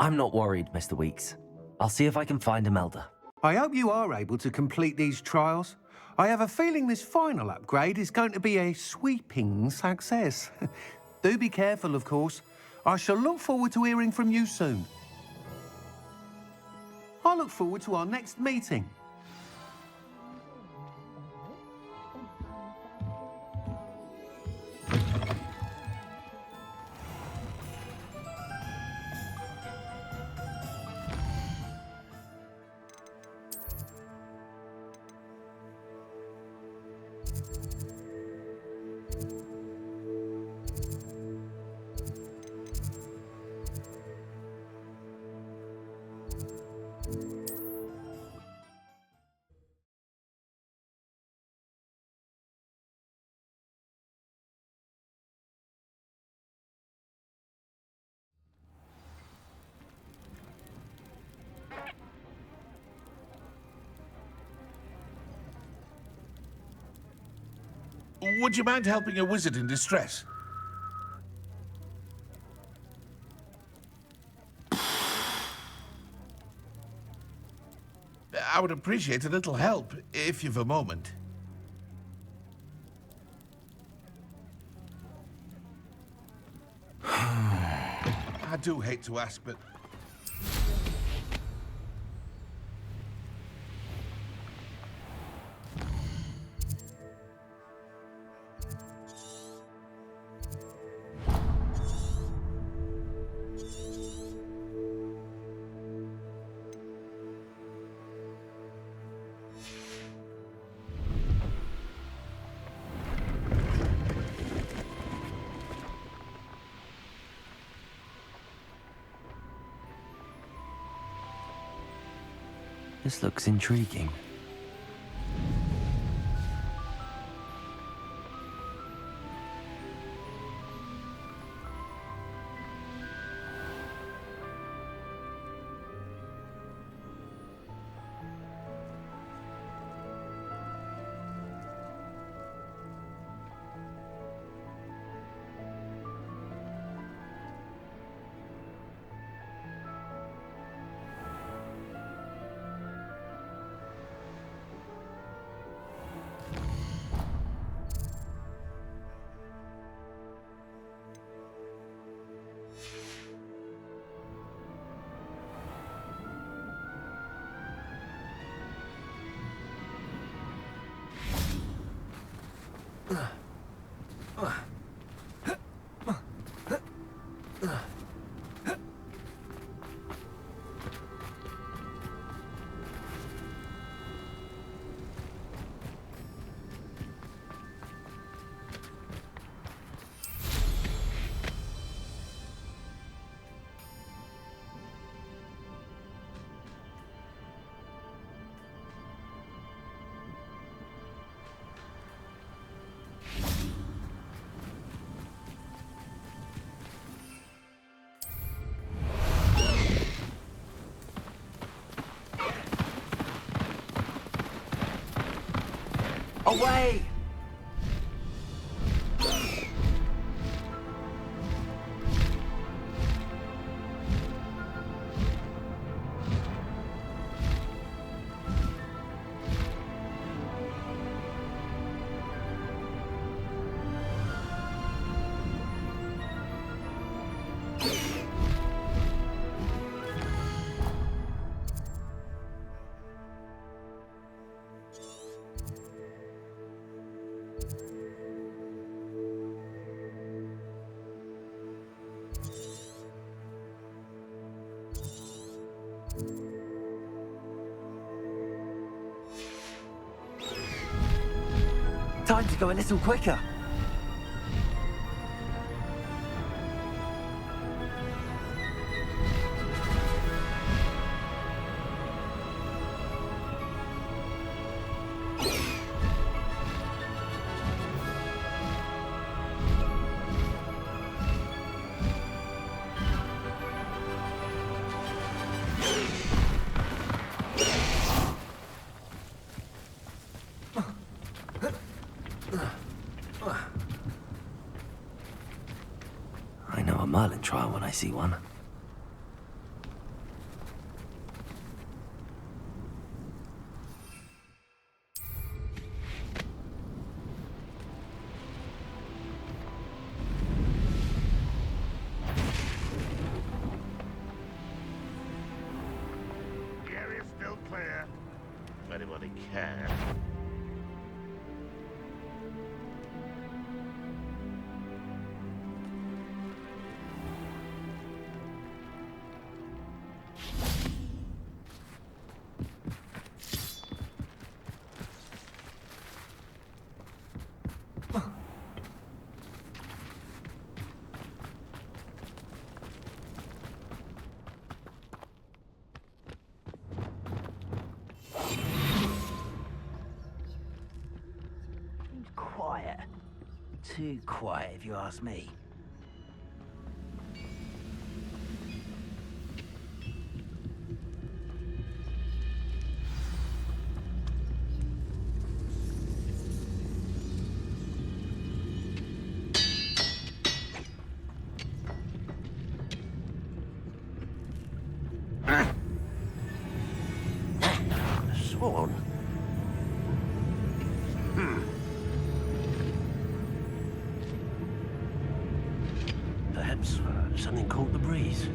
I'm not worried, Mr. Weeks. I'll see if I can find Imelda. I hope you are able to complete these trials. I have a feeling this final upgrade is going to be a sweeping success. Do be careful, of course. I shall look forward to hearing from you soon. I look forward to our next meeting. Would you mind helping a wizard in distress? I would appreciate a little help, if you've a moment. I do hate to ask, but... This looks intriguing. Away! Time to go a little quicker. I know a Merlin trial when I see one. The area's still clear. If anybody cares. Quiet. Too quiet, if you ask me. Sworn. Perhaps something caught the breeze.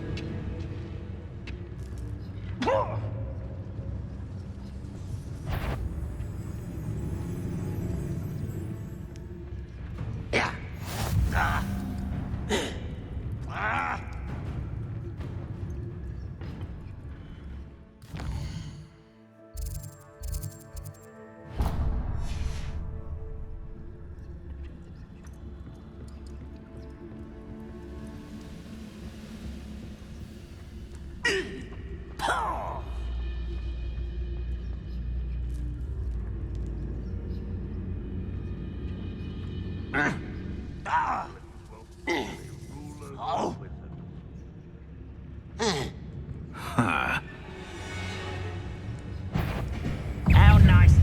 How nice.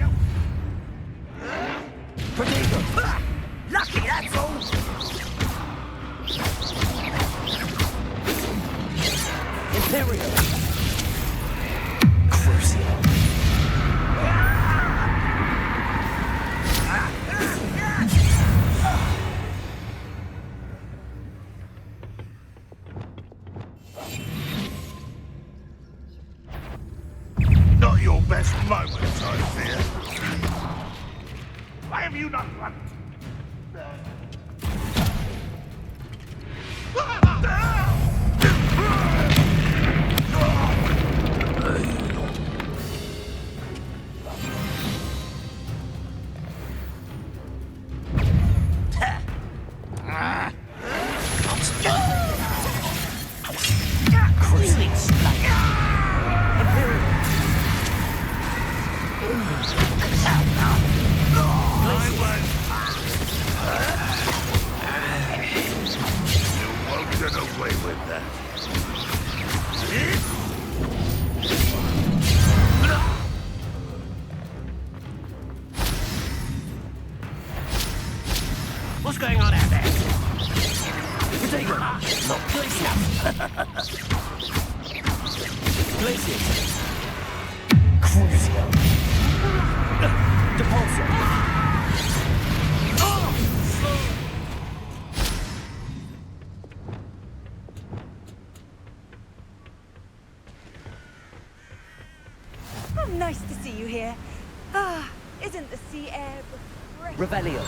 Pretty good. Lucky, that's all. Imperial. Crucial. Not your best moments, I fear. Why have you not run? Nice to see you here. Ah, isn't the sea air refreshing? Revelio.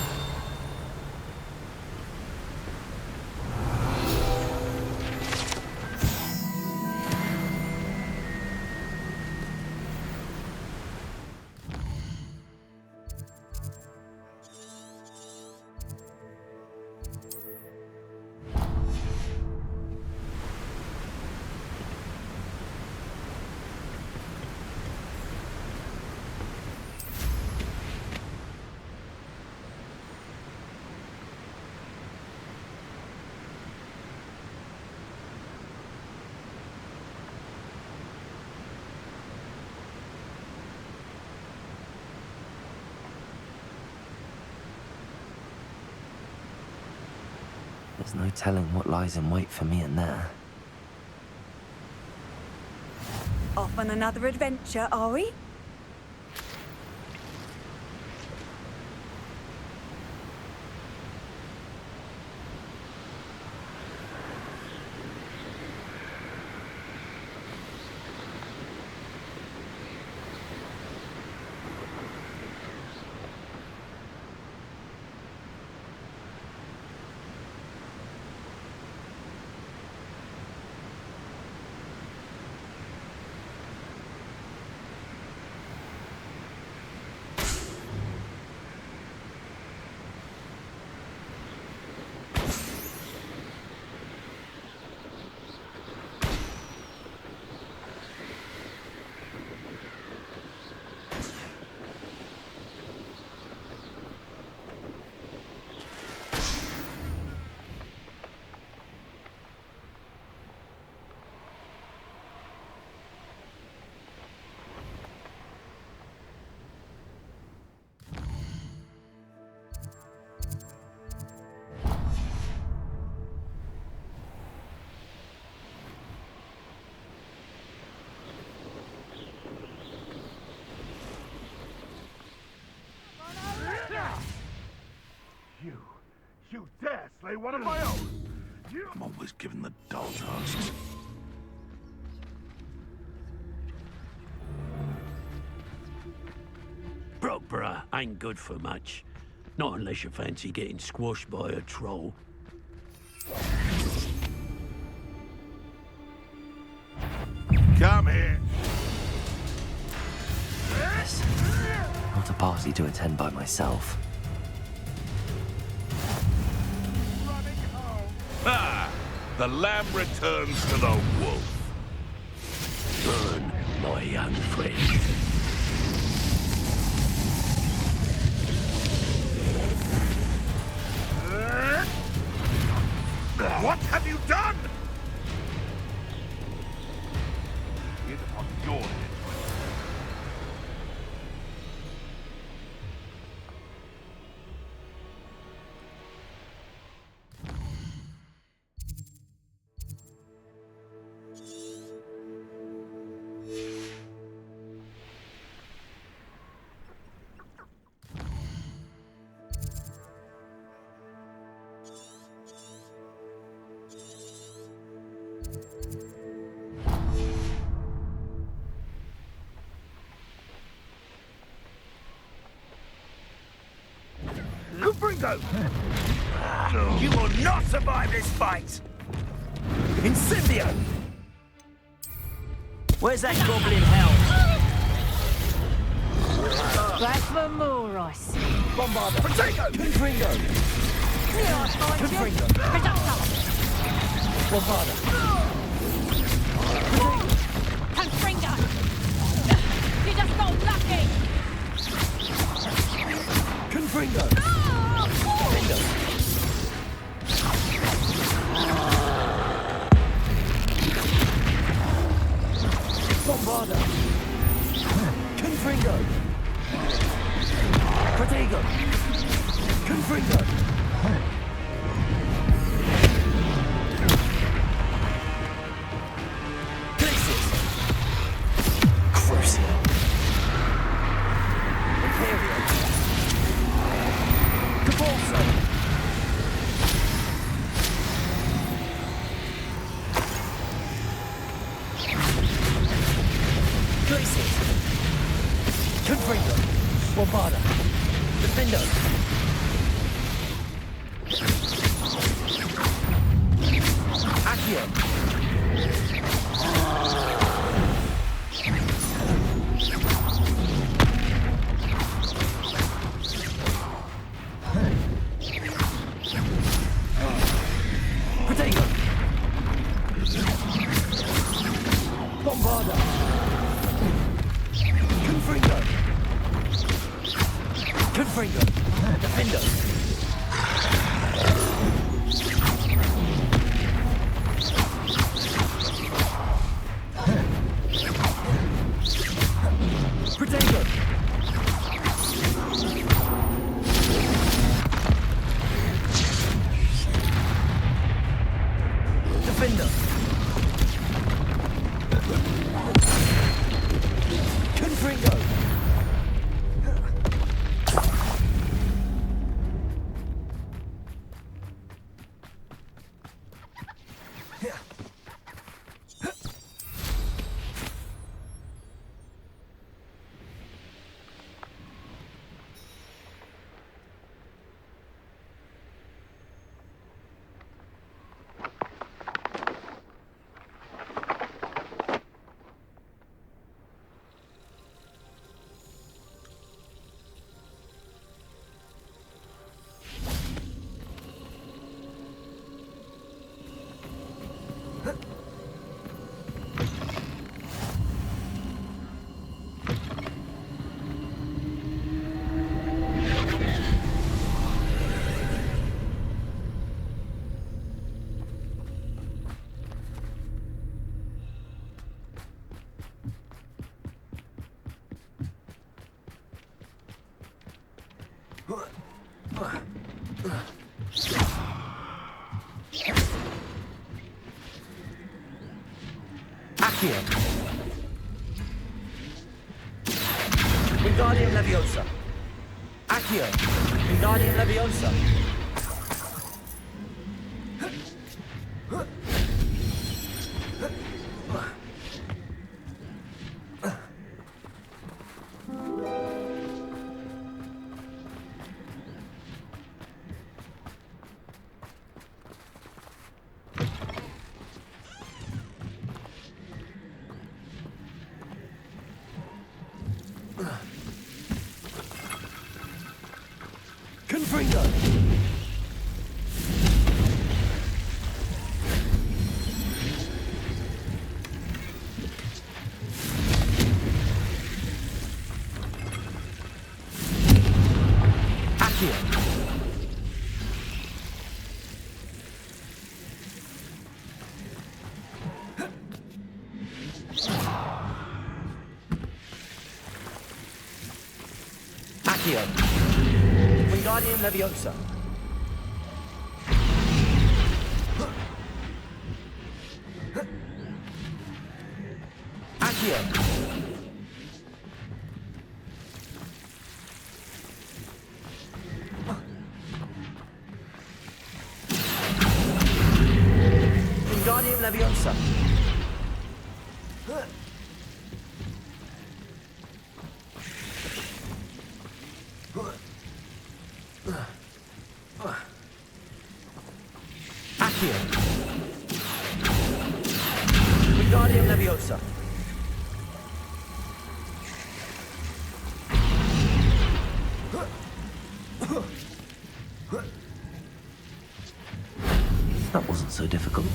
There's no telling what lies in wait for me in there. Off on another adventure, are we? You dare slay one of my own? I'm always given the dull tasks. Brockborough ain't good for much. Not unless you fancy getting squashed by a troll. Come here. Yes. Not a party to attend by myself. Ah! The lamb returns to the wolf. Burn, my young friend. What have you done? Get on your head. Gringo! You will not survive this fight! Incendio! Where's that goblin hell? Back for more, I see. Bombarder! Protego! Gringo! Here I find you. Gringo! Protector! Bombarder! Confringo! You just got lucky! Confringo! Bombarder! Confringo! Protego! Confringo! Places! Crucial! Imperial! Cabalso! Places! Confringo. Bombarda. Defendo. Accio. Protego. Bombarda. Confringo. Confringo. Defendo. Protego. Defender. Confringo. Accio. Wingardium Leviosa. Accio. Wingardium Leviosa. Confringo. Accio. Accio. Wingardium Leviosa. Accio. Wingardium Leviosa. Accio. Wingardium Leviosa. That wasn't so difficult.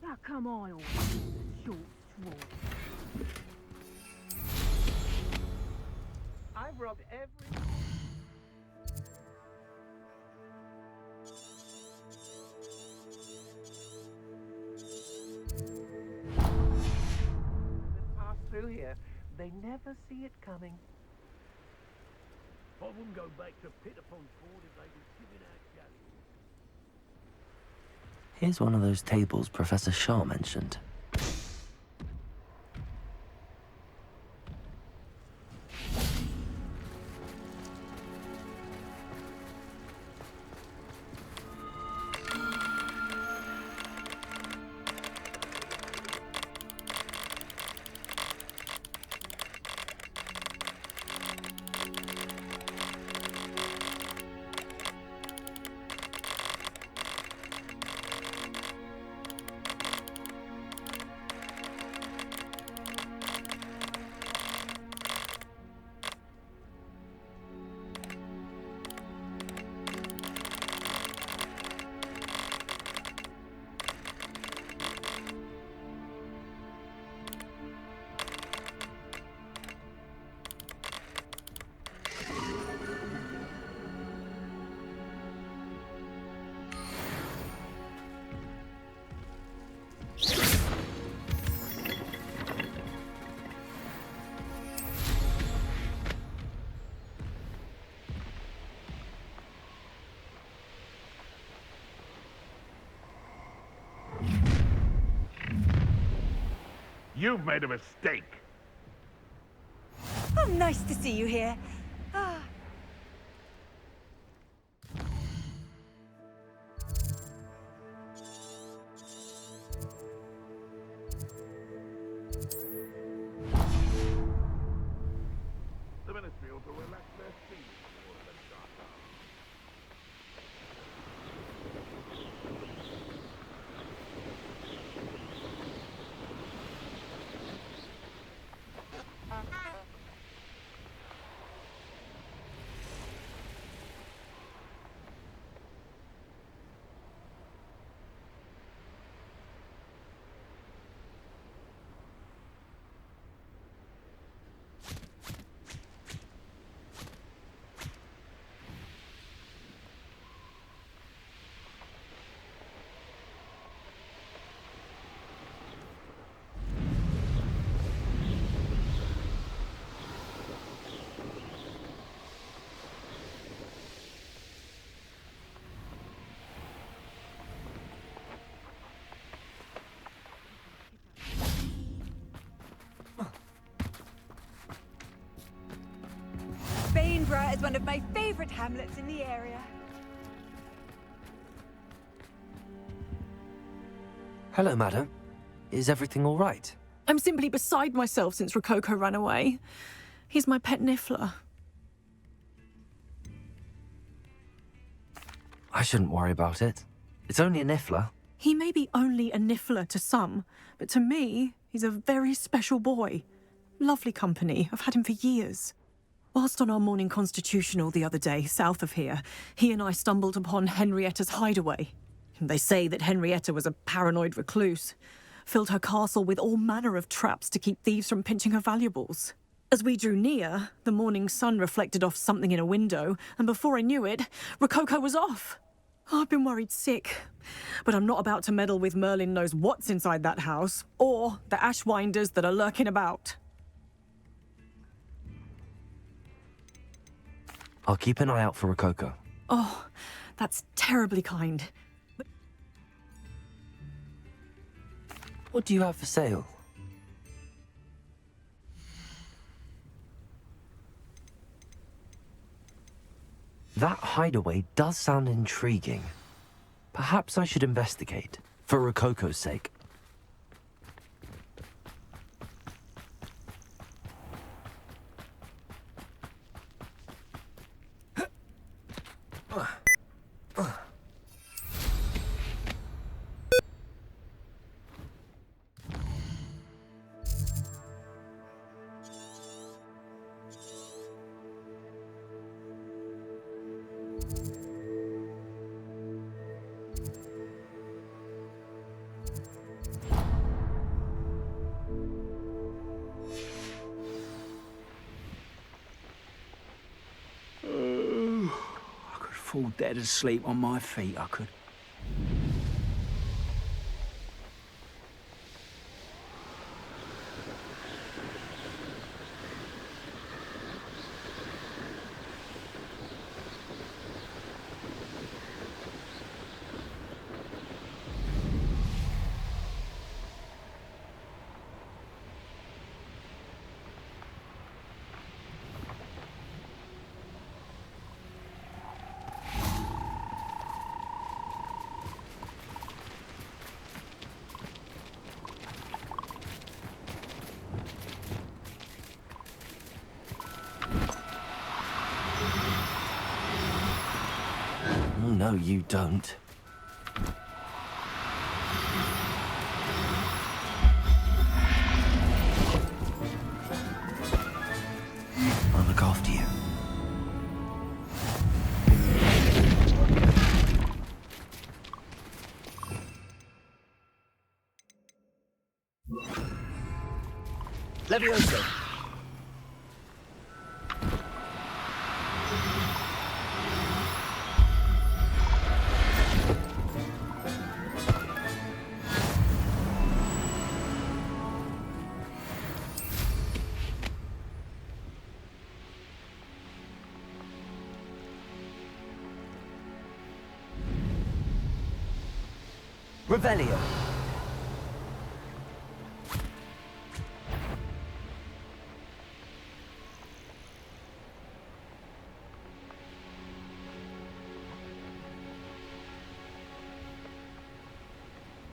Now come on, all short straw. I've robbed every... That pass through here, they never see it coming. I wouldn't go back to pit upon Ford if they was giving out galleys. Here's one of those tables Professor Shaw mentioned. You've made a mistake. Oh, nice to see you here. Ah. The Ministry ought to relax their feet before the shot. Bainborough is one of my favourite hamlets in the area. Hello, madam. Is everything all right? I'm simply beside myself since Rococo ran away. He's my pet niffler. I shouldn't worry about it. It's only a niffler. He may be only a niffler to some, but to me, he's a very special boy. Lovely company. I've had him for years. Whilst on our morning constitutional the other day, south of here, he and I stumbled upon Henrietta's hideaway. They say that Henrietta was a paranoid recluse, filled her castle with all manner of traps to keep thieves from pinching her valuables. As we drew near, the morning sun reflected off something in a window, and before I knew it, Rococo was off. I've been worried sick, but I'm not about to meddle with Merlin knows what's inside that house, or the ashwinders that are lurking about. I'll keep an eye out for Rococo. Oh, that's terribly kind. What do you have for sale? That hideaway does sound intriguing. Perhaps I should investigate, for Rococo's sake. I could fall dead asleep on my feet, I could. know you don't. I'll look after you. Levioso. Revelio.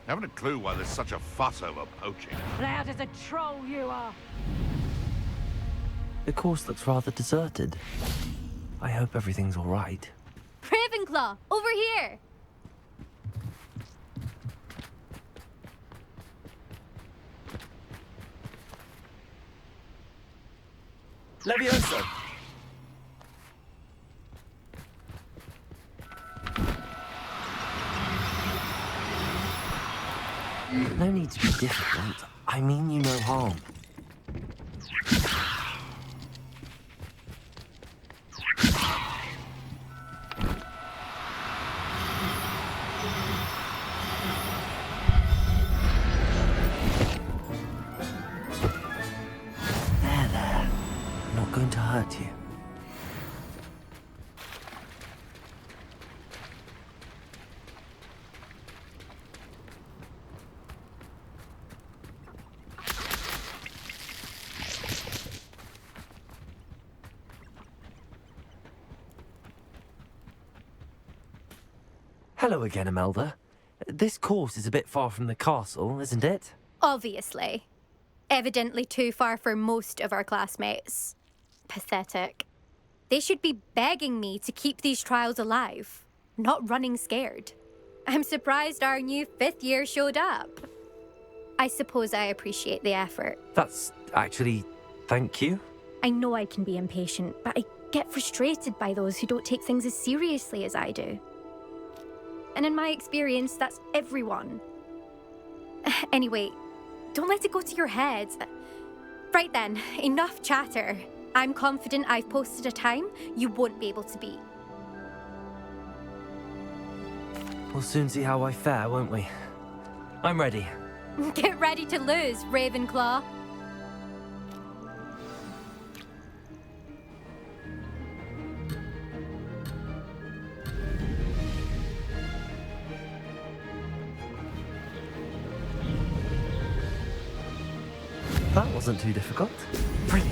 Haven't a clue why there's such a fuss over poaching. Loud as a troll you are. The course looks rather deserted. I hope everything's all right. Ravenclaw, over here! Levioso. No need to be difficult. I mean you no harm. There. I'm not going to hurt you. Hello again, Imelda. This course is a bit far from the castle, isn't it? Obviously. Evidently too far for most of our classmates. Pathetic. They should be begging me to keep these trials alive, not running scared. I'm surprised our new 5th year showed up. I suppose I appreciate the effort. That's actually... thank you. I know I can be impatient, but I get frustrated by those who don't take things as seriously as I do. And in my experience, that's everyone. Anyway, don't let it go to your head. Right then, enough chatter. I'm confident I've posted a time you won't be able to beat. We'll soon see how I fare, won't we? I'm ready. Get ready to lose, Ravenclaw. That wasn't too difficult. Brilliant.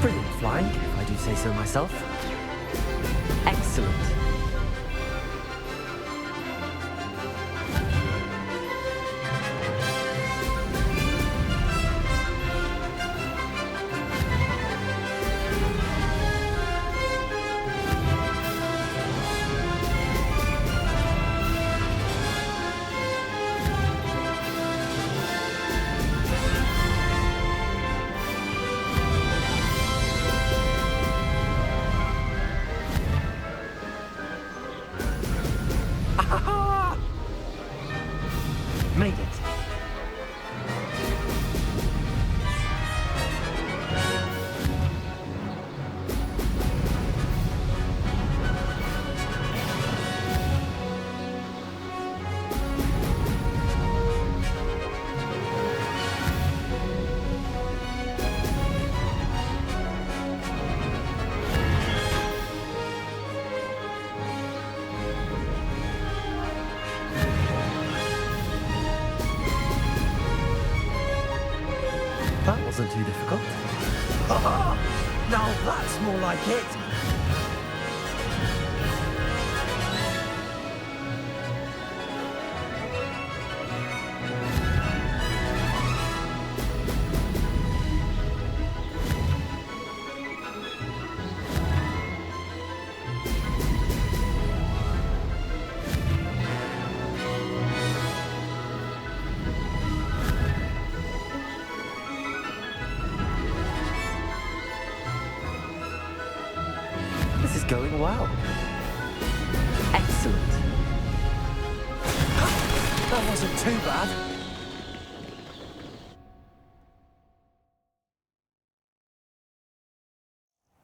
Brilliant flying, if I do say so myself. Excellent. That wasn't too difficult. Now that's more like it. This is going well. Excellent. That wasn't too bad.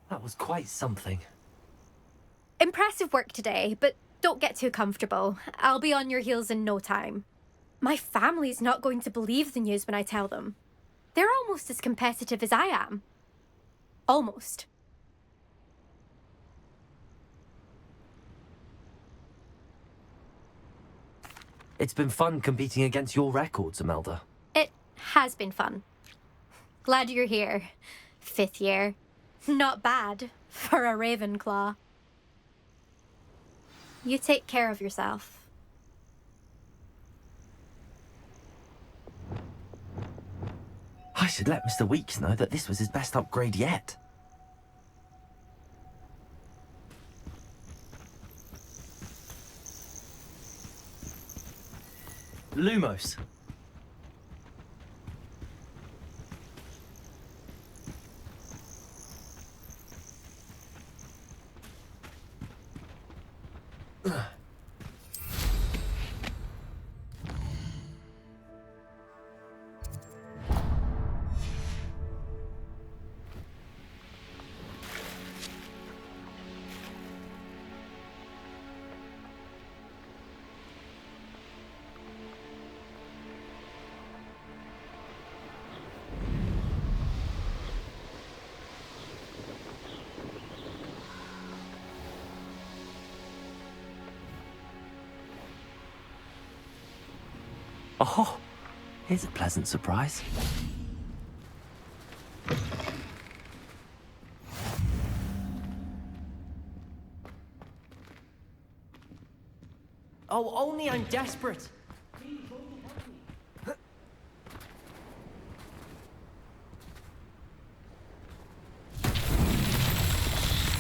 That was quite something. Impressive work today, but don't get too comfortable. I'll be on your heels in no time. My family's not going to believe the news when I tell them. They're almost as competitive as I am. Almost. It's been fun competing against your records, Imelda. It has been fun. Glad you're here. 5th year. Not bad for a Ravenclaw. You take care of yourself. I should let Mr. Weeks know that this was his best upgrade yet. Lumos. Oh, here's a pleasant surprise. Oh, only I'm desperate.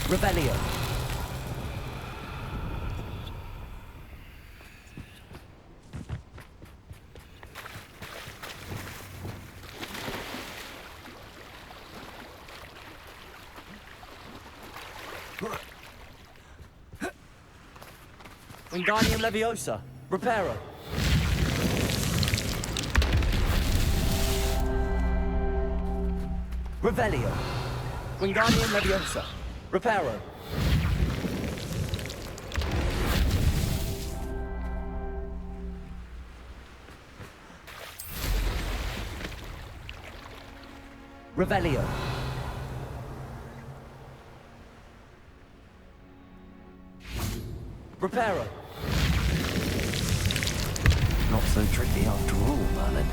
Revelio. Wingardium Leviosa. Reparo. Revelio. Wingardium Leviosa. Reparo. Revelio. Reparo. Not so tricky after all, Merlin.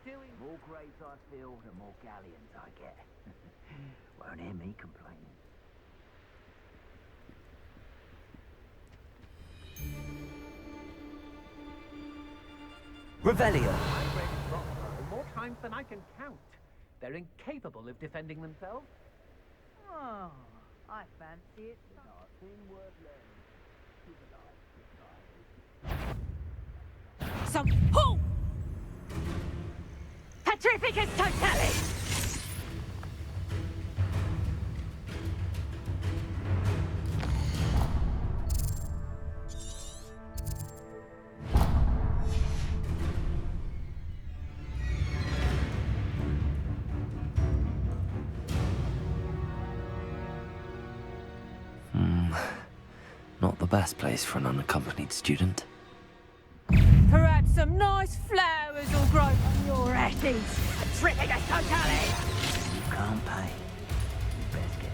doing? More graves I fill, the more galleons I get. Won't hear me complaining. Revelio. I've read Rothborough more times than I can count. They're incapable of defending themselves. Oh, I fancy it. So, ho! Petrificus totalis! Not the best place for an unaccompanied student. Perhaps some nice flowers will grow on your ashes. Petrificus totalis! You can't pay. You best get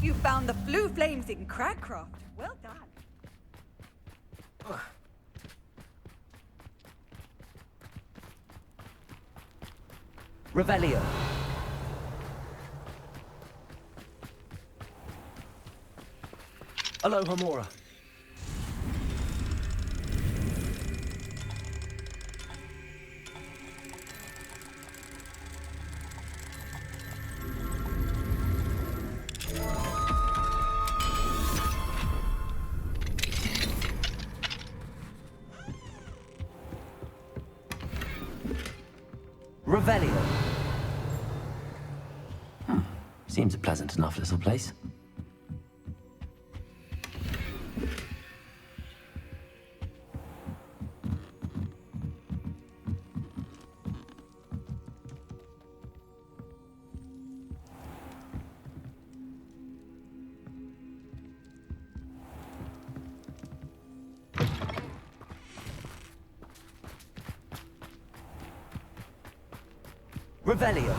You found the blue flames in Cragcroft. Well done. Revelio. Aloha Mora. Revelio. Seems a pleasant enough little place. Revelio.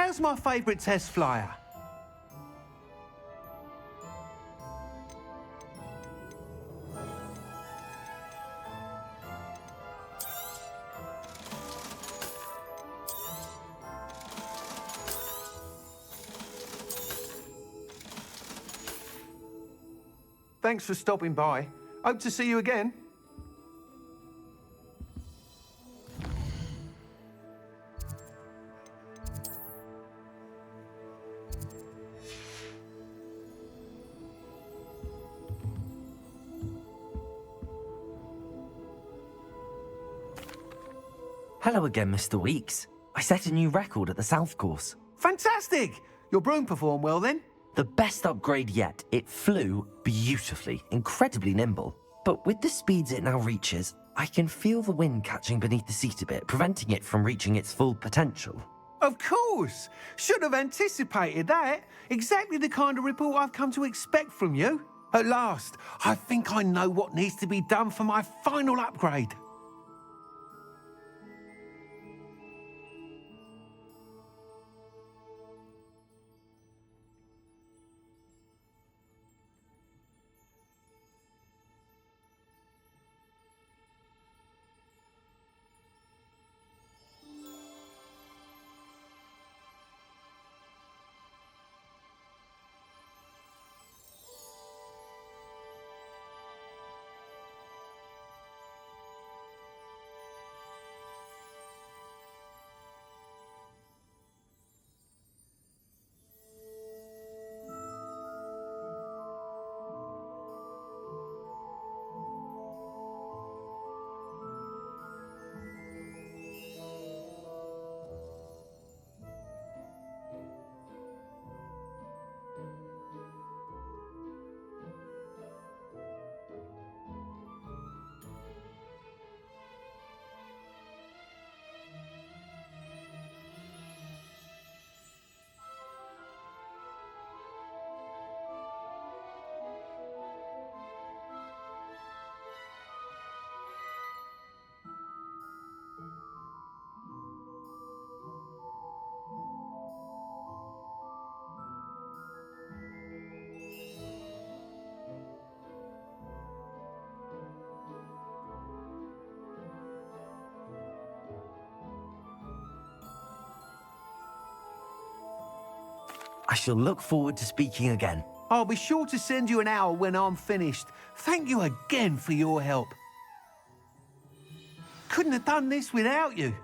How's my favourite test flyer? Thanks for stopping by. Hope to see you again. Hello again, Mr. Weeks. I set a new record at the South Course. Fantastic! Your broom performed well then? The best upgrade yet. It flew beautifully, incredibly nimble. But with the speeds it now reaches, I can feel the wind catching beneath the seat a bit, preventing it from reaching its full potential. Of course! Should have anticipated that. Exactly the kind of report I've come to expect from you. At last, I think I know what needs to be done for my final upgrade. I shall look forward to speaking again. I'll be sure to send you an hour when I'm finished. Thank you again for your help. Couldn't have done this without you.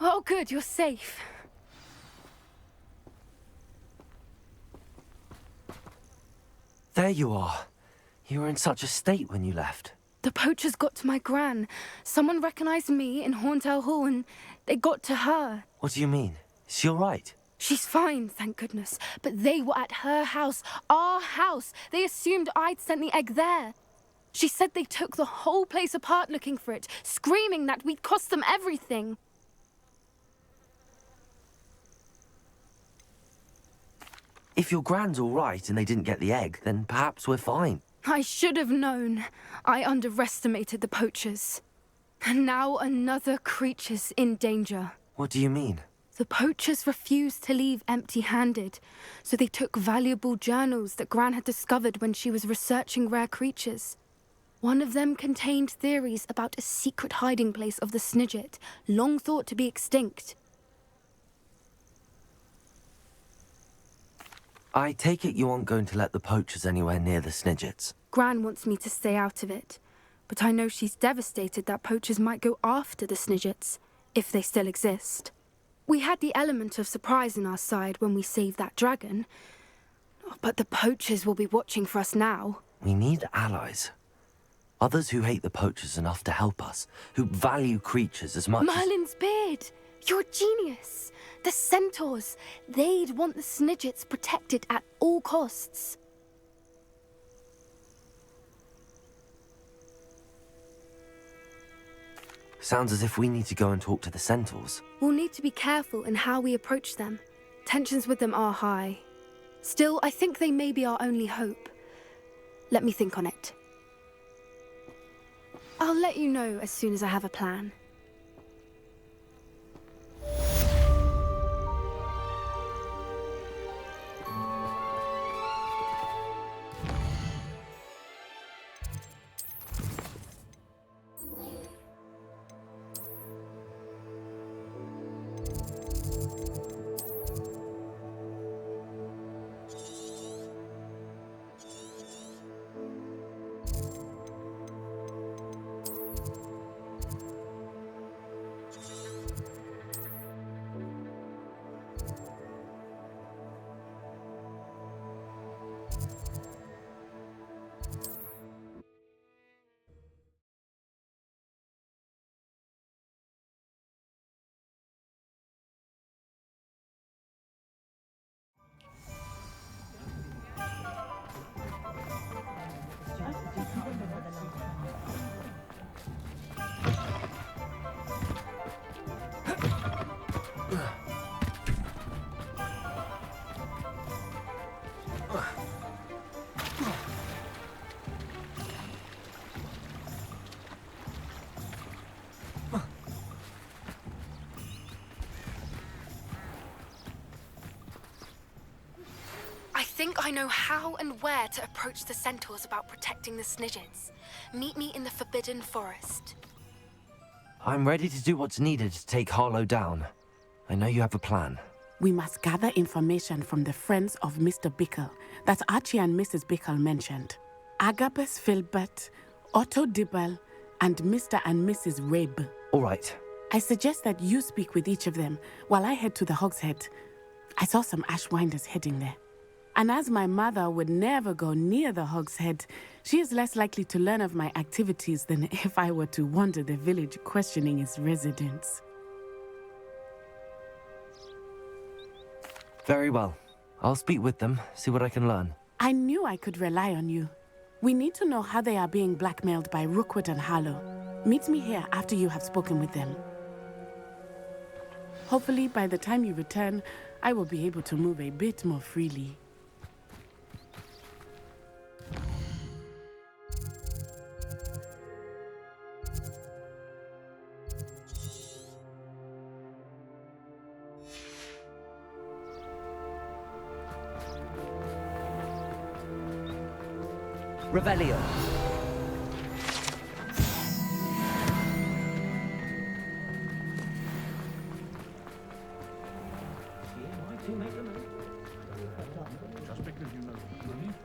Oh, good, you're safe. There you are. You were in such a state when you left. The poachers got to my gran. Someone recognized me in Horntail Hall and they got to her. What do you mean? Is she all right? She's fine, thank goodness. But they were at her house, our house. They assumed I'd sent the egg there. She said they took the whole place apart looking for it, screaming that we'd cost them everything. If your grand's all right and they didn't get the egg, then perhaps we're fine. I should have known. I underestimated the poachers. And now another creature's in danger. What do you mean? The poachers refused to leave empty-handed, so they took valuable journals that Gran had discovered when she was researching rare creatures. One of them contained theories about a secret hiding place of the Snidget, long thought to be extinct. I take it you aren't going to let the poachers anywhere near the Snidgets. Gran wants me to stay out of it, but I know she's devastated that poachers might go after the Snidgets, if they still exist. We had the element of surprise on our side when we saved that dragon, but the poachers will be watching for us now. We need allies. Others who hate the poachers enough to help us, who value creatures as much Merlin's beard! You're a genius! The centaurs! They'd want the Snidgets protected at all costs. Sounds as if we need to go and talk to the centaurs. We'll need to be careful in how we approach them. Tensions with them are high. Still, I think they may be our only hope. Let me think on it. I'll let you know as soon as I have a plan. I think I know how and where to approach the centaurs about protecting the Snidgets. Meet me in the Forbidden Forest. I'm ready to do what's needed to take Harlow down. I know you have a plan. We must gather information from the friends of Mr. Bickle that Archie and Mrs. Bickle mentioned. Agabus Filbert, Otto Dibble, and Mr. and Mrs. Rabe. All right. I suggest that you speak with each of them while I head to the Hogshead. I saw some Ashwinders heading there. And as my mother would never go near the Hogshead, she is less likely to learn of my activities than if I were to wander the village questioning its residents. Very well. I'll speak with them, see what I can learn. I knew I could rely on you. We need to know how they are being blackmailed by Rookwood and Harlow. Meet me here after you have spoken with them. Hopefully, by the time you return, I will be able to move a bit more freely. Revelio. Just because you know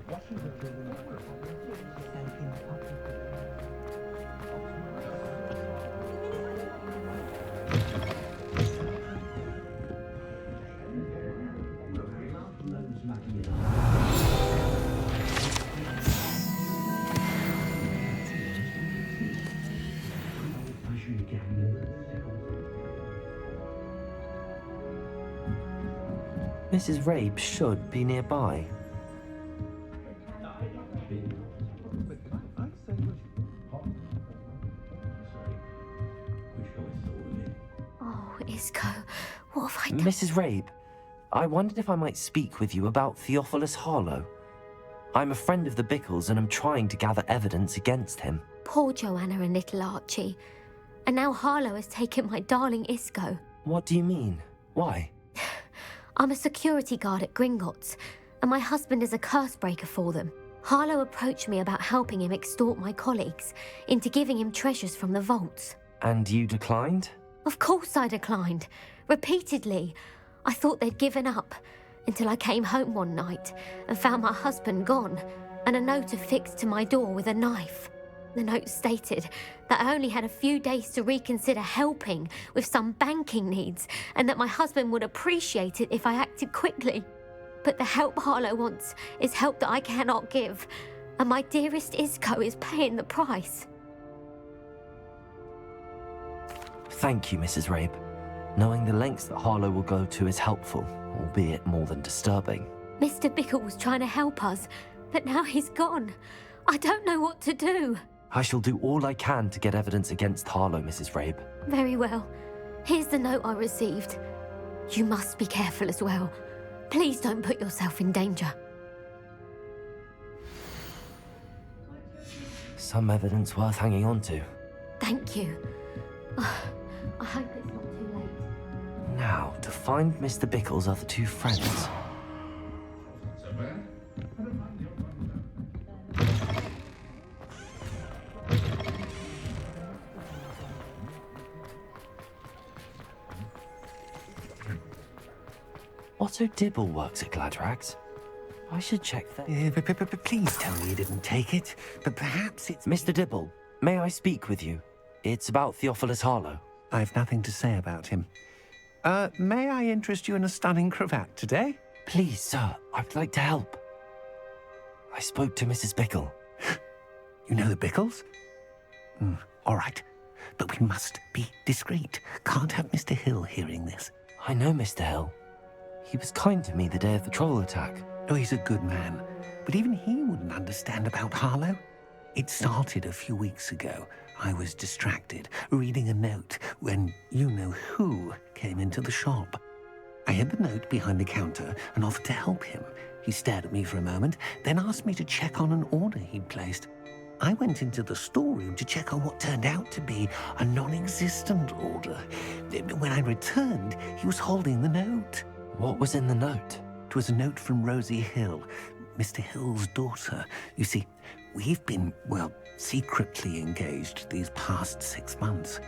watching the children Mrs. Rabe should be nearby. Oh, Isco, what have I done? Mrs. Rabe, I wondered if I might speak with you about Theophilus Harlow. I'm a friend of the Bickles and I'm trying to gather evidence against him. Poor Joanna and little Archie. And now Harlow has taken my darling Isco. What do you mean? Why? I'm a security guard at Gringotts, and my husband is a curse breaker for them. Harlow approached me about helping him extort my colleagues into giving him treasures from the vaults. And you declined? Of course I declined. Repeatedly. I thought they'd given up, until I came home one night and found my husband gone, and a note affixed to my door with a knife. The note stated that I only had a few days to reconsider helping with some banking needs, and that my husband would appreciate it if I acted quickly. But the help Harlow wants is help that I cannot give, and my dearest Isco is paying the price. Thank you, Mrs. Rabe. Knowing the lengths that Harlow will go to is helpful, albeit more than disturbing. Mr. Bickle was trying to help us, but now he's gone. I don't know what to do. I shall do all I can to get evidence against Harlow, Mrs. Rabe. Very well. Here's the note I received. You must be careful as well. Please don't put yourself in danger. Some evidence worth hanging on to. Thank you. I hope it's not too late. Now, to find Mr. Bickle's other two friends. Otto Dibble works at Gladrags. I should check that. Please tell me you didn't take it. But perhaps it's... Mr. Dibble, may I speak with you? It's about Theophilus Harlow. I've nothing to say about him. May I interest you in a stunning cravat today? Please, sir, I'd like to help. I spoke to Mrs. Bickle. You know the Bickles? All right. But we must be discreet. Can't have Mr. Hill hearing this. I know Mr. Hill. He was kind to me the day of the troll attack. Oh, he's a good man. But even he wouldn't understand about Harlow. It started a few weeks ago. I was distracted, reading a note, when you-know-who came into the shop. I hid the note behind the counter and offered to help him. He stared at me for a moment, then asked me to check on an order he'd placed. I went into the storeroom to check on what turned out to be a non-existent order. When I returned, he was holding the note. What was in the note? It was a note from Rosie Hill, Mr. Hill's daughter. You see, we've been, well, secretly engaged these past 6 months.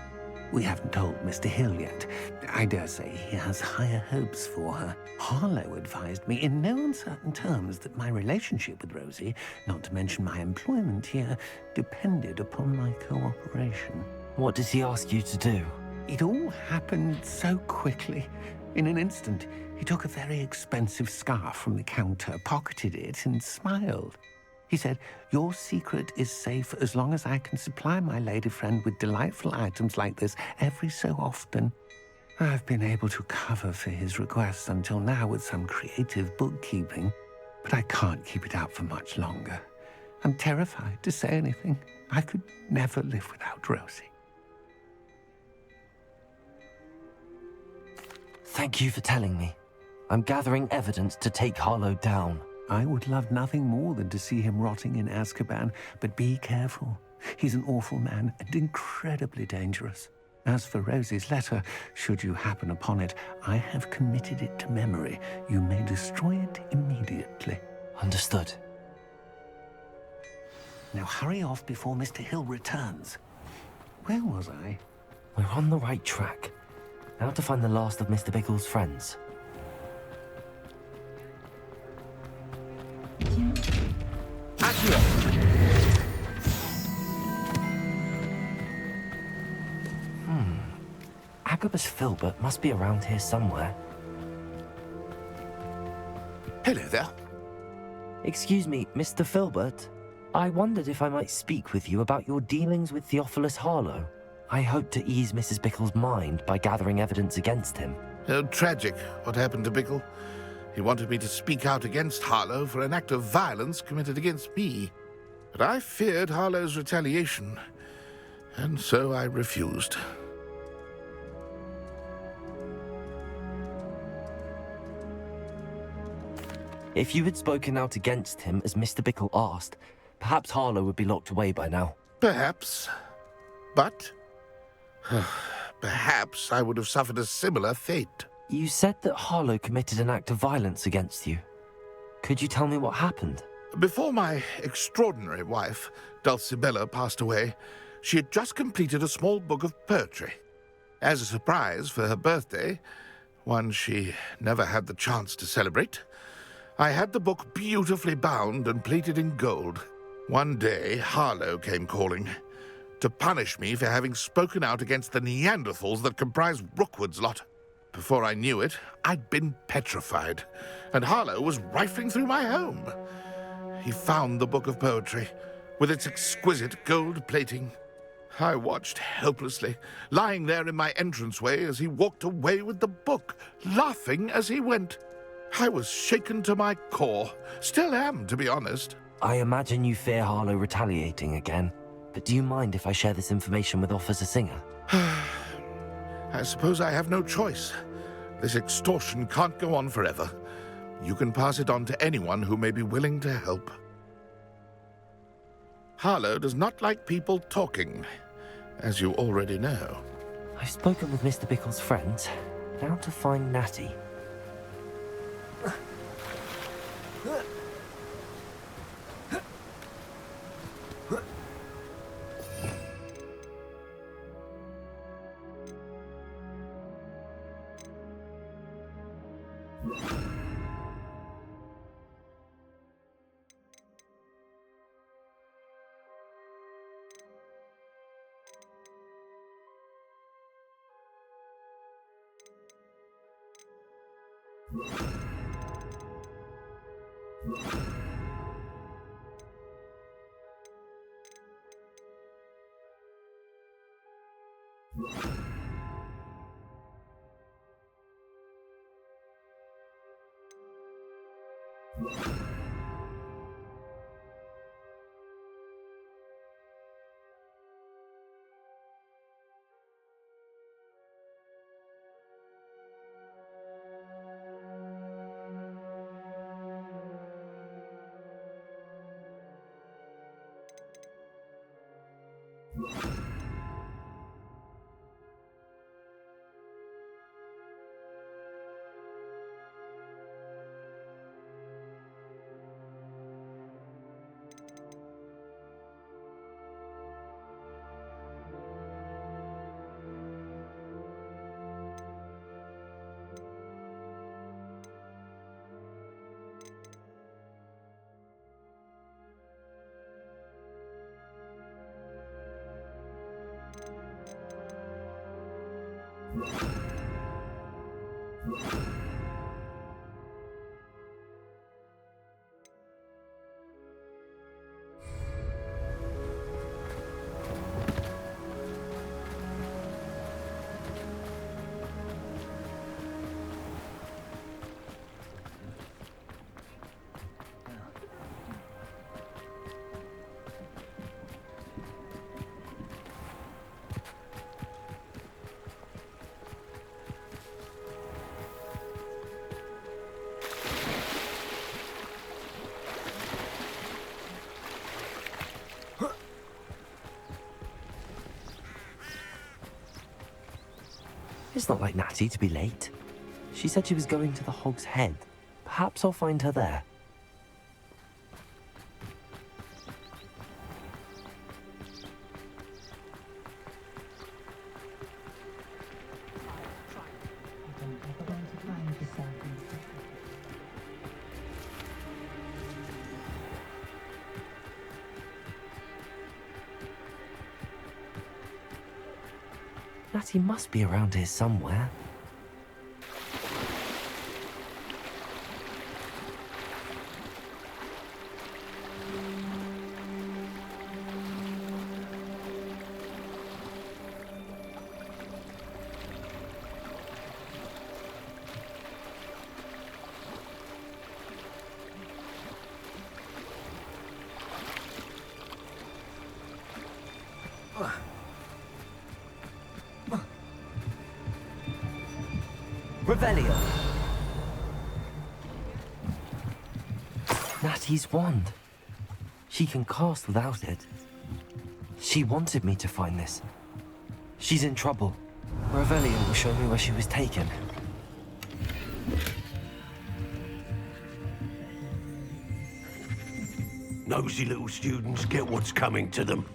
We haven't told Mr. Hill yet. I dare say he has higher hopes for her. Harlow advised me in no uncertain terms that my relationship with Rosie, not to mention my employment here, depended upon my cooperation. What does he ask you to do? It all happened so quickly. In an instant, he took a very expensive scarf from the counter, pocketed it, and smiled. He said, "Your secret is safe as long as I can supply my lady friend with delightful items like this every so often." I've been able to cover for his requests until now with some creative bookkeeping, but I can't keep it up for much longer. I'm terrified to say anything. I could never live without Rosie. Thank you for telling me. I'm gathering evidence to take Harlow down. I would love nothing more than to see him rotting in Azkaban, but be careful. He's an awful man and incredibly dangerous. As for Rosie's letter, should you happen upon it, I have committed it to memory. You may destroy it immediately. Understood. Now hurry off before Mr. Hill returns. Where was I? We're on the right track. Now to find the last of Mr. Bickle's friends. Agabus Filbert must be around here somewhere. Hello there. Excuse me, Mr. Filbert. I wondered if I might speak with you about your dealings with Theophilus Harlow. I hope to ease Mrs. Bickle's mind by gathering evidence against him. Oh, tragic what happened to Bickle. He wanted me to speak out against Harlow for an act of violence committed against me. But I feared Harlow's retaliation, and so I refused. If you had spoken out against him as Mr. Bickle asked, perhaps Harlow would be locked away by now. Perhaps. But perhaps I would have suffered a similar fate. You said that Harlow committed an act of violence against you. Could you tell me what happened? Before my extraordinary wife, Dulcibella, passed away, she had just completed a small book of poetry. As a surprise for her birthday, one she never had the chance to celebrate, I had the book beautifully bound and plated in gold. One day, Harlow came calling to punish me for having spoken out against the Neanderthals that comprise Rookwood's lot. Before I knew it, I'd been petrified, and Harlow was rifling through my home. He found the book of poetry, with its exquisite gold plating. I watched helplessly, lying there in my entranceway as he walked away with the book, laughing as he went. I was shaken to my core. Still am, to be honest. I imagine you fear Harlow retaliating again, but do you mind if I share this information with Officer Singer? I suppose I have no choice. This extortion can't go on forever. You can pass it on to anyone who may be willing to help. Harlow does not like people talking, as you already know. I've spoken with Mr. Bickle's friends. Now to find Natty. It's not like Natty to be late. She said she was going to the Hog's Head. Perhaps I'll find her there. Natty must be around here somewhere. Revelio. Daddy's wand. She can cast without it. She wanted me to find this. She's in trouble. Revelio will show me where she was taken. Nosy little students get what's coming to them.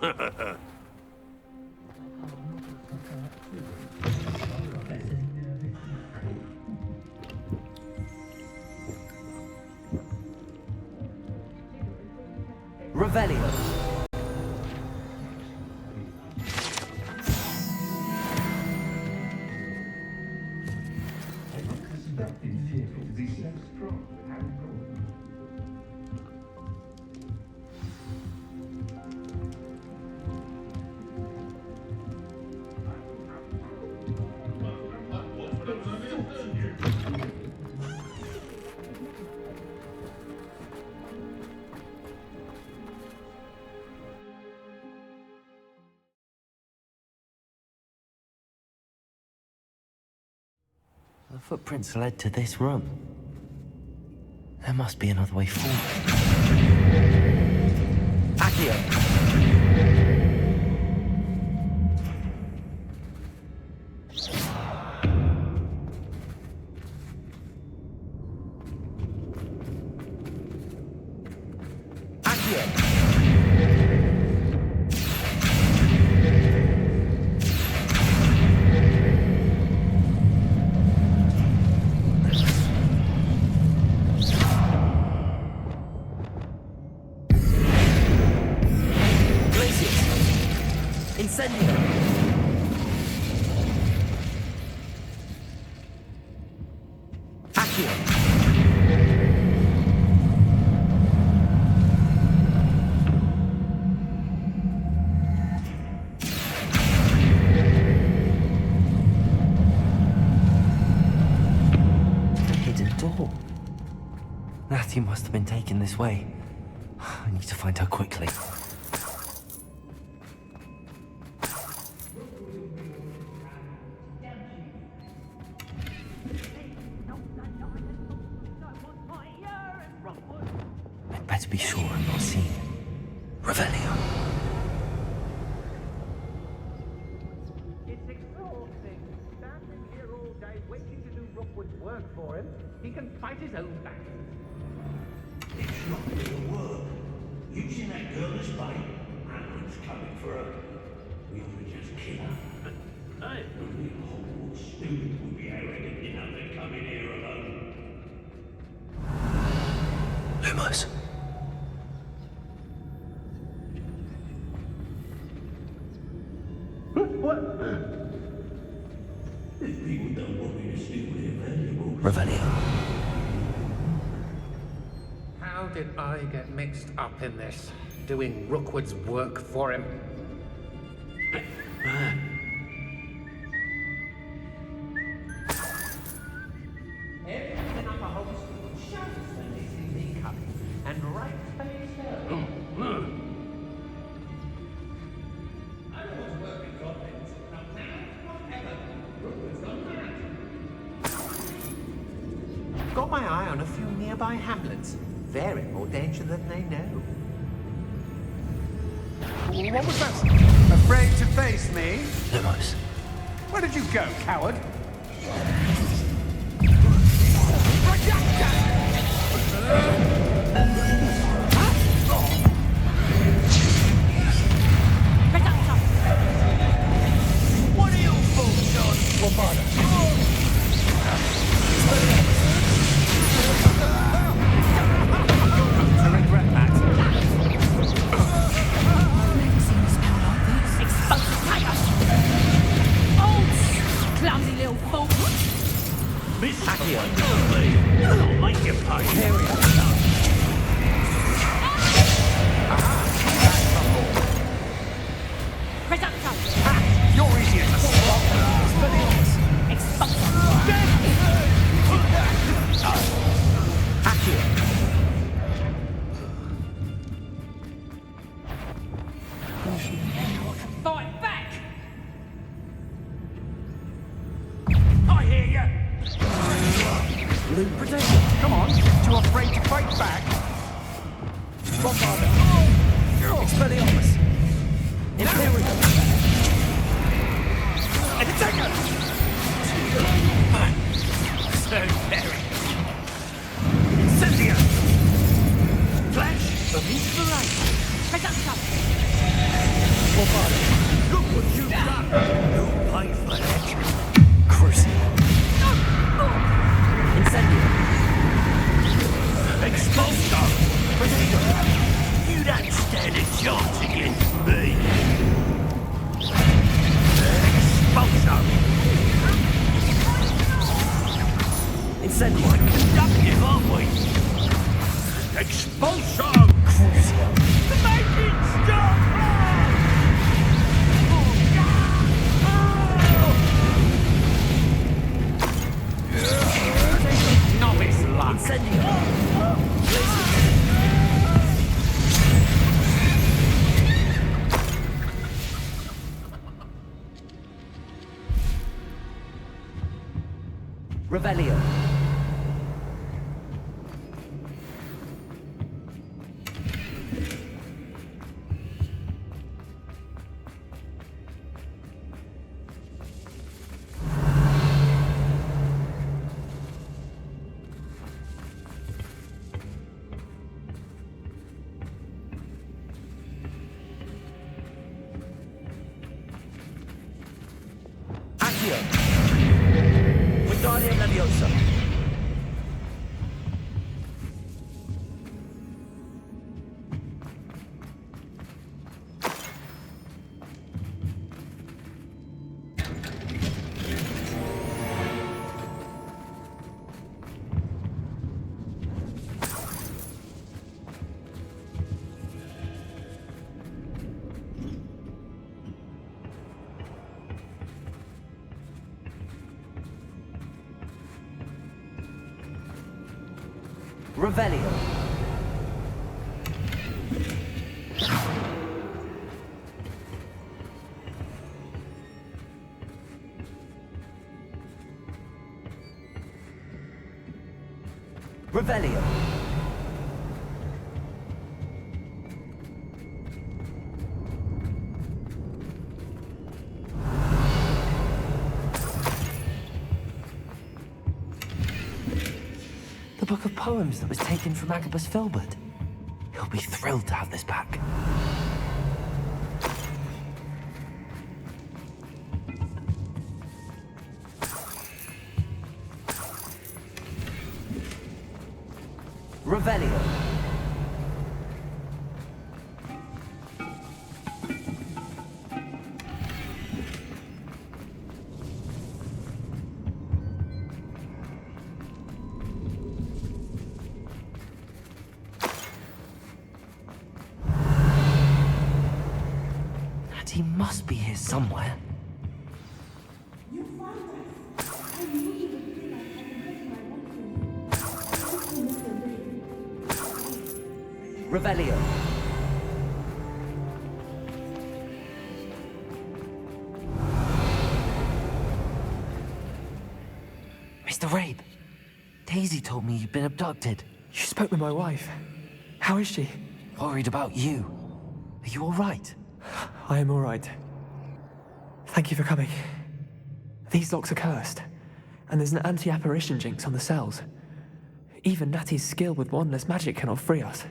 Revelio. The footprints led to this room. There must be another way forward. Accio. Natty must have been taken this way. I need to find her quickly. I'd better be sure I'm not seen. Revelio. It's exhausting. Standing here all day waiting to do Rookwood's work for him. He can fight his own battles. It's not real work. Using that girl as bait. Aaron's coming for her. We ought to just kill her. Hey. Only a Hogwarts student would be arrogant enough to come in here alone. Lumos. What? If people don't want me to steal their valuables. Revelio. How did I get mixed up in this? Doing Rookwood's work for him? Everything up a host shouts when they see me coming, and right face hell. I don't want to work with goblins. Not now, not ever. Rookwood's gone mad. Got my eye on a few nearby hamlets. They're in more danger than they know. What was that? Afraid to face me? Lumos. Where did you go, coward? What are you fools on? To regret that. Explosive tiger! Oh, clumsy little fool! Miss Accio. I'll make you pay. Presumption! You're easier to spot than Explosive! Fight back! I hear you. Come on, too afraid to fight back? Look what you've done! You'll pay for that. Crucible. Incendio. Expulso! You don't stand a chance against me. Expulso! Incendio. Quite conductive, aren't we? Expulso! Crucio. Make it stop! Novice luck. Incendio. Revelio. Accio. Wingardium Leviosa. Revelio. Revelio. The book of poems that was taken from Agabus Filbert. He'll be thrilled to have this back. Revelio. And he must be here somewhere. Revelio. Mr. Rabe, Daisy told me you'd been abducted. You spoke with my wife. How is she? Worried about you. Are you all right? I am all right. Thank you for coming. These locks are cursed, and there's an anti-apparition jinx on the cells. Even Natty's skill with wandless magic cannot free us.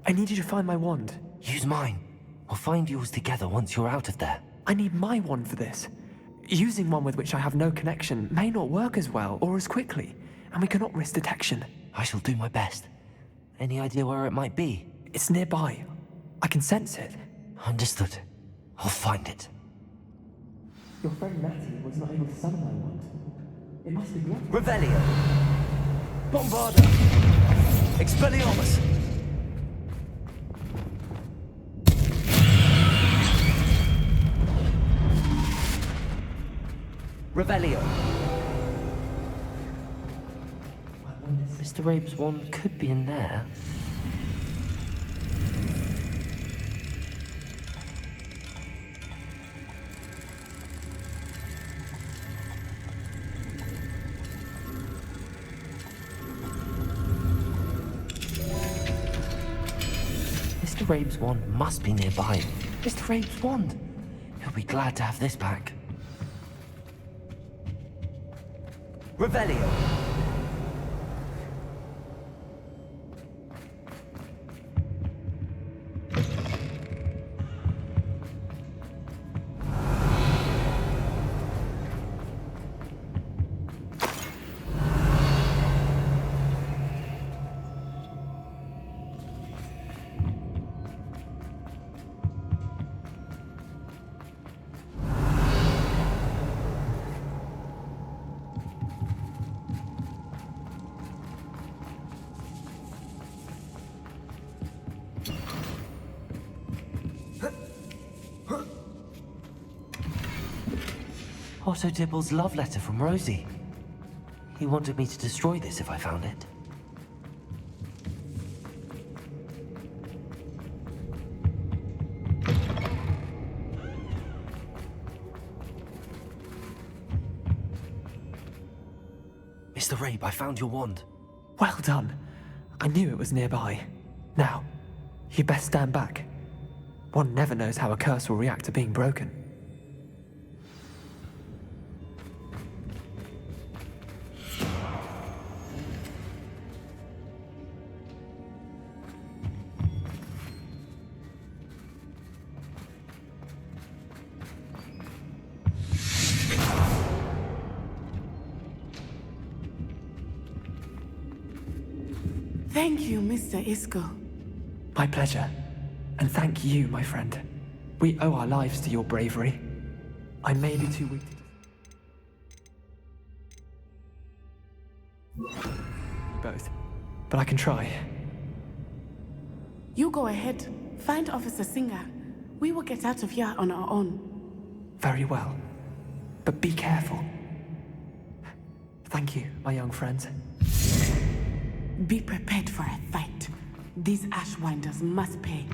I need you to find my wand. Use mine. We'll find yours together once you're out of there. I need my wand for this. Using one with which I have no connection may not work as well or as quickly, and we cannot risk detection. I shall do my best. Any idea where it might be? It's nearby. I can sense it. Understood. I'll find it. Your friend Natty was not able to summon my wand. It must be blocked. Revelio. Bombarda. Expelliarmus. Revelio. Mr. Rabe's wand could be in there. Mr. Rabe's wand must be nearby. Mr. Rabe's wand. He'll be glad to have this back. Revelio. Otto Dibble's love letter from Rosie. He wanted me to destroy this if I found it. Mr. Rabe, I found your wand. Well done. I knew it was nearby. Now, you best stand back. One never knows how a curse will react to being broken. Thank you, Mr. Isco. My pleasure. And thank you, my friend. We owe our lives to your bravery. I may be too weak to you both, but I can try. You go ahead. Find Officer Singer. We will get out of here on our own. Very well. But be careful. Thank you, my young friends. Be prepared for a fight. These Ashwinders must pay.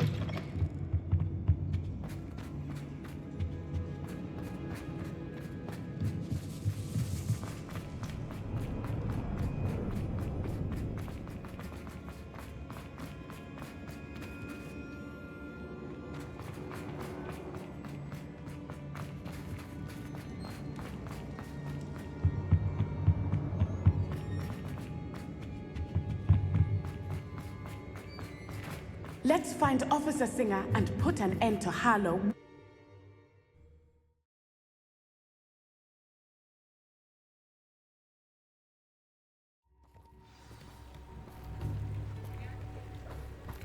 Let's find Officer Singer and put an end to Harlow.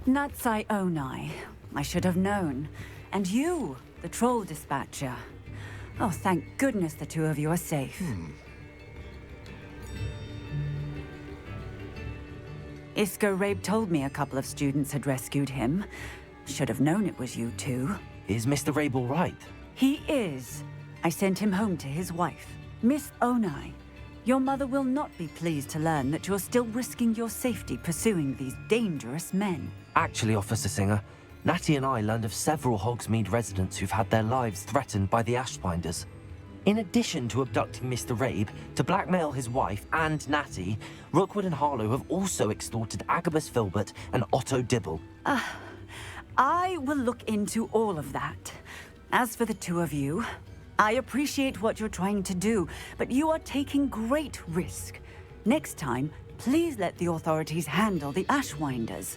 Natsai Onai. I should have known. And you, the troll dispatcher. Oh, thank goodness the two of you are safe. Isco Rabe told me a couple of students had rescued him. Should have known it was you two. Is Mr. Rabe all right? He is. I sent him home to his wife. Miss Onai, your mother will not be pleased to learn that you're still risking your safety pursuing these dangerous men. Actually, Officer Singer, Natty and I learned of several Hogsmeade residents who've had their lives threatened by the Ashwinders. In addition to abducting Mr. Rabe, to blackmail his wife and Natty, Rookwood and Harlow have also extorted Agabus Filbert and Otto Dibble. I will look into all of that. As for the two of you, I appreciate what you're trying to do, but you are taking great risk. Next time, please let the authorities handle the Ashwinders.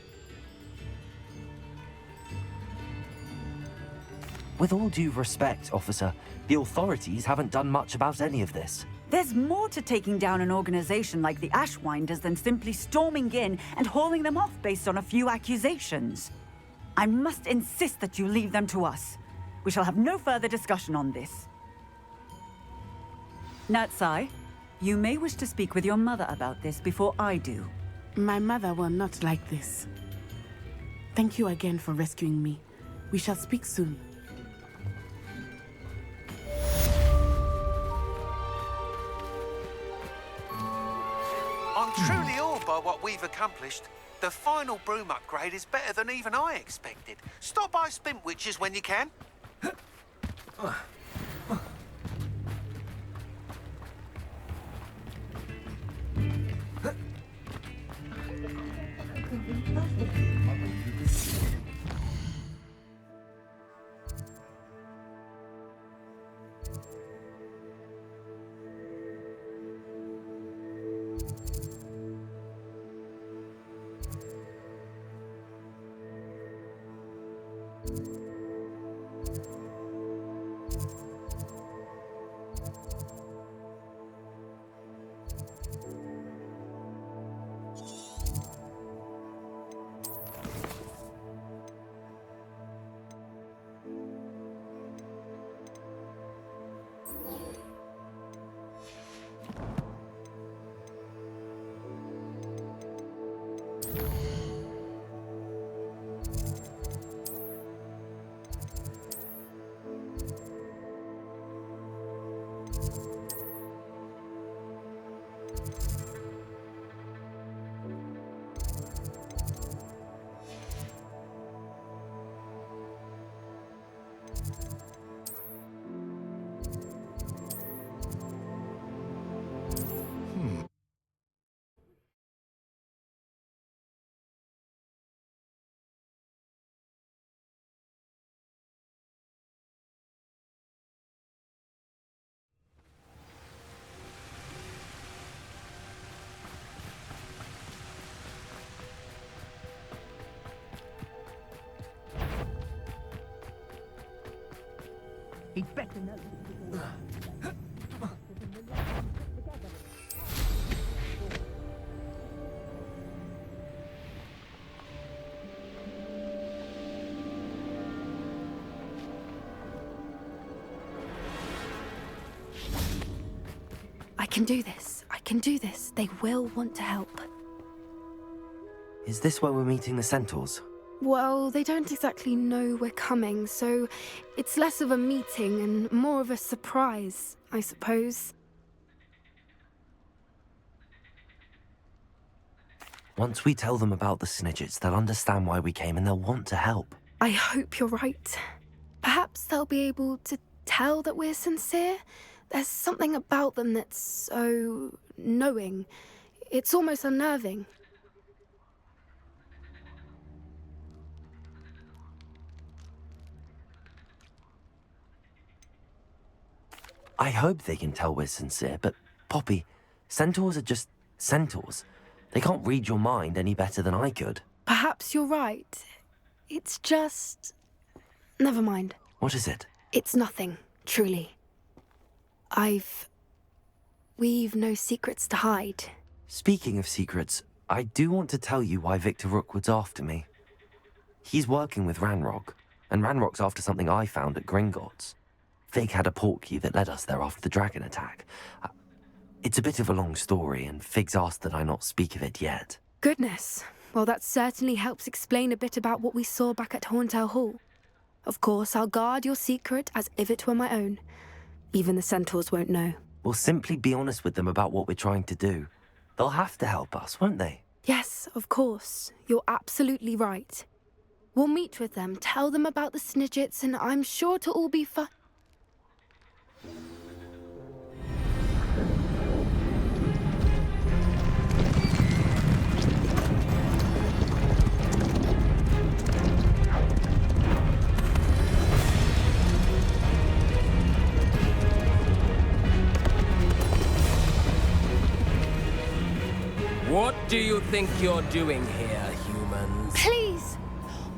With all due respect, officer, the authorities haven't done much about any of this. There's more to taking down an organization like the Ashwinders than simply storming in and hauling them off based on a few accusations. I must insist that you leave them to us. We shall have no further discussion on this. Natsai, you may wish to speak with your mother about this before I do. My mother will not like this. Thank you again for rescuing me. We shall speak soon. I'm truly awed by what we've accomplished. The final broom upgrade is better than even I expected. Stop by Spintwitches when you can. He'd better know. I can do this. I can do this. They will want to help. Is this where we're meeting the centaurs? Well, they don't exactly know we're coming, so it's less of a meeting and more of a surprise, I suppose. Once we tell them about the Snidgets, they'll understand why we came and they'll want to help. I hope you're right. Perhaps they'll be able to tell that we're sincere. There's something about them that's so knowing. It's almost unnerving. I hope they can tell we're sincere, but Poppy, centaurs are just centaurs. They can't read your mind any better than I could. Perhaps you're right. It's just... Never mind. What is it? It's nothing, truly. We've no secrets to hide. Speaking of secrets, I do want to tell you why Victor Rookwood's after me. He's working with Ranrock, and Ranrock's after something I found at Gringotts. Fig had a portkey that led us there after the dragon attack. It's a bit of a long story, and Fig's asked that I not speak of it yet. Goodness. Well, that certainly helps explain a bit about what we saw back at Horntail Hall. Of course, I'll guard your secret as if it were my own. Even the centaurs won't know. We'll simply be honest with them about what we're trying to do. They'll have to help us, won't they? Yes, of course. You're absolutely right. We'll meet with them, tell them about the Snidgets, and I'm sure it'll all be fun. What do you think you're doing here, humans? Please!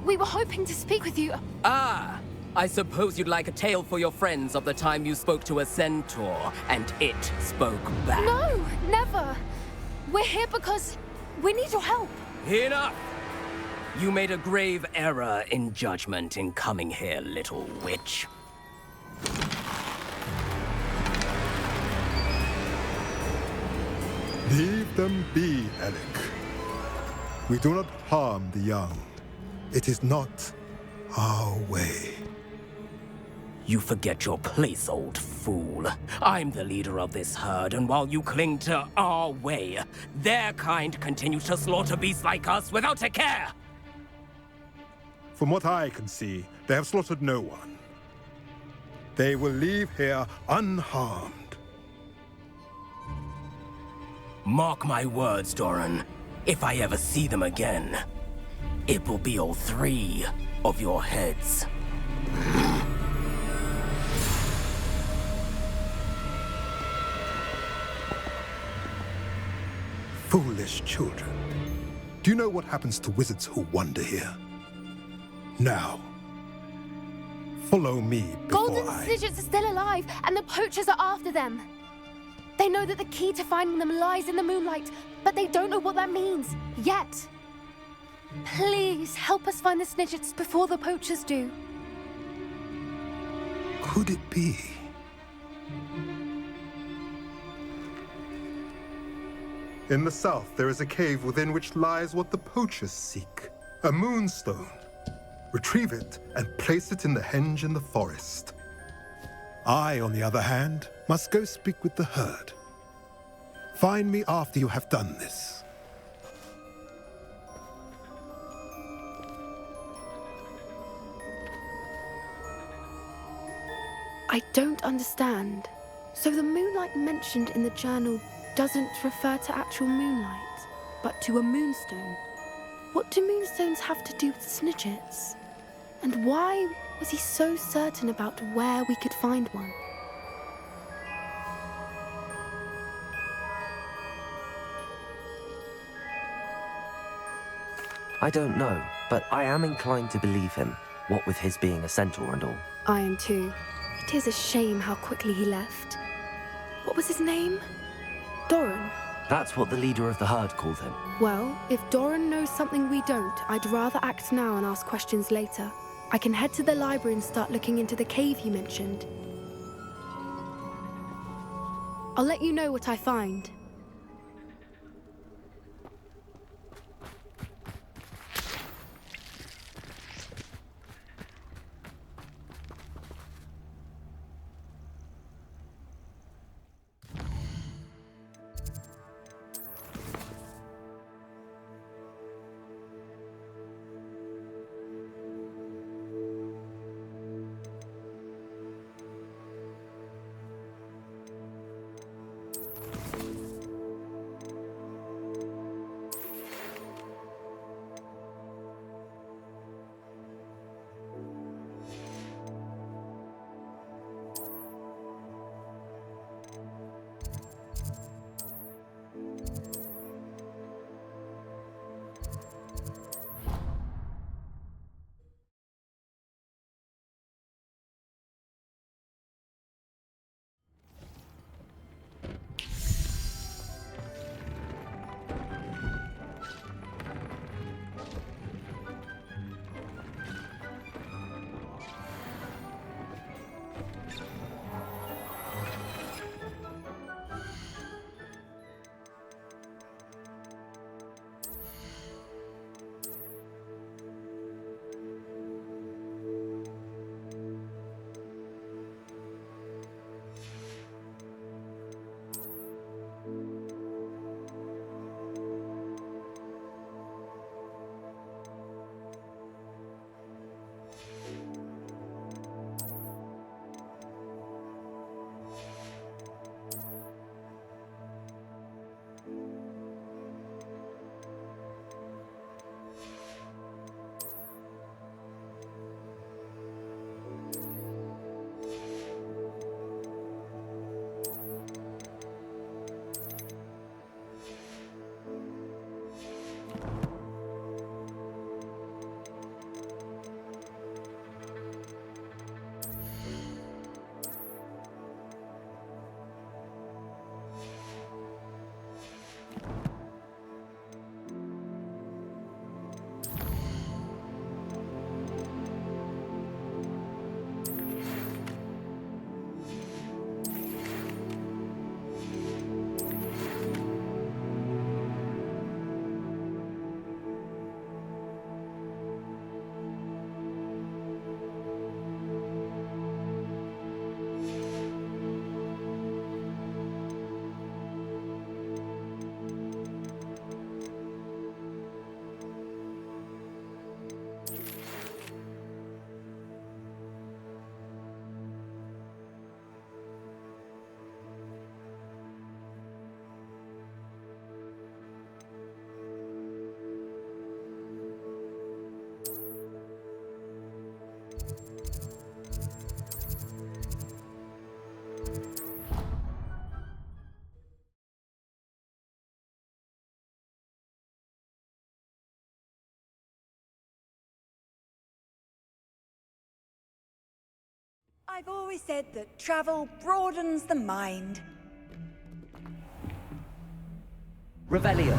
We were hoping to speak with you. Ah! I suppose you'd like a tale for your friends of the time you spoke to a centaur, and it spoke back. No, never! We're here because we need your help. Enough! You made a grave error in judgment in coming here, little witch. Leave them be, Alec. We do not harm the young. It is not our way. You forget your place, old fool. I'm the leader of this herd, and while you cling to our way, their kind continues to slaughter beasts like us without a care! From what I can see, they have slaughtered no one. They will leave here unharmed. Mark my words, Doran. If I ever see them again, it will be all three of your heads. Foolish children. Do you know what happens to wizards who wander here? Now, follow me before Golden Snidgets are still alive, and the poachers are after them. They know that the key to finding them lies in the moonlight, but they don't know what that means, yet. Please, help us find the Snidgets before the poachers do. Could it be? In the south, there is a cave within which lies what the poachers seek. A moonstone. Retrieve it and place it in the henge in the forest. I, on the other hand, must go speak with the herd. Find me after you have done this. I don't understand. So the moonlight mentioned in the journal doesn't refer to actual moonlight, but to a moonstone. What do moonstones have to do with Snidgets? And why was he so certain about where we could find one? I don't know, but I am inclined to believe him, what with his being a centaur and all. I am too. It is a shame how quickly he left. What was his name? Doran? That's what the leader of the herd called him. Well, if Doran knows something we don't, I'd rather act now and ask questions later. I can head to the library and start looking into the cave you mentioned. I'll let you know what I find. I've always said that travel broadens the mind. Revelio.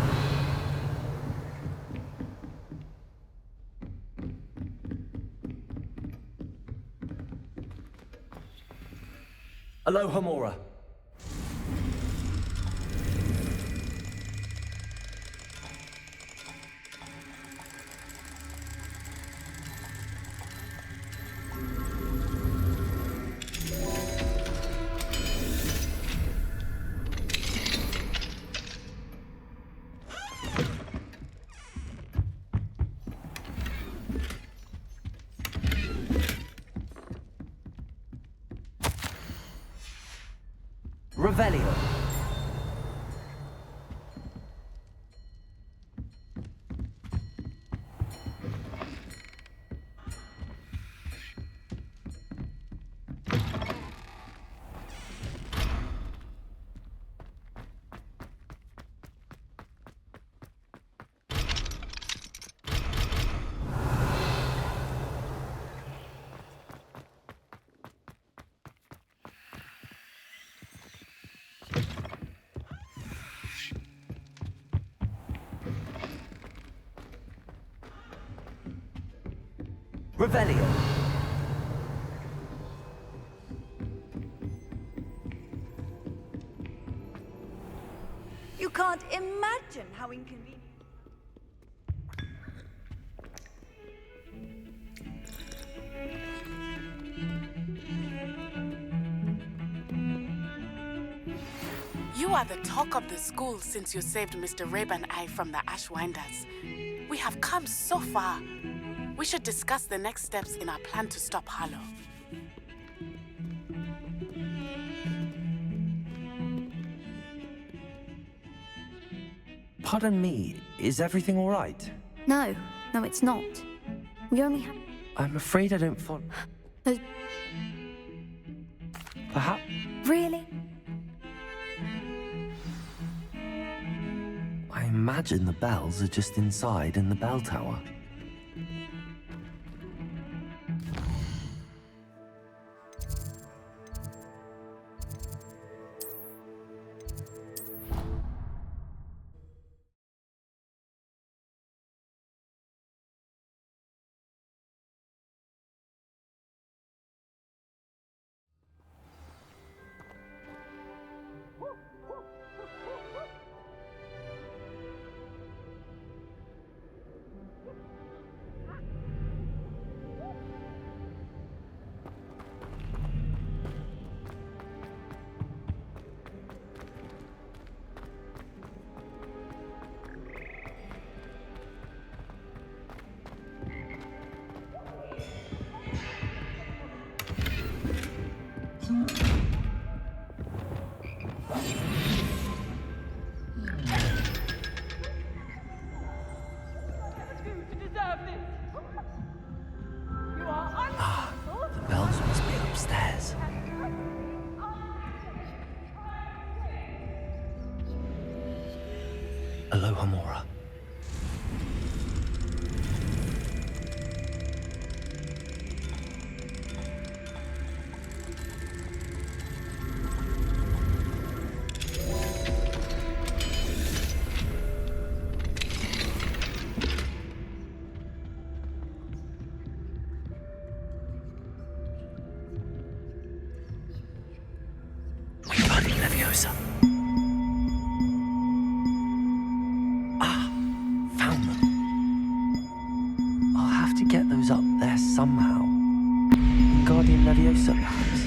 Alohomora. Revelio. Revelio. You can't imagine how inconvenient. You are the talk of the school since you saved Mr. Rabe and I from the Ashwinders. We have come so far. We should discuss the next steps in our plan to stop Harlow. Pardon me, is everything all right? No, it's not. We only have... I'm afraid I don't follow. Perhaps... Really? I imagine the bells are just inside in the bell tower. The bells must be upstairs. Aloha Mora. Found them. I'll have to get those up there somehow. Guardian Leviosa, perhaps?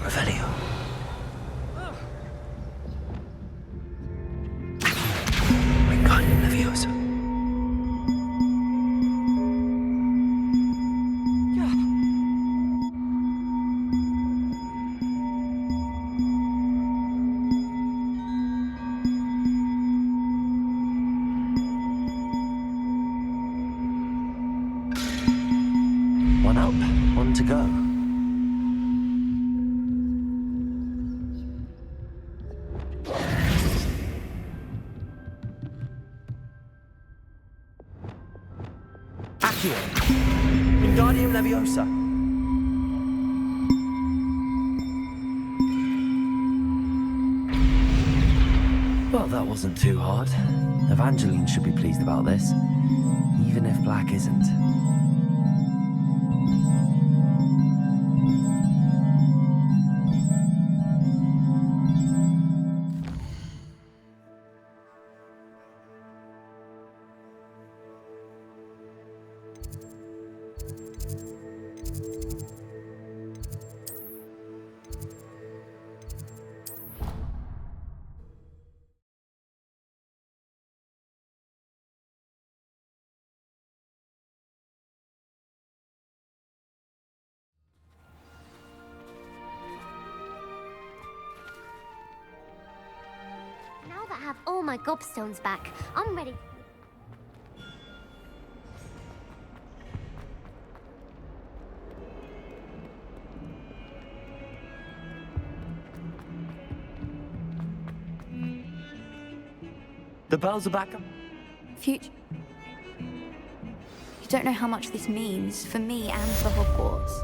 Revelio. Wingardium Leviosa. One up, one to go. Wingardium Leviosa. Well, that wasn't too hard. Evangeline should be pleased about this, even if Black isn't. Now that I have all my gobstones back, I'm ready. The bells are back. Future. You don't know how much this means for me and for Hogwarts.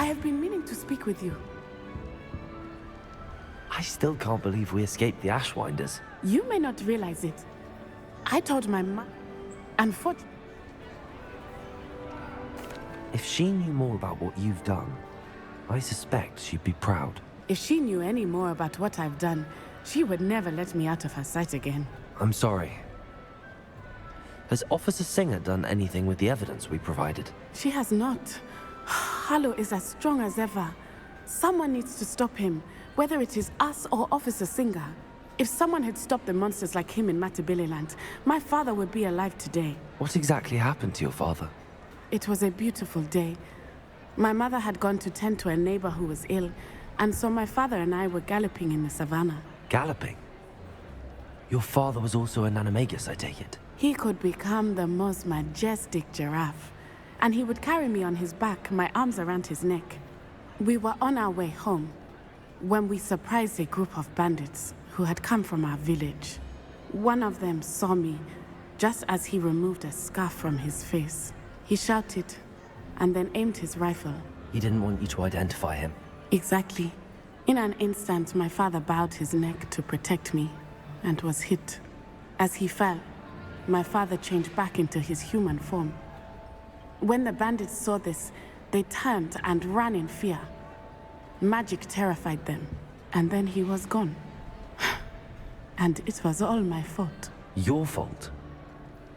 I have been meaning to speak with you. I still can't believe we escaped the Ashwinders. You may not realize it. I told my mom. Unfortunately, If she knew more about what you've done, I suspect she'd be proud. if she knew any more about what I've done, she would never let me out of her sight again. I'm sorry. Has Officer Singer done anything with the evidence we provided? She has not. Harlow is as strong as ever. Someone needs to stop him, whether it is us or Officer Singer. If someone had stopped the monsters like him in Matabeleland, my father would be alive today. What exactly happened to your father? It was a beautiful day. My mother had gone to tend to a neighbor who was ill, and so my father and I were galloping in the savannah. Galloping? Your father was also an animagus, I take it? He could become the most majestic giraffe, and he would carry me on his back, my arms around his neck. We were on our way home when we surprised a group of bandits who had come from our village. One of them saw me just as he removed a scarf from his face. He shouted and then aimed his rifle. He didn't want you to identify him. Exactly. In an instant, my father bowed his neck to protect me and was hit. As he fell, my father changed back into his human form. When the bandits saw this, they turned and ran in fear. Magic terrified them, and then he was gone. And it was all my fault. Your fault?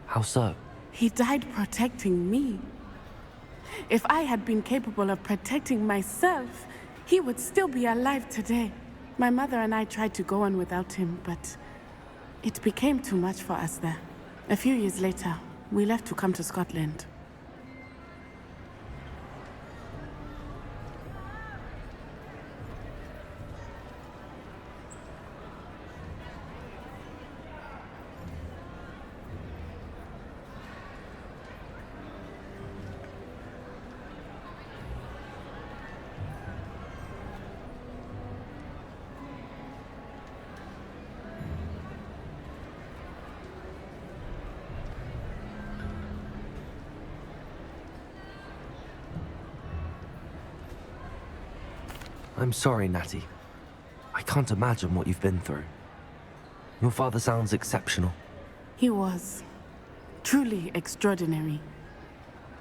How so? He died protecting me. If I had been capable of protecting myself, he would still be alive today. My mother and I tried to go on without him, but it became too much for us there. A few years later, we left to come to Scotland. I'm sorry, Natty. I can't imagine what you've been through. Your father sounds exceptional. He was truly extraordinary.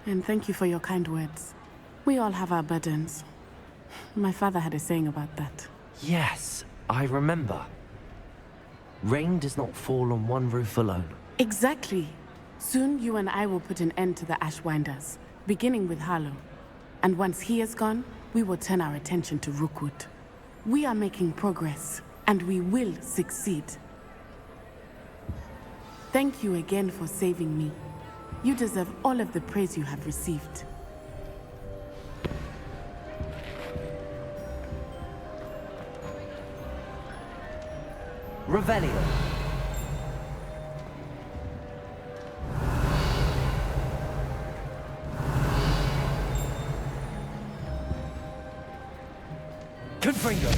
And thank you for your kind words. We all have our burdens. My father had a saying about that. Yes, I remember. Rain does not fall on one roof alone. Exactly. Soon you and I will put an end to the Ashwinders, beginning with Harlow. And once he is gone, we will turn our attention to Rookwood. We are making progress, and we will succeed. Thank you again for saving me. You deserve all of the praise you have received. Revelio. Confringo.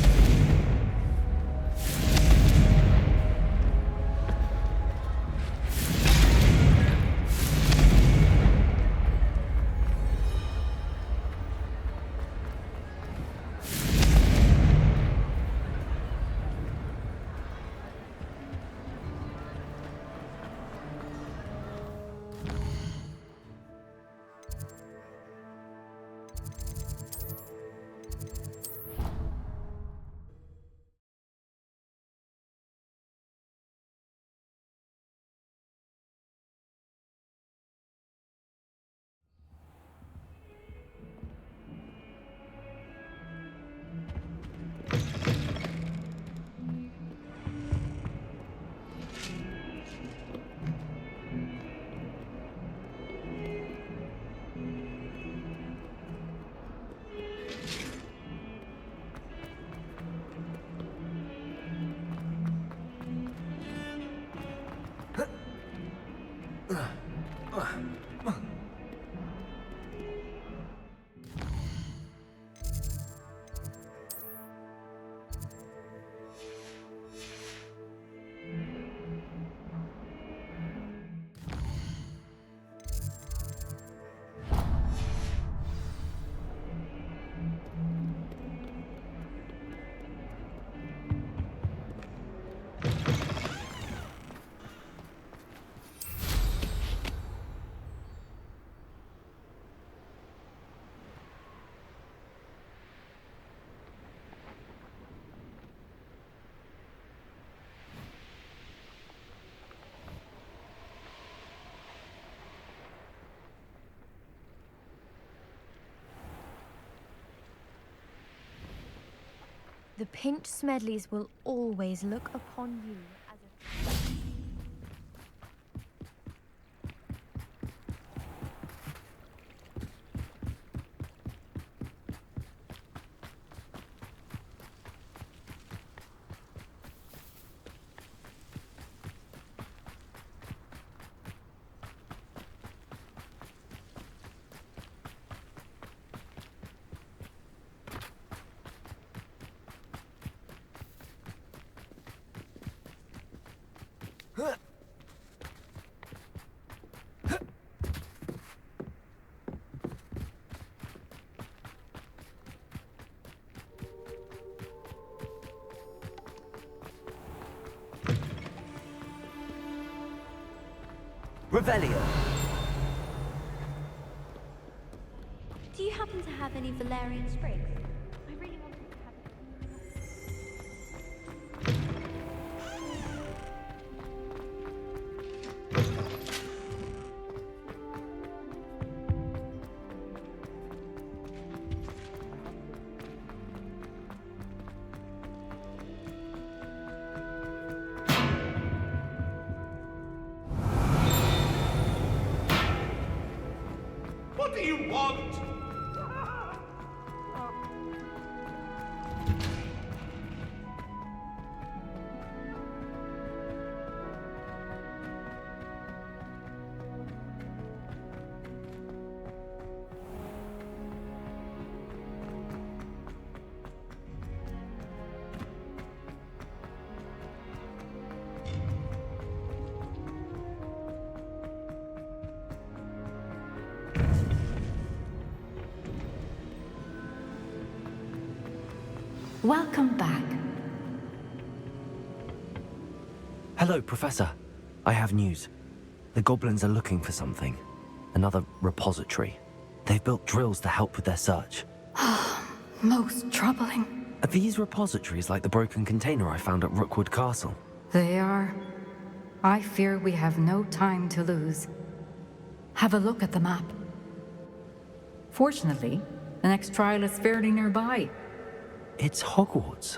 The Pinch Smedleys will always look upon you as a... Revelio. Do you happen to have any Valerian sprigs? I really wanted to have it. What do you want? Welcome back. Hello, Professor. I have news. The goblins are looking for something. Another repository. They've built drills to help with their search. Most troubling. Are these repositories like the broken container I found at Rookwood Castle? They are. I fear we have no time to lose. Have a look at the map. Fortunately, the next trial is fairly nearby. It's Hogwarts.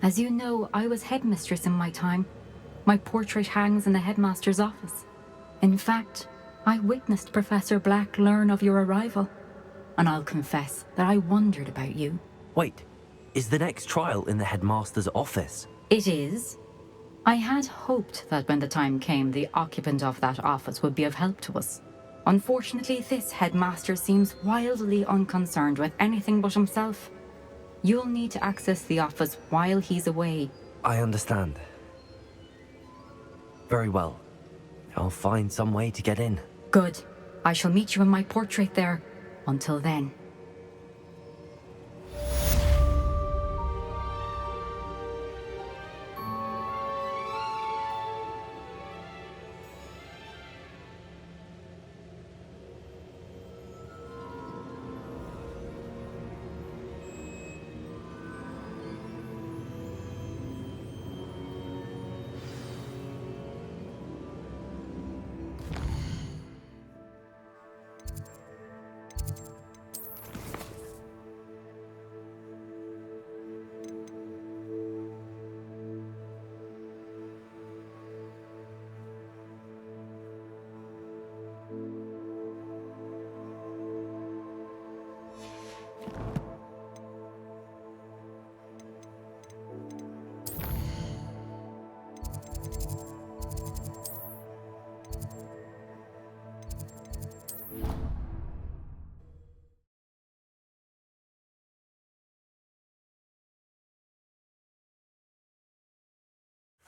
As you know, I was headmistress in my time. My portrait hangs in the headmaster's office. In fact, I witnessed Professor Black learn of your arrival. And I'll confess that I wondered about you. Wait, is the next trial in the headmaster's office? It is. I had hoped that when the time came, the occupant of that office would be of help to us. Unfortunately, this headmaster seems wildly unconcerned with anything but himself. You'll need to access the office while he's away. I understand. Very well. I'll find some way to get in. Good. I shall meet you in my portrait there. Until then.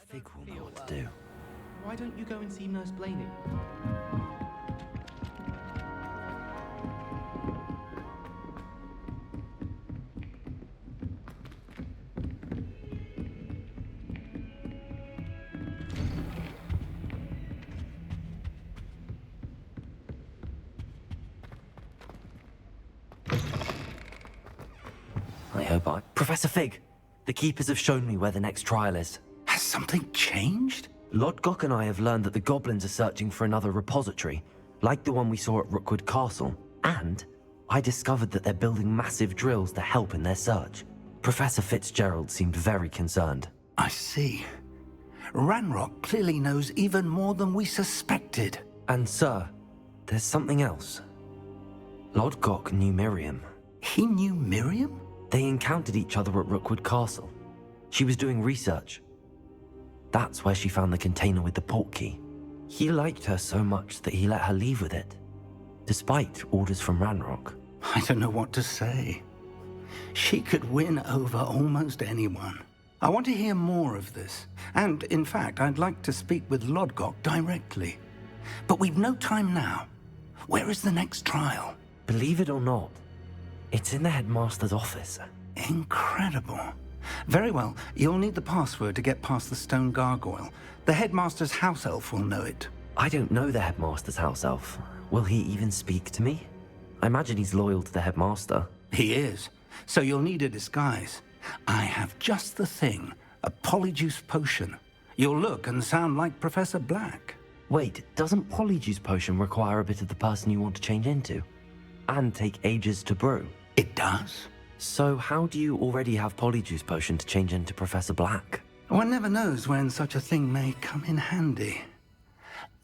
Fig will know what to do. Why don't you go and see Nurse Blaney? I hope I... Professor Fig! The Keepers have shown me where the next trial is. Has something changed? Lodgok and I have learned that the goblins are searching for another repository, like the one we saw at Rookwood Castle. And I discovered that they're building massive drills to help in their search. Professor Fitzgerald seemed very concerned. I see. Ranrock clearly knows even more than we suspected. And sir, there's something else. Lodgok knew Miriam. He knew Miriam? They encountered each other at Rookwood Castle. She was doing research. That's where she found the container with the portkey. He liked her so much that he let her leave with it, despite orders from Ranrock. I don't know what to say. She could win over almost anyone. I want to hear more of this. And, in fact, I'd like to speak with Lodgok directly. But we've no time now. Where is the next trial? Believe it or not, it's in the headmaster's office. Incredible. Very well. You'll need the password to get past the stone gargoyle. The headmaster's house elf will know it. I don't know the headmaster's house elf. Will he even speak to me? I imagine he's loyal to the headmaster. He is. So you'll need a disguise. I have just the thing. A polyjuice potion. You'll look and sound like Professor Black. Wait, doesn't polyjuice potion require a bit of the person you want to change into? And take ages to brew? It does. So how do you already have polyjuice potion to change into Professor Black? One never knows when such a thing may come in handy.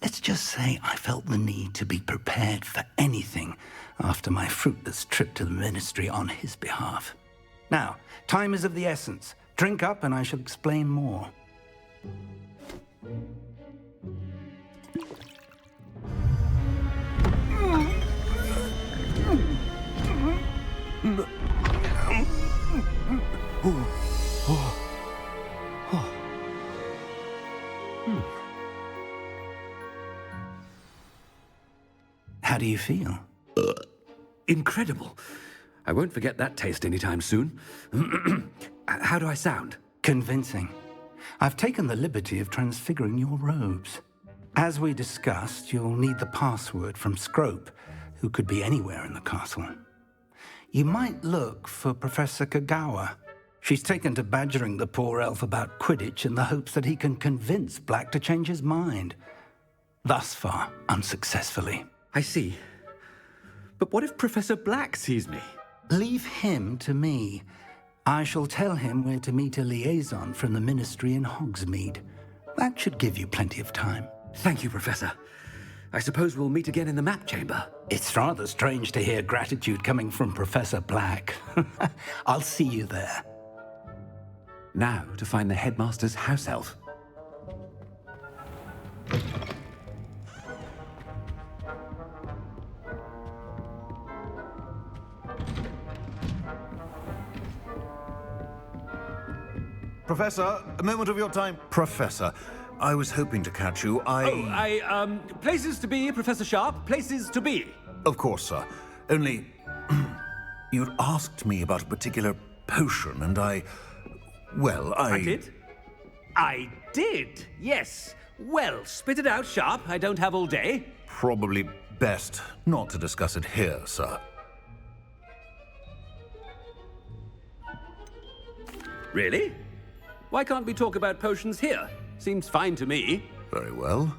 Let's just say I felt the need to be prepared for anything after my fruitless trip to the ministry on his behalf. Now, time is of the essence. Drink up and I shall explain more. How do you feel? Incredible. I won't forget that taste anytime soon. How do I sound? Convincing. I've taken the liberty of transfiguring your robes. As we discussed, you'll need the password from Scrope, who could be anywhere in the castle. You might look for Professor Kagawa. She's taken to badgering the poor elf about Quidditch in the hopes that he can convince Black to change his mind. Thus far, unsuccessfully. I see. But what if Professor Black sees me? Leave him to me. I shall tell him where to meet a liaison from the ministry in Hogsmeade. That should give you plenty of time. Thank you, Professor. I suppose we'll meet again in the map chamber. It's rather strange to hear gratitude coming from Professor Black. I'll see you there. Now to find the headmaster's house elf. Professor, a moment of your time. Professor, I was hoping to catch you. Places to be, Professor Sharp. Places to be. Of course, sir. Only, you'd asked me about a particular potion, and I did? I did, yes. Well, spit it out, Sharp. I don't have all day. Probably best not to discuss it here, sir. Really? Why can't we talk about potions here? Seems fine to me. Very well.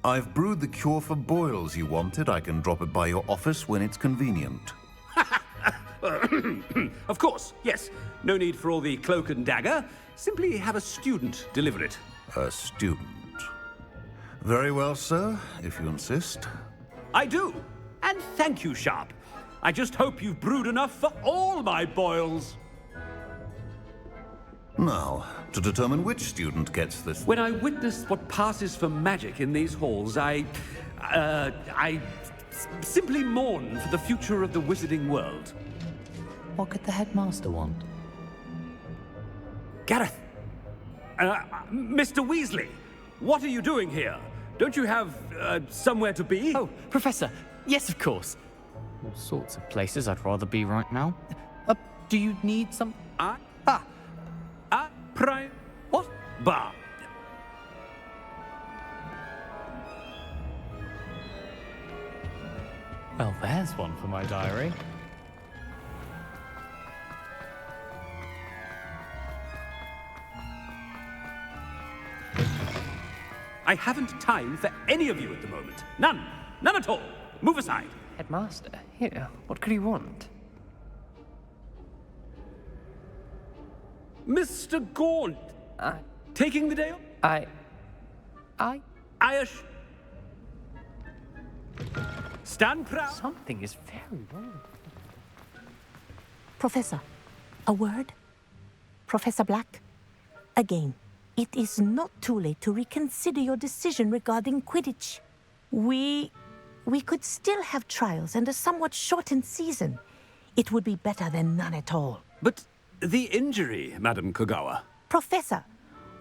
I've brewed the cure for boils you wanted. I can drop it by your office when it's convenient. Of course, yes. No need for all the cloak and dagger. Simply have a student deliver it. A student. Very well, sir, if you insist. I do. And thank you, Sharp. I just hope you've brewed enough for all my boils. Now, to determine which student gets this... When I witness what passes for magic in these halls, I simply mourn for the future of the wizarding world. What could the headmaster want? Gareth, Mr. Weasley, what are you doing here? Don't you have somewhere to be? Oh, Professor, yes, of course. All sorts of places I'd rather be right now. Do you need some... Prime... What? Bar. Well, there's one for my diary. I haven't time for any of you at the moment. None. None at all. Move aside. Headmaster, here, what could he want? Mr. Gaunt. Taking the day off? Stand proud. Something is very wrong. Professor, a word? Professor Black? Again, it is not too late to reconsider your decision regarding Quidditch. We could still have trials and a somewhat shortened season. It would be better than none at all. But the injury, Madam Kogawa. Professor,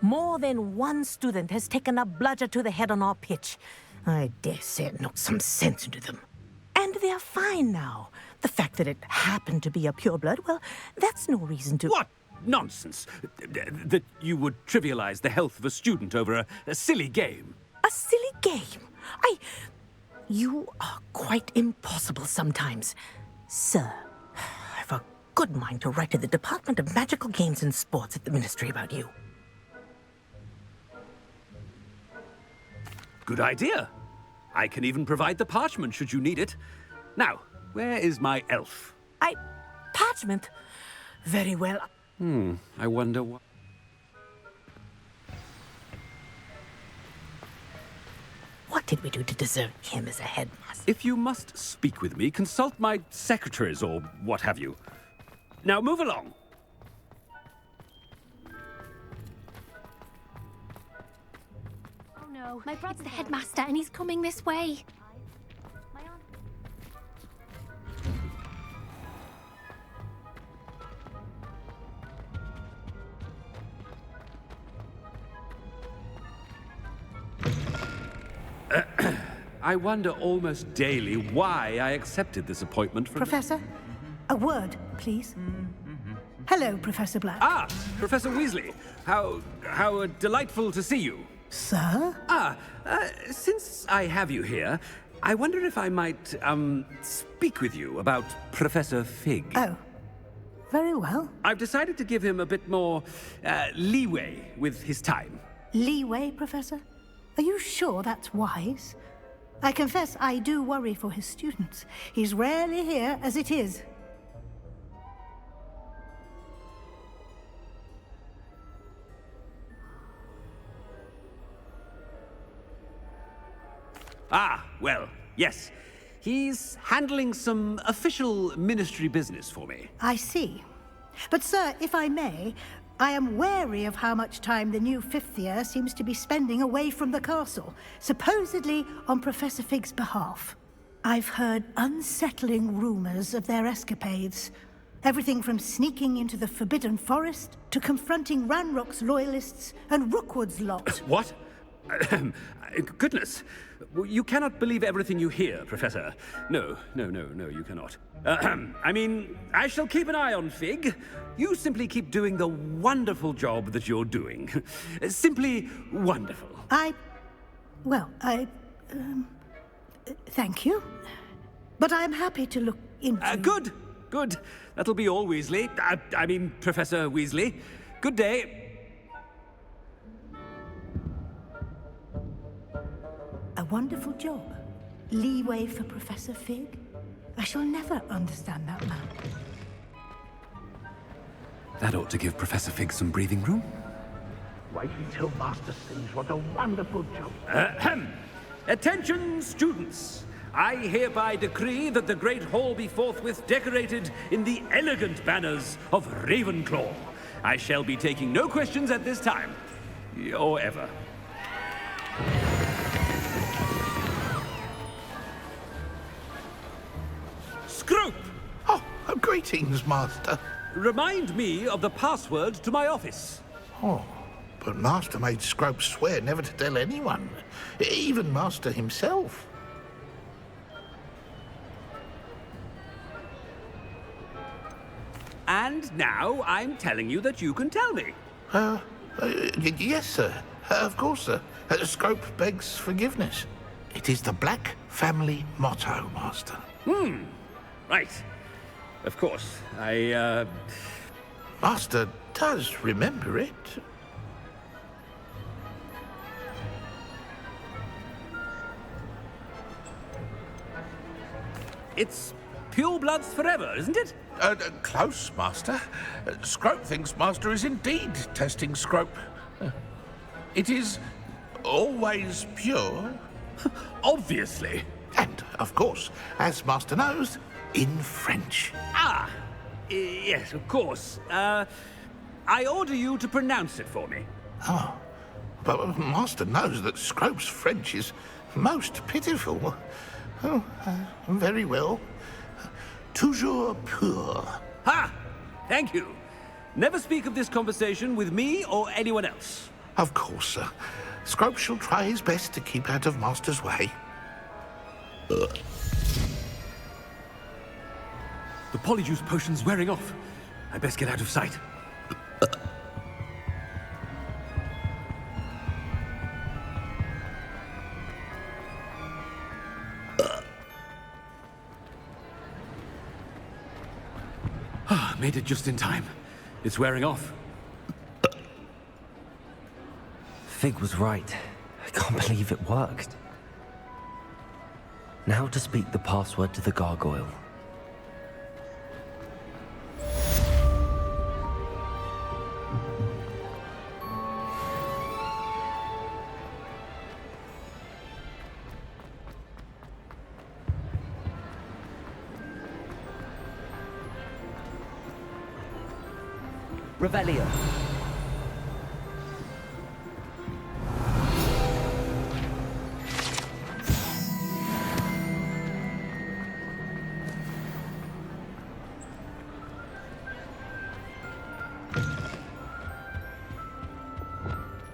more than one student has taken a bludger to the head on our pitch. I dare say it knocked some sense into them. And they're fine now. The fact that it happened to be a pureblood, well, that's no reason to... What nonsense! That you would trivialize the health of a student over a silly game. A silly game? You are quite impossible sometimes. Sir, I've a good mind to write to the Department of Magical Games and Sports at the Ministry about you. Good idea. I can even provide the parchment should you need it. Now, where is my elf? Parchment? Very well. I wonder what... What did we do to deserve him as a headmaster? If you must speak with me, consult my secretaries or what have you. Now move along. Oh no, my brother's the headmaster and he's coming this way. I wonder almost daily why I accepted this appointment from... Professor, a word, please. Hello, Professor Black. Professor Weasley. How delightful to see you. Sir? Since I have you here, I wonder if I might, speak with you about Professor Fig. Oh, very well. I've decided to give him a bit more, leeway with his time. Leeway, Professor? Are you sure that's wise? I confess I do worry for his students. He's rarely here as it is. Well, yes. He's handling some official ministry business for me. I see. But, sir, if I may, I am wary of how much time the new fifth year seems to be spending away from the castle, supposedly on Professor Fig's behalf. I've heard unsettling rumors of their escapades. Everything from sneaking into the Forbidden Forest to confronting Ranrock's loyalists and Rookwood's lot. What? Goodness. You cannot believe everything you hear, Professor. No, you cannot. I mean, I shall keep an eye on Fig. You simply keep doing the wonderful job that you're doing. Simply wonderful. Thank you. But I'm happy to look into... Good. That'll be all, Weasley. I mean, Professor Weasley. Good day. A wonderful job. Leeway for Professor Fig? I shall never understand that man. That ought to give Professor Fig some breathing room. Wait until Master sees what a wonderful job. Attention, students! I hereby decree that the Great Hall be forthwith decorated in the elegant banners of Ravenclaw. I shall be taking no questions at this time. Or ever. Scrope! Oh, greetings, Master. Remind me of the password to my office. Oh, but Master made Scrope swear never to tell anyone, even Master himself. And now I'm telling you that you can tell me. Yes, sir. Of course, sir. Scrope begs forgiveness. It is the Black family motto, Master. Right. Of course. Master does remember it. It's pure bloods forever, isn't it? Close, Master. Scrope thinks Master is indeed testing Scrope. It is always pure. Obviously. And, of course, as Master knows, in French. Yes, of course. I order you to pronounce it for me. Oh, but Master knows that Scrope's French is most pitiful. Oh, very well. Toujours pur. Ha! Thank you. Never speak of this conversation with me or anyone else. Of course, sir. Scrope shall try his best to keep out of Master's way. The polyjuice potion's wearing off. I best get out of sight. Made it just in time. It's wearing off. Fig was right. I can't believe it worked. Now to speak the password to the gargoyle. Revelio.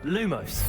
Lumos.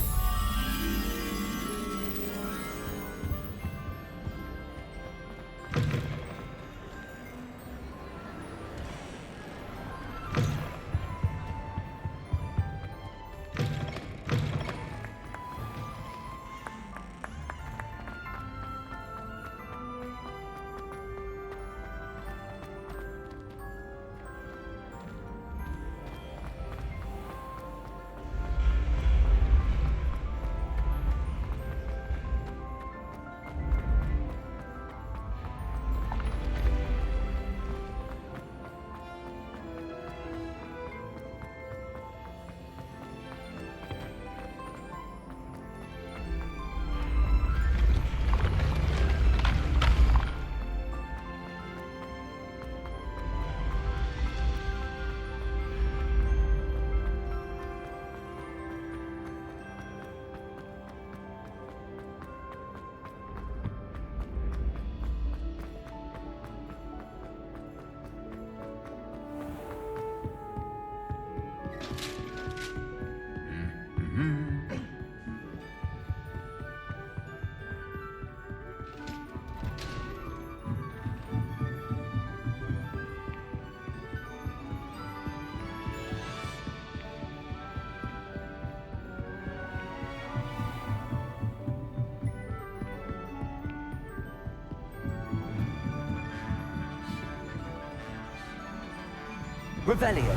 Revelio.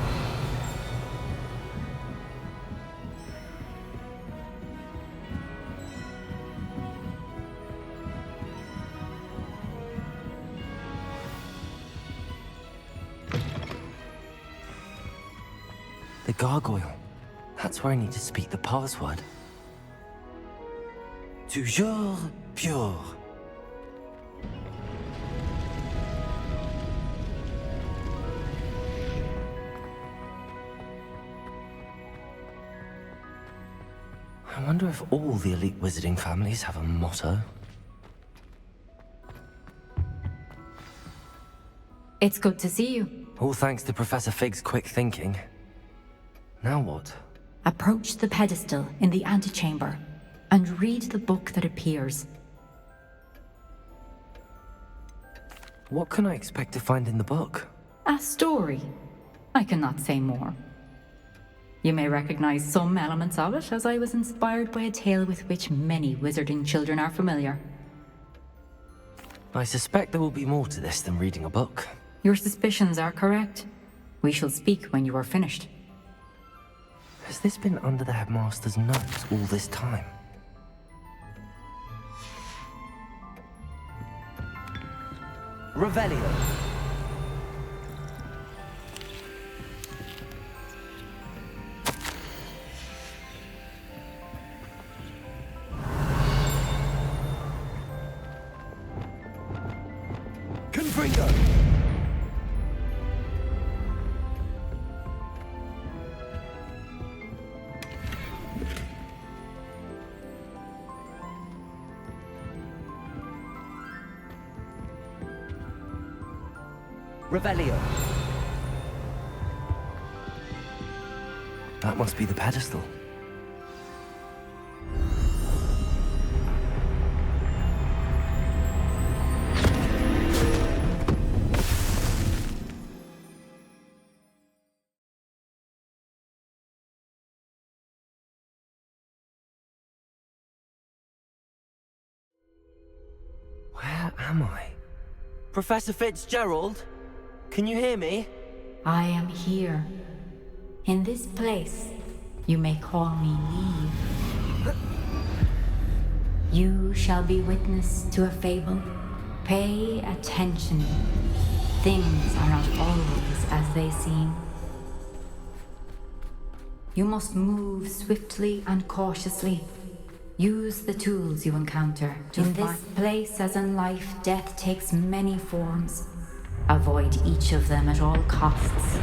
The gargoyle. That's where I need to speak the password. Toujours pure. I wonder if all the elite wizarding families have a motto. It's good to see you. All thanks to Professor Fig's quick thinking. Now what? Approach the pedestal in the antechamber and read the book that appears. What can I expect to find in the book? A story. I cannot say more. You may recognize some elements of it, as I was inspired by a tale with which many wizarding children are familiar. I suspect there will be more to this than reading a book. Your suspicions are correct. We shall speak when you are finished. Has this been under the headmaster's nose all this time? Revelio. Confringo! Revelio. That must be the pedestal. Where am I? Professor Fitzgerald? Can you hear me? I am here. In this place, you may call me Neve. You shall be witness to a fable. Pay attention. Things are not always as they seem. You must move swiftly and cautiously. Use the tools you encounter. In this place, as in life, death takes many forms. Avoid each of them at all costs.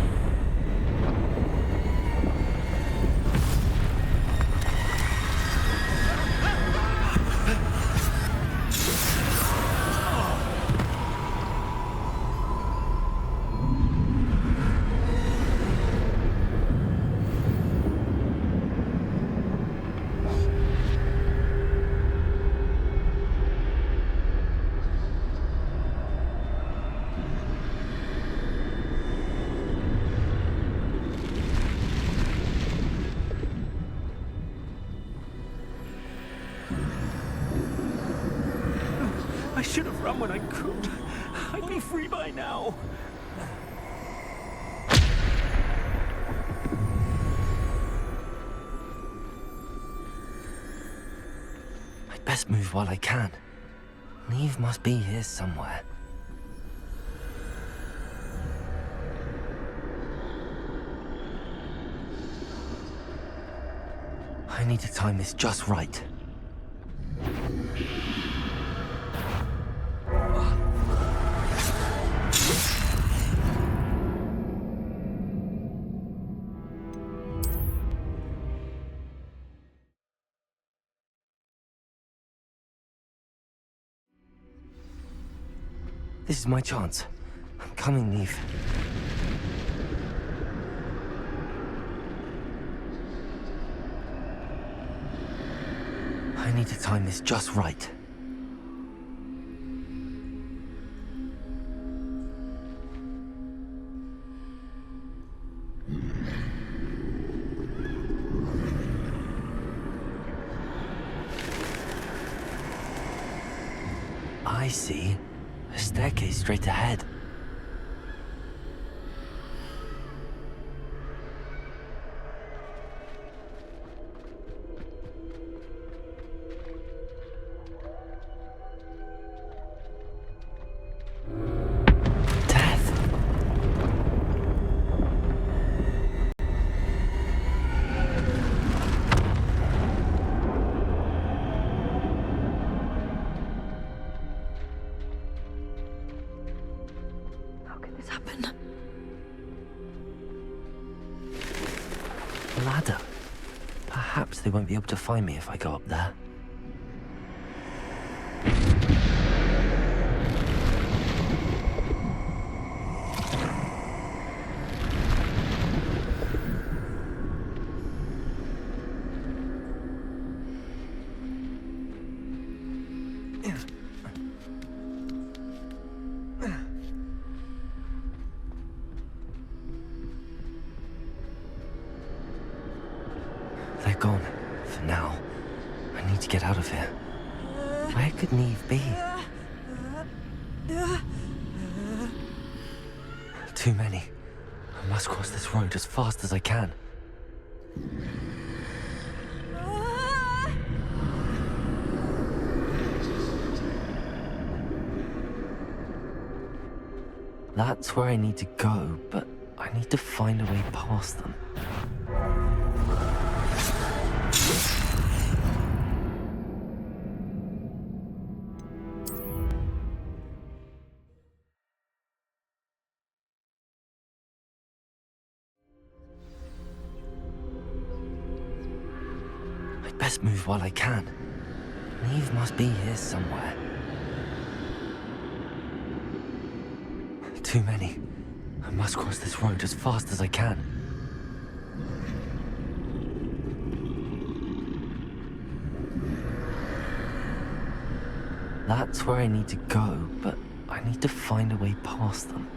I should have run when I could. I'd be free by now. I'd best move while I can. Neve must be here somewhere. I need to time this just right. This is my chance. I'm coming, Neve. I need to time this just right. I see. A staircase straight ahead. Ladder. Perhaps they won't be able to find me if I go up there. need to get out of here. Where could Neve be? Too many. I must cross this road as fast as I can. That's where I need to go, but I need to find a way past them. I'd best move while I can. Neve must be here somewhere. Too many. I must cross this road as fast as I can. That's where I need to go, but I need to find a way past them.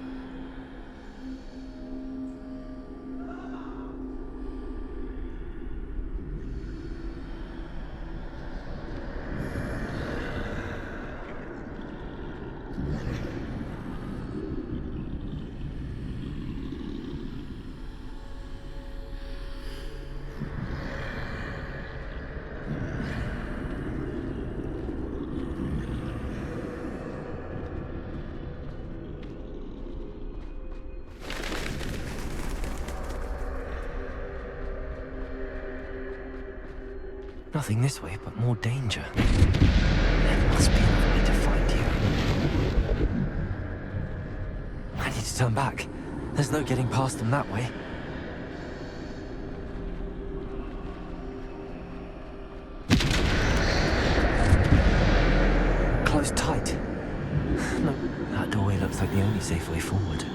Nothing this way, but more danger. There must be another way to find you. I need to turn back. There's no getting past them that way. Close tight. No, that doorway looks like the only safe way forward.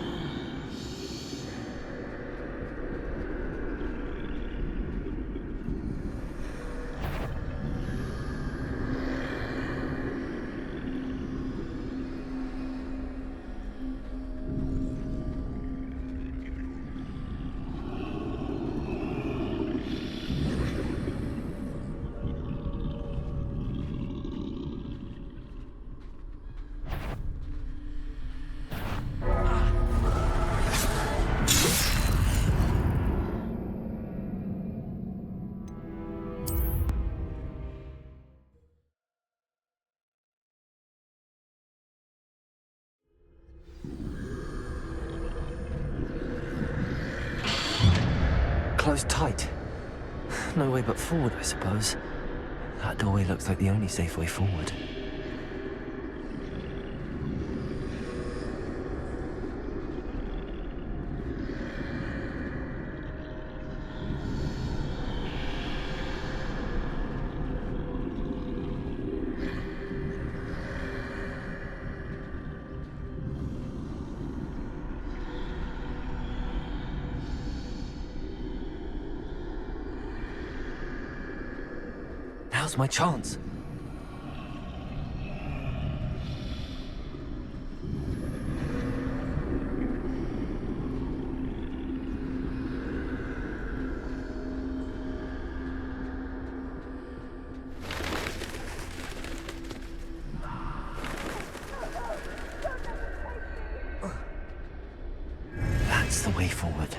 Close tight. No way but forward, I suppose. That doorway looks like the only safe way forward. Now's my chance. That's the way forward.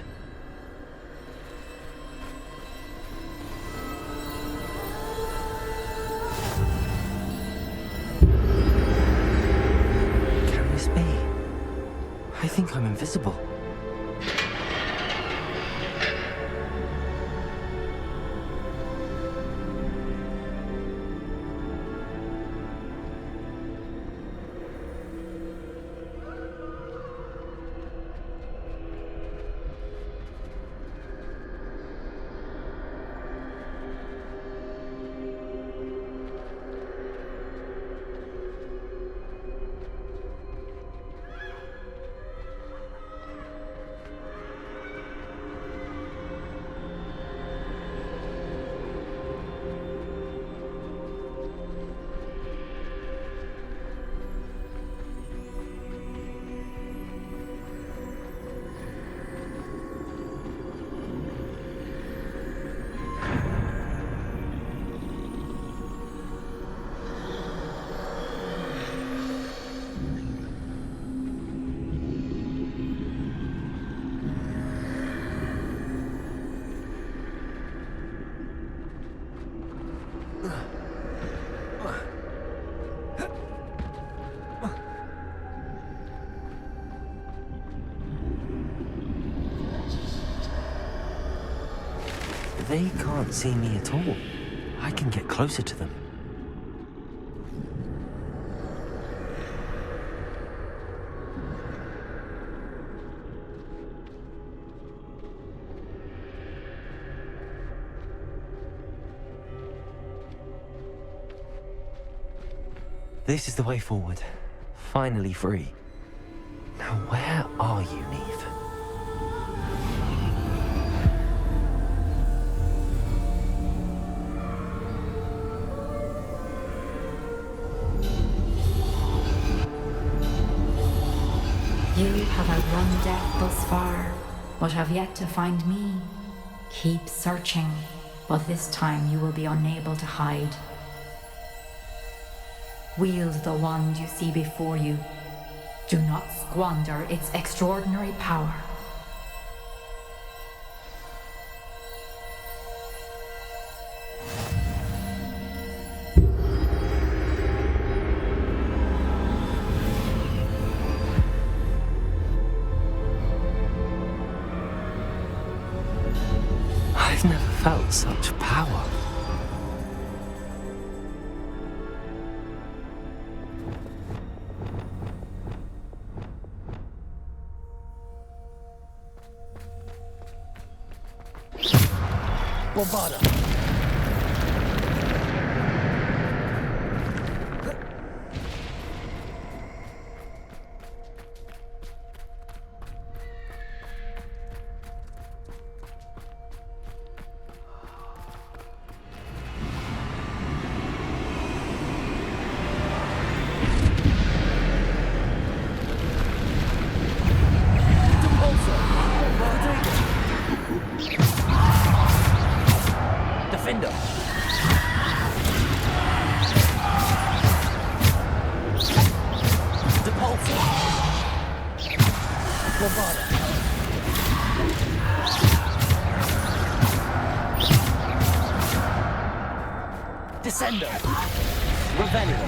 I think I'm invisible. They can't see me at all. I can get closer to them. This is the way forward. Finally free. Now where are you, Neve? You have outrun death thus far, but have yet to find me. Keep searching, but this time you will be unable to hide. Wield the wand you see before you. Do not squander its extraordinary power. I've never felt such power. Bombarda! Defender! Depulsor! Bombarda! Descender! Revenio!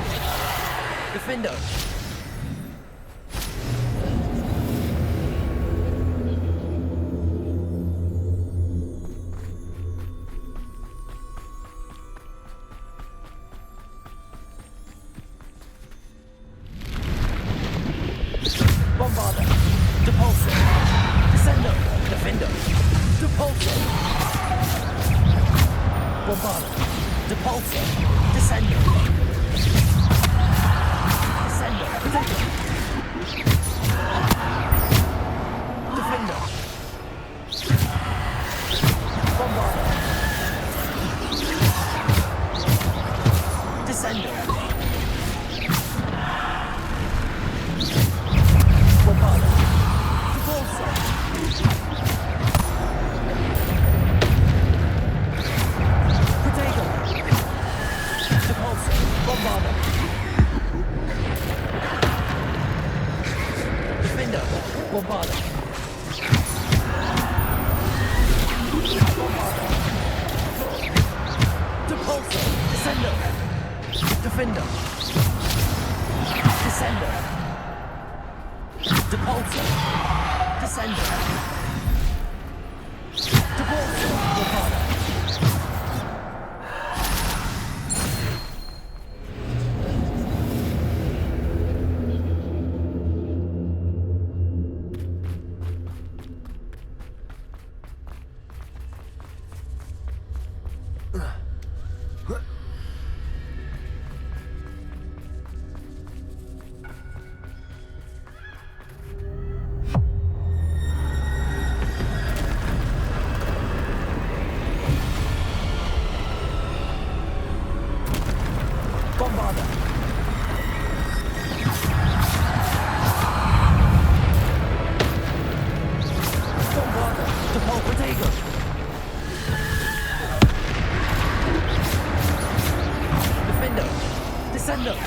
Defender! Bombarda! Depulsor! Descender! Defender! Depulsor! Bombarda! Depulsor! Descender! Descender! Defender! Defender! Bombarda! Descender! Bombarda! Depulsor! Protego! Depulsor! Bombarda! Defender! Bombarda! Bombarda! Depulsor! Descender! Defender! Descender! Depulsor! Descender! Depulsor! Bombarda! Bombarda! Bombarda! Protego! Defender! Descender!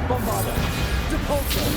Bombarda! Depulsor!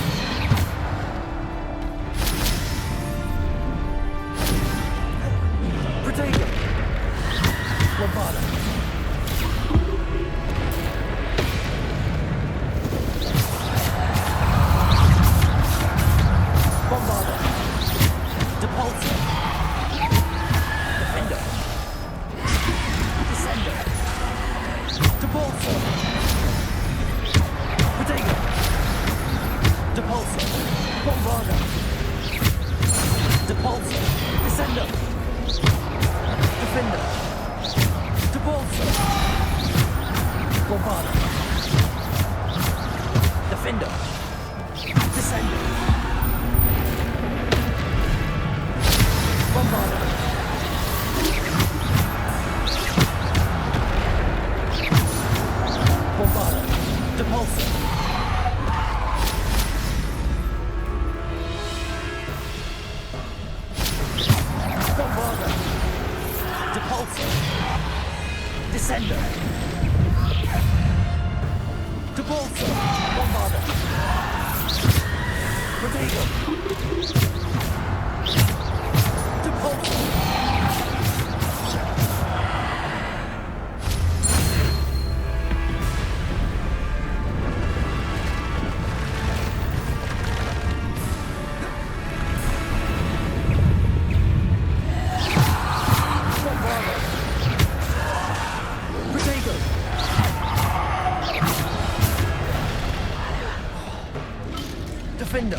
Defender.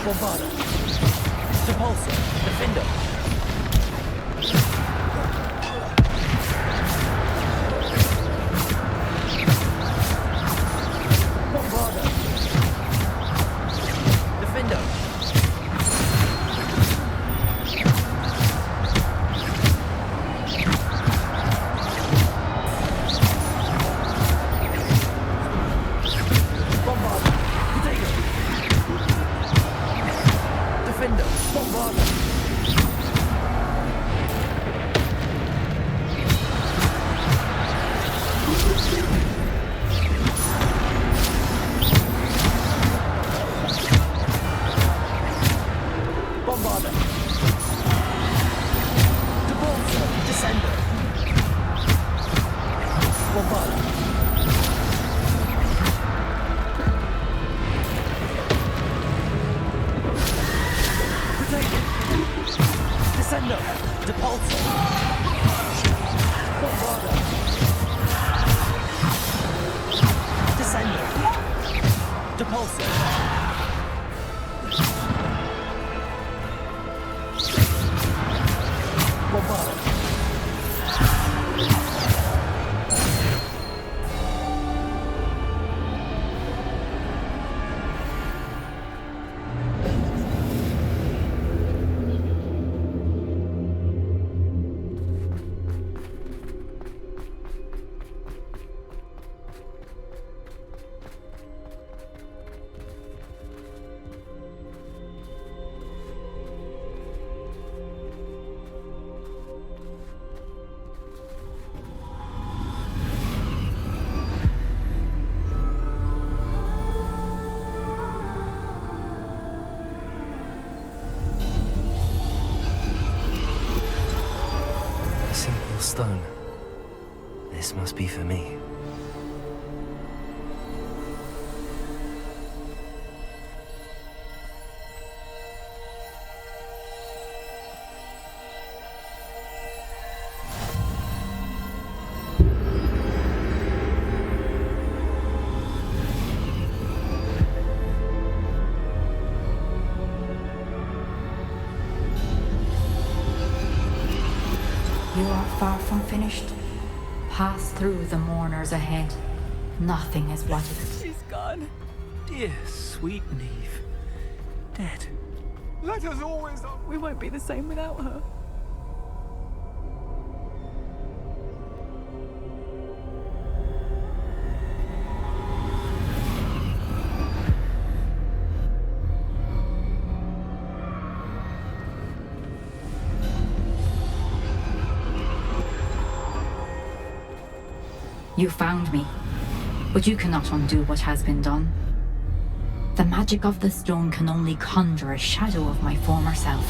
Bombarda. Depulsor. Defender. Bombarda. Defender. Stone. This must be for me. You are far from finished. Pass through the mourners ahead. Nothing is what it is. She's gone. Dear, sweet Neve. Dead. Let us always... We won't be the same without her. You found me, but you cannot undo what has been done. The magic of the stone can only conjure a shadow of my former self.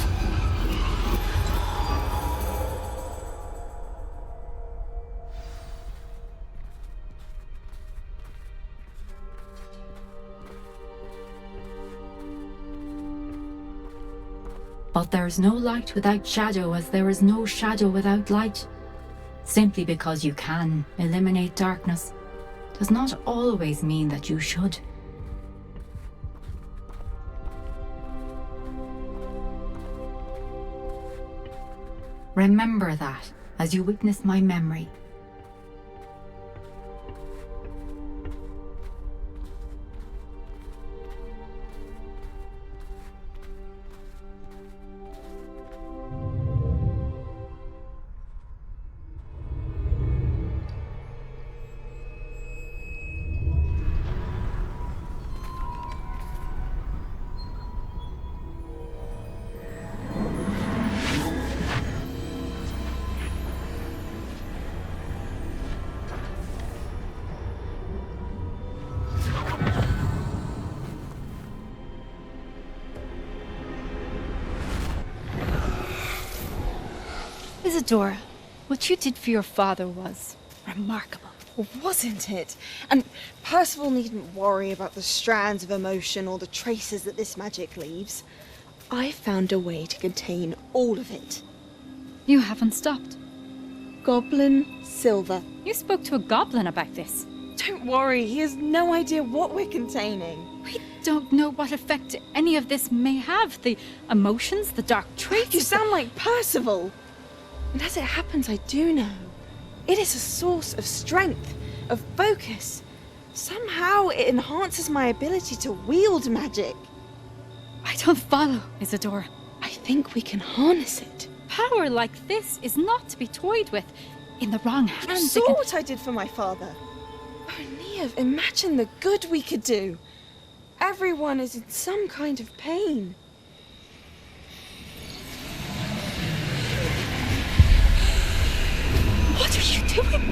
But there is no light without shadow, as there is no shadow without light. Simply because you can eliminate darkness does not always mean that you should. Remember that as you witness my memory. Isadora, what you did for your father was remarkable. Wasn't it? And Percival needn't worry about the strands of emotion or the traces that this magic leaves. I found a way to contain all of it. You haven't stopped. Goblin Silver. You spoke to a goblin about this. Don't worry, he has no idea what we're containing. We don't know what effect any of this may have. The emotions, the dark traits. You sound like Percival. And as it happens, I do know. It is a source of strength, of focus. Somehow it enhances my ability to wield magic. I don't follow, Isadora. I think we can harness it. Power like this is not to be toyed with. In the wrong hands, You saw what I did for my father. Oh, Neve, imagine the good we could do. Everyone is in some kind of pain. What are you doing?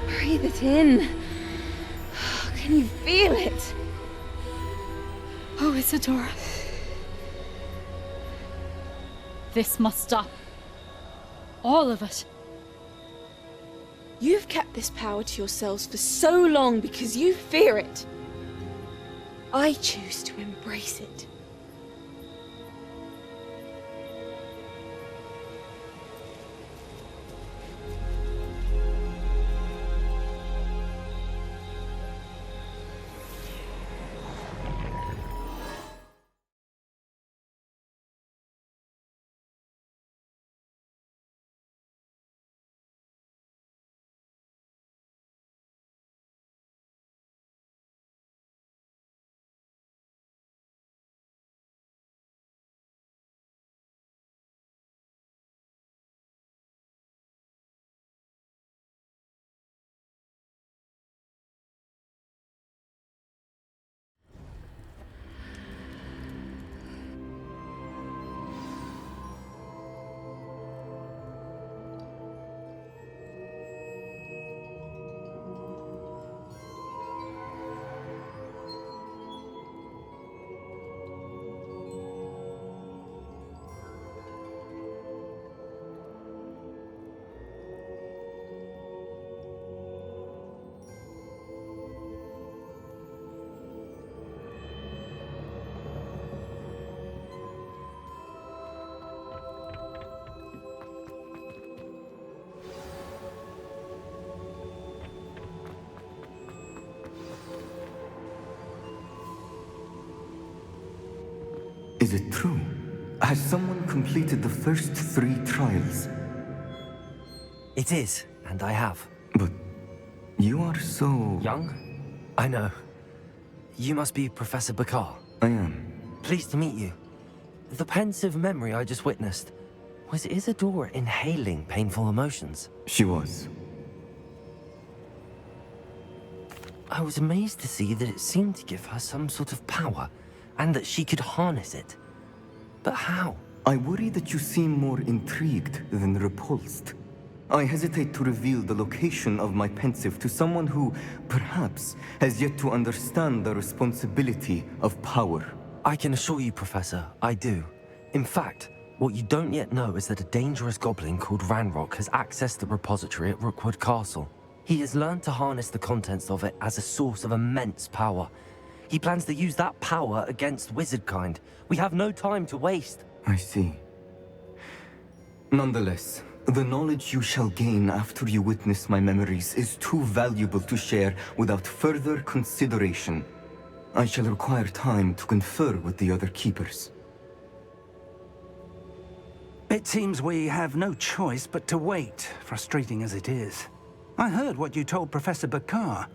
Breathe it in. Can you feel it? Oh, Isadora. This must stop. All of it. You've kept this power to yourselves for so long because you fear it. I choose to embrace it. Is it true? Has someone completed the first 3 trials? It is, and I have. But you are so... Young? I know. You must be Professor Bakar. I am. Pleased to meet you. The pensive memory I just witnessed, was Isadora inhaling painful emotions? She was. I was amazed to see that it seemed to give her some sort of power, and that she could harness it. But how? I worry that you seem more intrigued than repulsed. I hesitate to reveal the location of my pensive to someone who, perhaps, has yet to understand the responsibility of power. I can assure you, Professor, I do. In fact, what you don't yet know is that a dangerous goblin called Ranrock has accessed the repository at Rookwood Castle. He has learned to harness the contents of it as a source of immense power. He plans to use that power against wizardkind. We have no time to waste. I see. Nonetheless, the knowledge you shall gain after you witness my memories is too valuable to share without further consideration. I shall require time to confer with the other keepers. It seems we have no choice but to wait, frustrating as it is. I heard what you told Professor Bakar.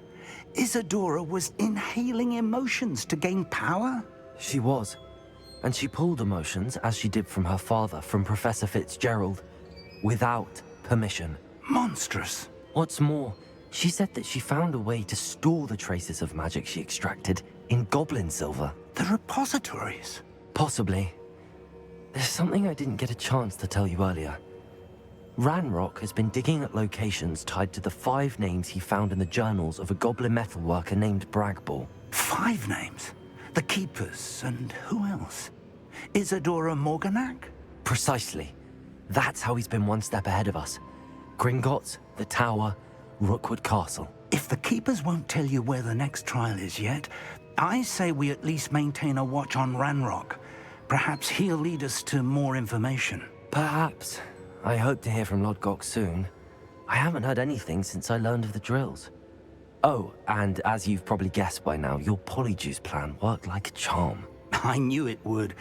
Isadora was inhaling emotions to gain power? She was. And she pulled emotions, as she did from her father, from Professor Fitzgerald, without permission. Monstrous. What's more, she said that she found a way to store the traces of magic she extracted in goblin silver. The repositories? Possibly. There's something I didn't get a chance to tell you earlier. Ranrock has been digging at locations tied to the 5 names he found in the journals of a goblin metalworker named Bragball. 5 names? The Keepers, and who else? Isadora Morganac? Precisely. That's how he's been one step ahead of us. Gringotts, the Tower, Rookwood Castle. If the Keepers won't tell you where the next trial is yet, I say we at least maintain a watch on Ranrock. Perhaps he'll lead us to more information. Perhaps. I hope to hear from Lodgok soon. I haven't heard anything since I learned of the drills. Oh, and as you've probably guessed by now, your polyjuice plan worked like a charm. I knew it would.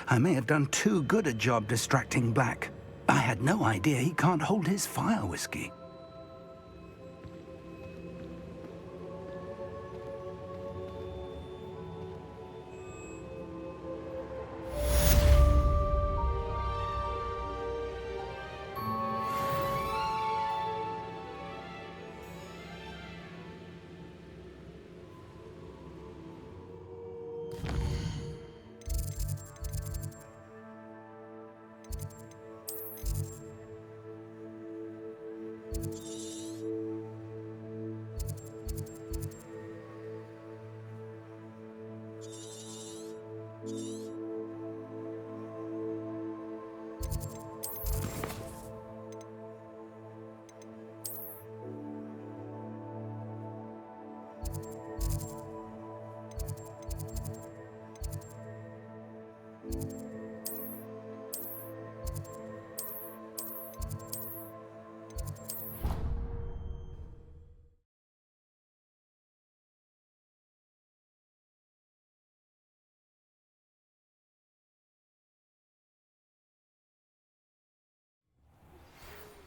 I may have done too good a job distracting Black. I had no idea he can't hold his fire whiskey.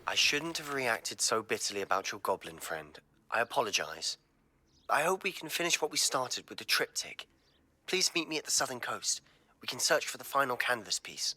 I shouldn't have reacted so bitterly about your goblin friend. I apologize. I hope we can finish what we started with the triptych. Please meet me at the southern coast. We can search for the final canvas piece.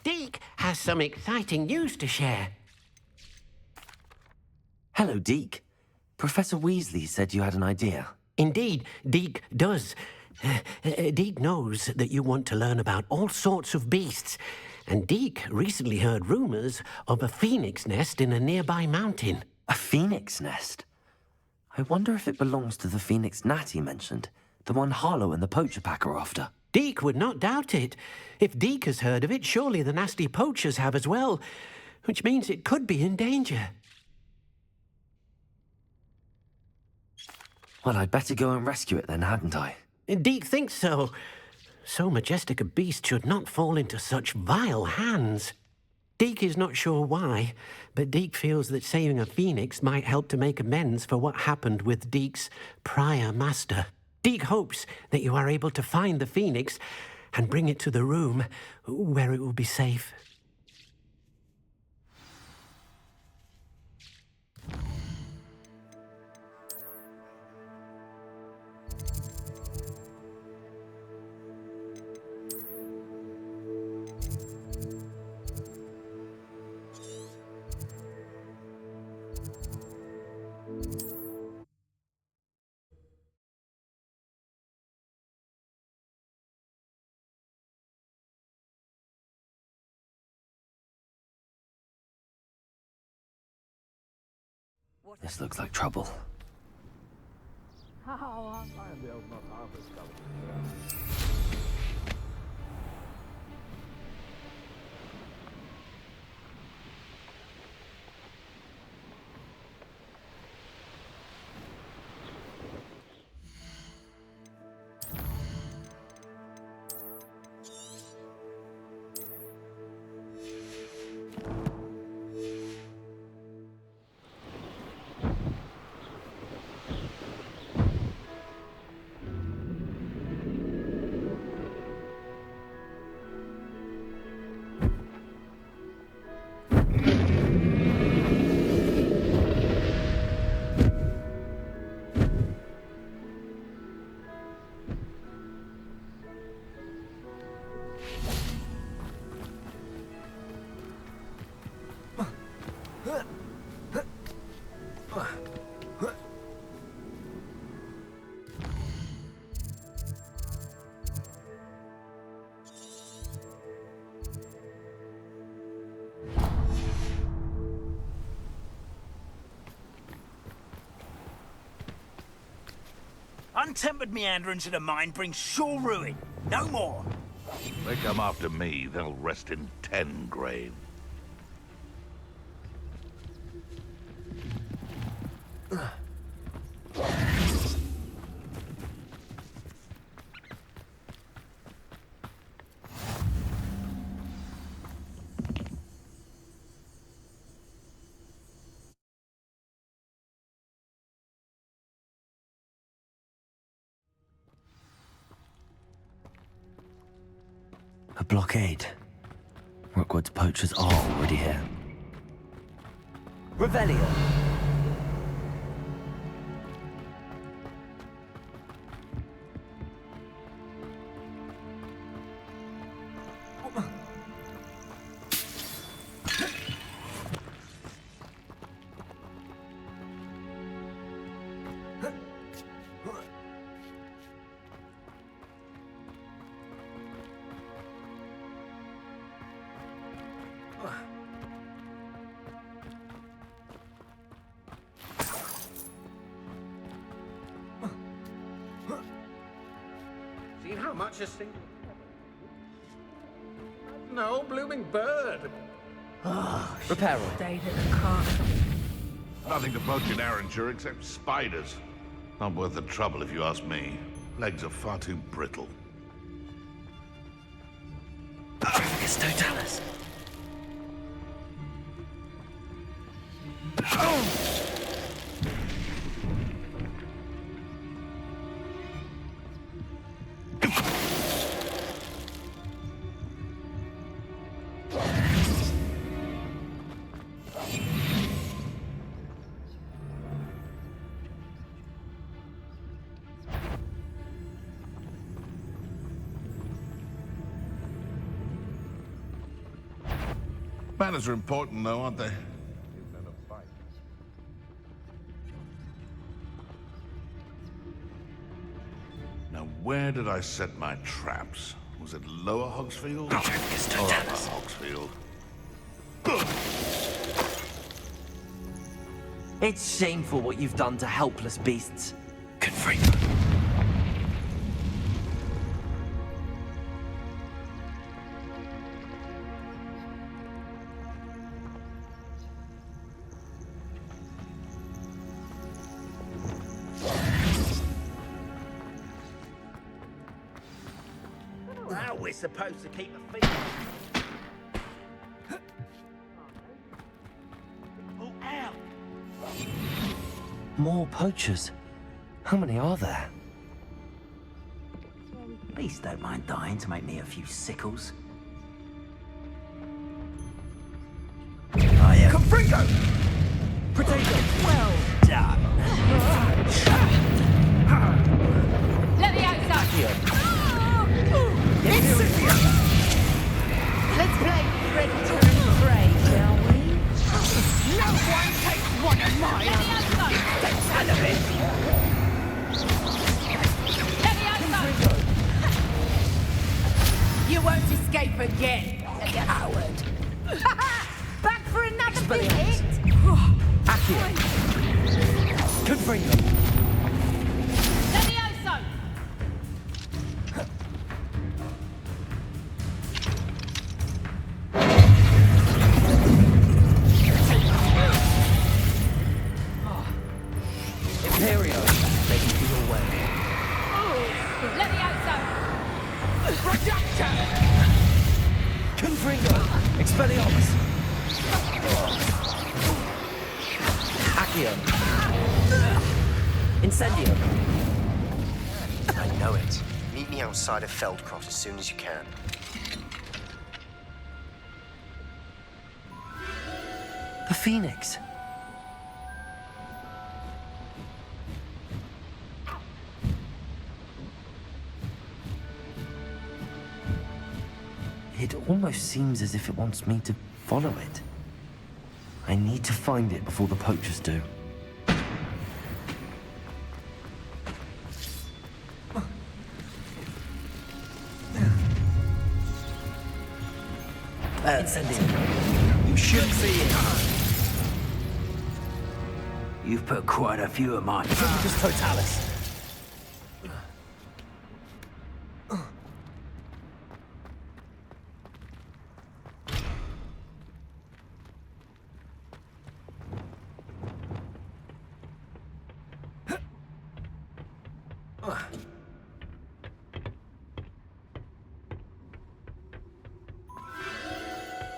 Deke has some exciting news to share. Hello, Deke. Professor Weasley said you had an idea. Indeed, Deke does. Deke knows that you want to learn about all sorts of beasts, and Deke recently heard rumors of a phoenix nest in a nearby mountain. A phoenix nest? I wonder if it belongs to the phoenix Natty mentioned, the one Harlow and the Poacher Pack are after. Deke would not doubt it. If Deke has heard of it, surely the nasty poachers have as well, which means it could be in danger. Well, I'd better go and rescue it then, hadn't I? Deke thinks so. So majestic a beast should not fall into such vile hands. Deke is not sure why, but Deke feels that saving a phoenix might help to make amends for what happened with Deke's prior master. Deke hopes that you are able to find the phoenix and bring it to the room where it will be safe. This looks like trouble. Untempered meanderings of the mind bring sure ruin. No more. They come after me, they'll rest in 10 graves. A blockade. Rookwood's poachers are already here. Revelio! Seen how much a single... No blooming bird. Repair. Stayed at the cart. Nothing to poach in Arranshire except spiders. Not worth the trouble if you ask me. Legs are far too brittle. It's Totalis. Manners are important, though, aren't they? Now, where did I set my traps? Was it Lower Hogsfield? Or Upper Hogsfield? It's shameful what you've done to helpless beasts. Confringo. How we're supposed to keep the feet. Oh, ow! More poachers. How many are there? Beasts don't mind dying to make me a few sickles. I am... Confringo! Potato! Well done! Let me outside! Incendio! Let's play predator and prey, shall we? No one takes one of mine! The son of it! Let me outside! You won't escape again, coward. Back for another visit? Accio! Confringo! Let me outside! Imperio! Making for your way. Let me outside! Projector! Confringo! Expelliarmus! Accio! Incendio! I know it. Meet me outside of Feldcroft as soon as you can. The Phoenix! It almost seems as if it wants me to follow it. I need to find it before the poachers do. Incendio. You shouldn't see it. You've put quite a few of my... Just Totalis.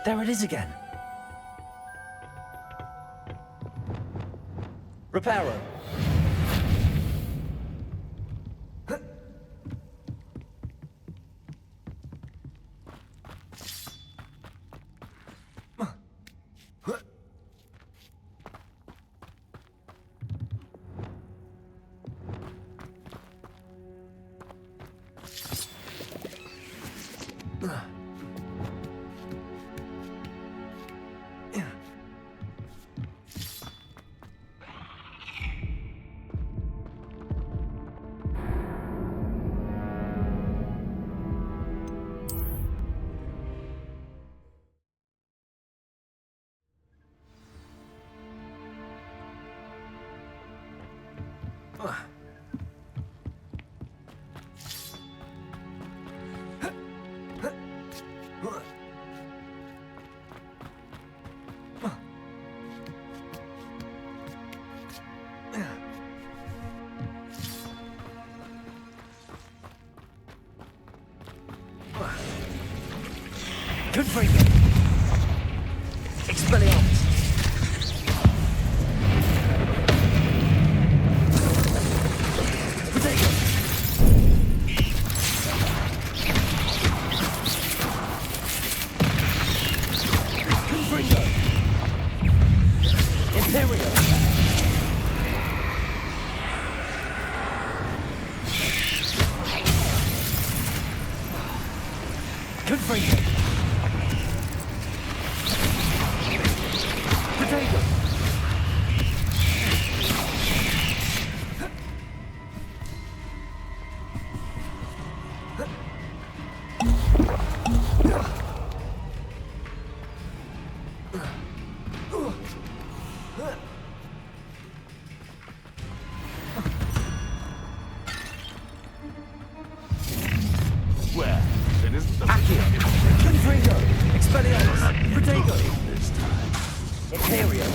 There it is again. Reparo. Confringo. Expelliarmus. Potato. Confringo. Imperio. Confringo. Accio! Confringo! Expelliarmus! Protego! Ethereum!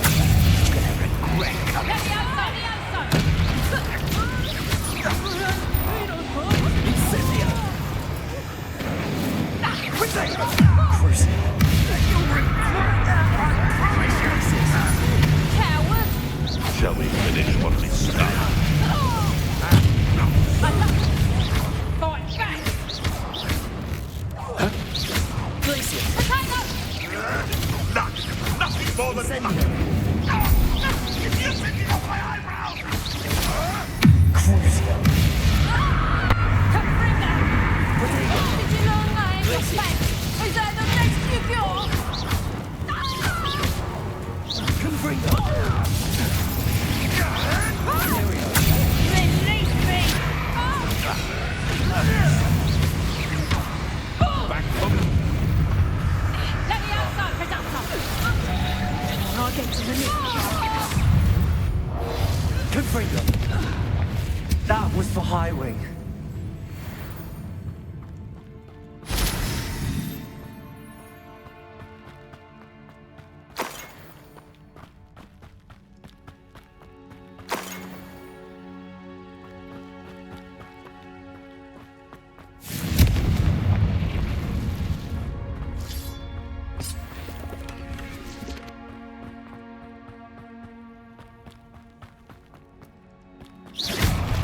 You're gonna regret coming. Incendio! Protego! Crucial! You'll regret that, I promise you! Coward! Shall we finish what we started? Fight back! Glacier! Nothing more than Incendio! If you're picking up my eyebrows! Crucial! Confringo! Did you know my back? Is that the rescue cure? Confringo! Release me! Back home. Let me outside, Predator! I'll get to the Confringo! That was for High Wing.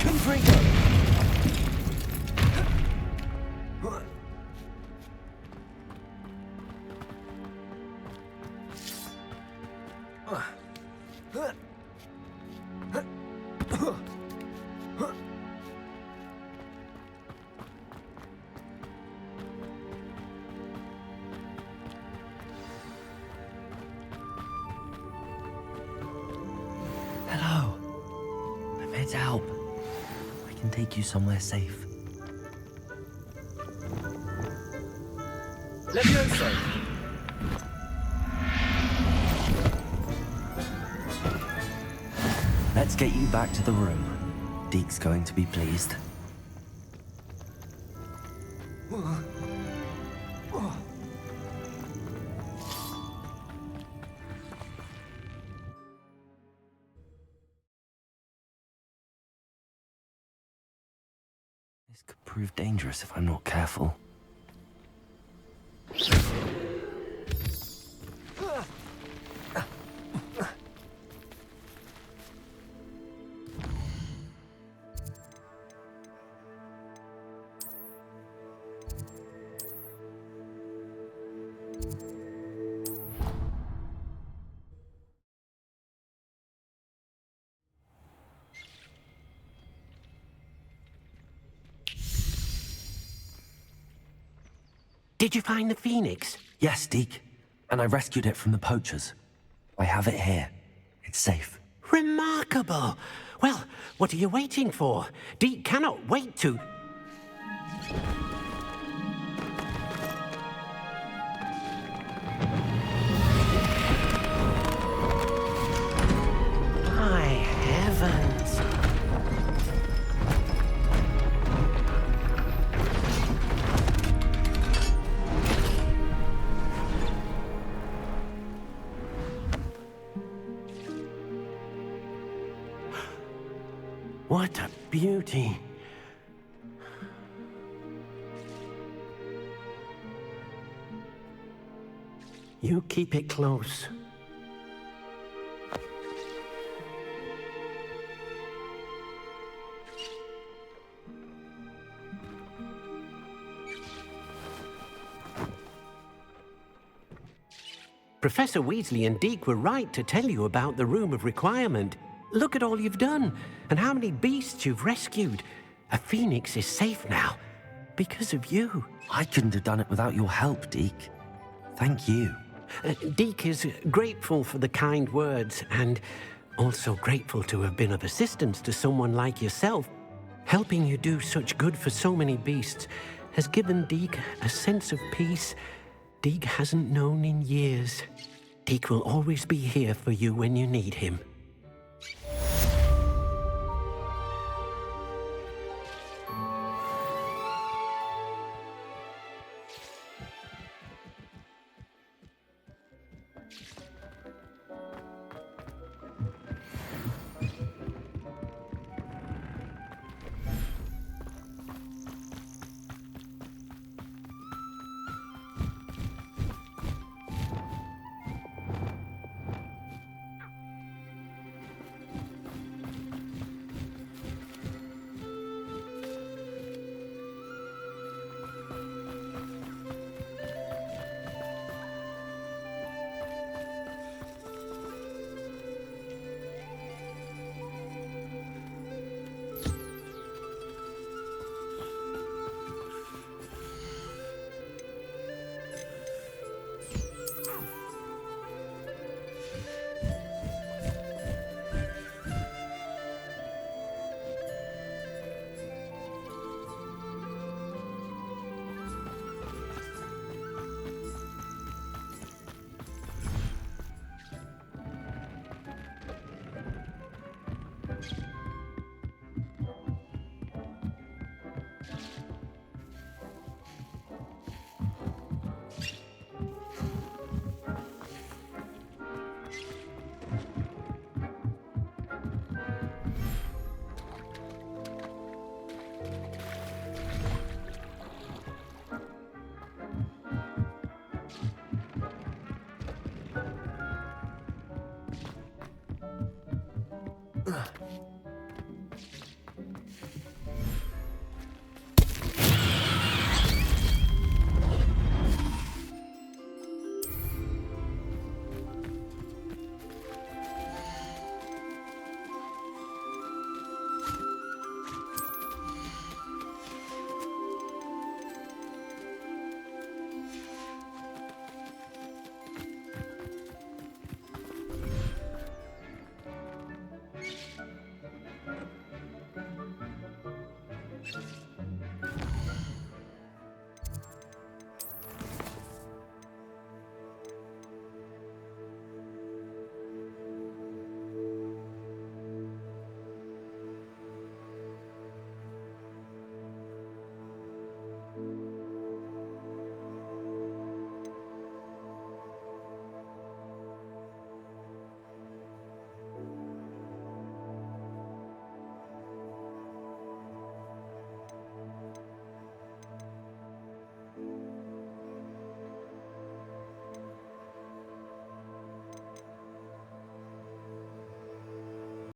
Confringo! Hello. I'm here to help. I can take you somewhere safe. Levioso! Let's get you back to the room. Deke's going to be pleased. This could prove dangerous if I'm not careful. Did you find the Phoenix? Yes, Deke. And I rescued it from the poachers. I have it here. It's safe. Remarkable! Well, what are you waiting for? Deke cannot wait to... My heavens! What a beauty! You keep it close. Professor Weasley and Deke were right to tell you about the Room of Requirement. Look at all you've done, and how many beasts you've rescued. A phoenix is safe now, because of you. I couldn't have done it without your help, Deke. Thank you. Deke is grateful for the kind words, and also grateful to have been of assistance to someone like yourself. Helping you do such good for so many beasts has given Deke a sense of peace Deke hasn't known in years. Deke will always be here for you when you need him.